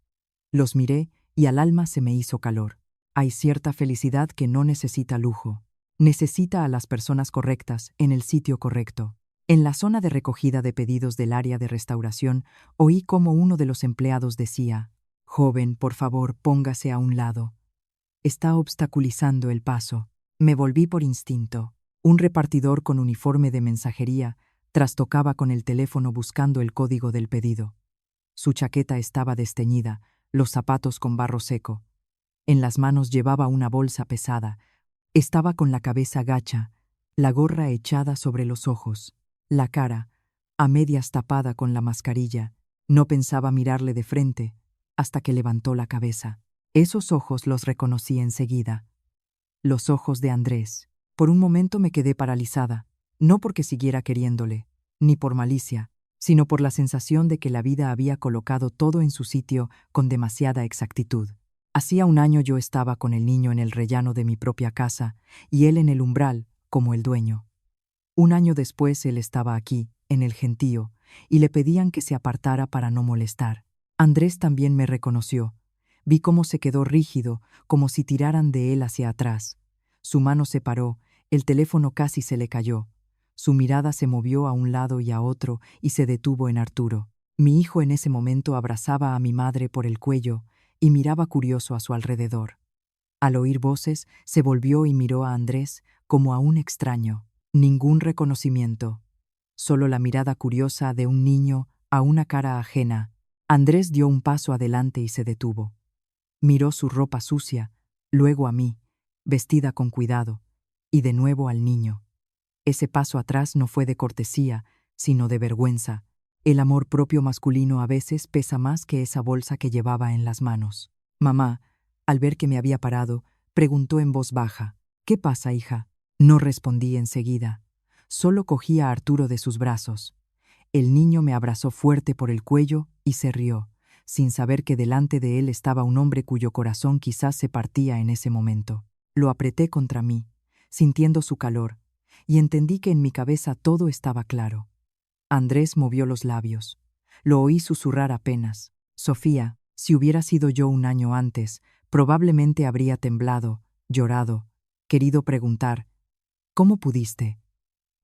Los miré y al alma se me hizo calor. Hay cierta felicidad que no necesita lujo. Necesita a las personas correctas en el sitio correcto. En la zona de recogida de pedidos del área de restauración, oí cómo uno de los empleados decía, «Joven, por favor, póngase a un lado. Está obstaculizando el paso». Me volví por instinto. Un repartidor con uniforme de mensajería trastocaba con el teléfono buscando el código del pedido. Su chaqueta estaba desteñida, los zapatos con barro seco. En las manos llevaba una bolsa pesada. Estaba con la cabeza gacha, la gorra echada sobre los ojos, la cara, a medias tapada con la mascarilla. No pensaba mirarle de frente, hasta que levantó la cabeza. Esos ojos los reconocí enseguida. Los ojos de Andrés. Por un momento me quedé paralizada, no porque siguiera queriéndole, ni por malicia, sino por la sensación de que la vida había colocado todo en su sitio con demasiada exactitud. Hacía un año yo estaba con el niño en el rellano de mi propia casa y él en el umbral, como el dueño. Un año después él estaba aquí, en el gentío, y le pedían que se apartara para no molestar. Andrés también me reconoció. Vi cómo se quedó rígido, como si tiraran de él hacia atrás. Su mano se paró, el teléfono casi se le cayó. Su mirada se movió a un lado y a otro y se detuvo en Arturo. Mi hijo en ese momento abrazaba a mi madre por el cuello y miraba curioso a su alrededor. Al oír voces, se volvió y miró a Andrés como a un extraño. Ningún reconocimiento, solo la mirada curiosa de un niño a una cara ajena. Andrés dio un paso adelante y se detuvo. Miró su ropa sucia, luego a mí, vestida con cuidado, y de nuevo al niño. Ese paso atrás no fue de cortesía, sino de vergüenza. El amor propio masculino a veces pesa más que esa bolsa que llevaba en las manos. Mamá, al ver que me había parado, preguntó en voz baja, «¿Qué pasa, hija?» No respondí enseguida. Solo cogí a Arturo de sus brazos. El niño me abrazó fuerte por el cuello y se rió, sin saber que delante de él estaba un hombre cuyo corazón quizás se partía en ese momento. Lo apreté contra mí, sintiendo su calor, y entendí que en mi cabeza todo estaba claro. Andrés movió los labios. Lo oí susurrar apenas. «Sofía, si hubiera sido yo un año antes, probablemente habría temblado, llorado, querido preguntar, ¿cómo pudiste?»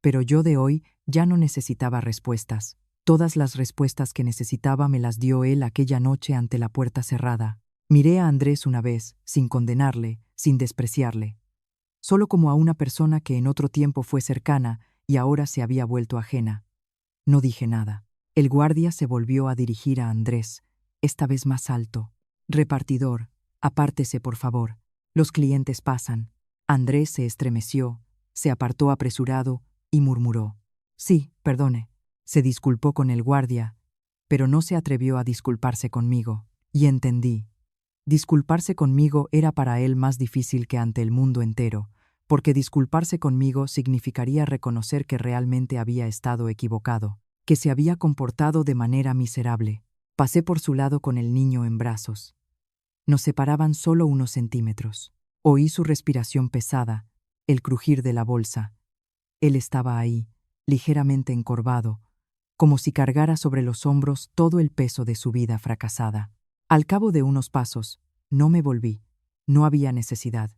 Pero yo de hoy ya no necesitaba respuestas. Todas las respuestas que necesitaba me las dio él aquella noche ante la puerta cerrada. Miré a Andrés una vez, sin condenarle, sin despreciarle, solo como a una persona que en otro tiempo fue cercana y ahora se había vuelto ajena. No dije nada. El guardia se volvió a dirigir a Andrés, esta vez más alto. Repartidor, apártese por favor. Los clientes pasan. Andrés se estremeció, se apartó apresurado y murmuró: Sí, perdone. Se disculpó con el guardia, pero no se atrevió a disculparse conmigo. Y entendí. Disculparse conmigo era para él más difícil que ante el mundo entero, porque disculparse conmigo significaría reconocer que realmente había estado equivocado, que se había comportado de manera miserable. Pasé por su lado con el niño en brazos. Nos separaban solo unos centímetros. Oí su respiración pesada, el crujir de la bolsa. Él estaba ahí, ligeramente encorvado, como si cargara sobre los hombros todo el peso de su vida fracasada. Al cabo de unos pasos, no me volví. No había necesidad.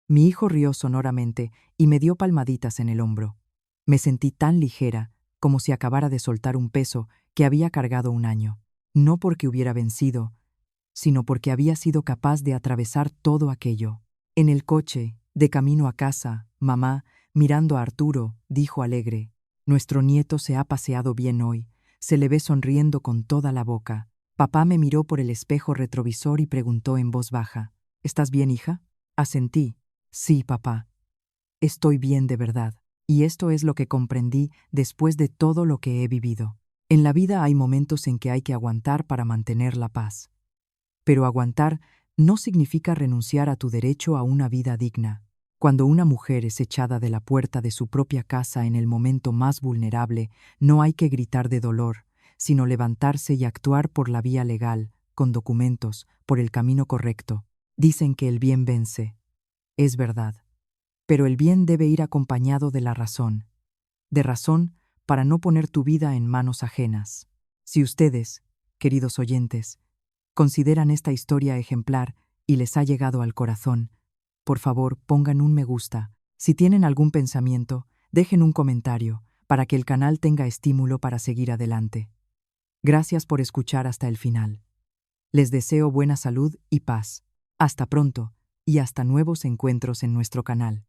Mi hijo rió sonoramente y me dio palmaditas en el hombro. Me sentí tan ligera, como si acabara de soltar un peso que había cargado un año. No porque hubiera vencido, sino porque había sido capaz de atravesar todo aquello. En el coche, de camino a casa, mamá, mirando a Arturo, dijo alegre: Nuestro nieto se ha paseado bien hoy. Se le ve sonriendo con toda la boca. Papá me miró por el espejo retrovisor y preguntó en voz baja: ¿Estás bien, hija? Asentí: Sí, papá. Estoy bien de verdad. Y esto es lo que comprendí después de todo lo que he vivido. En la vida hay momentos en que hay que aguantar para mantener la paz. Pero aguantar no significa renunciar a tu derecho a una vida digna. Cuando una mujer es echada de la puerta de su propia casa en el momento más vulnerable, no hay que gritar de dolor, sino levantarse y actuar por la vía legal, con documentos, por el camino correcto. Dicen que el bien vence. Es verdad. Pero el bien debe ir acompañado de la razón. De razón para no poner tu vida en manos ajenas. Si ustedes, queridos oyentes, consideran esta historia ejemplar y les ha llegado al corazón, por favor pongan un me gusta. Si tienen algún pensamiento, dejen un comentario para que el canal tenga estímulo para seguir adelante. Gracias por escuchar hasta el final. Les deseo buena salud y paz. Hasta pronto y hasta nuevos encuentros en nuestro canal.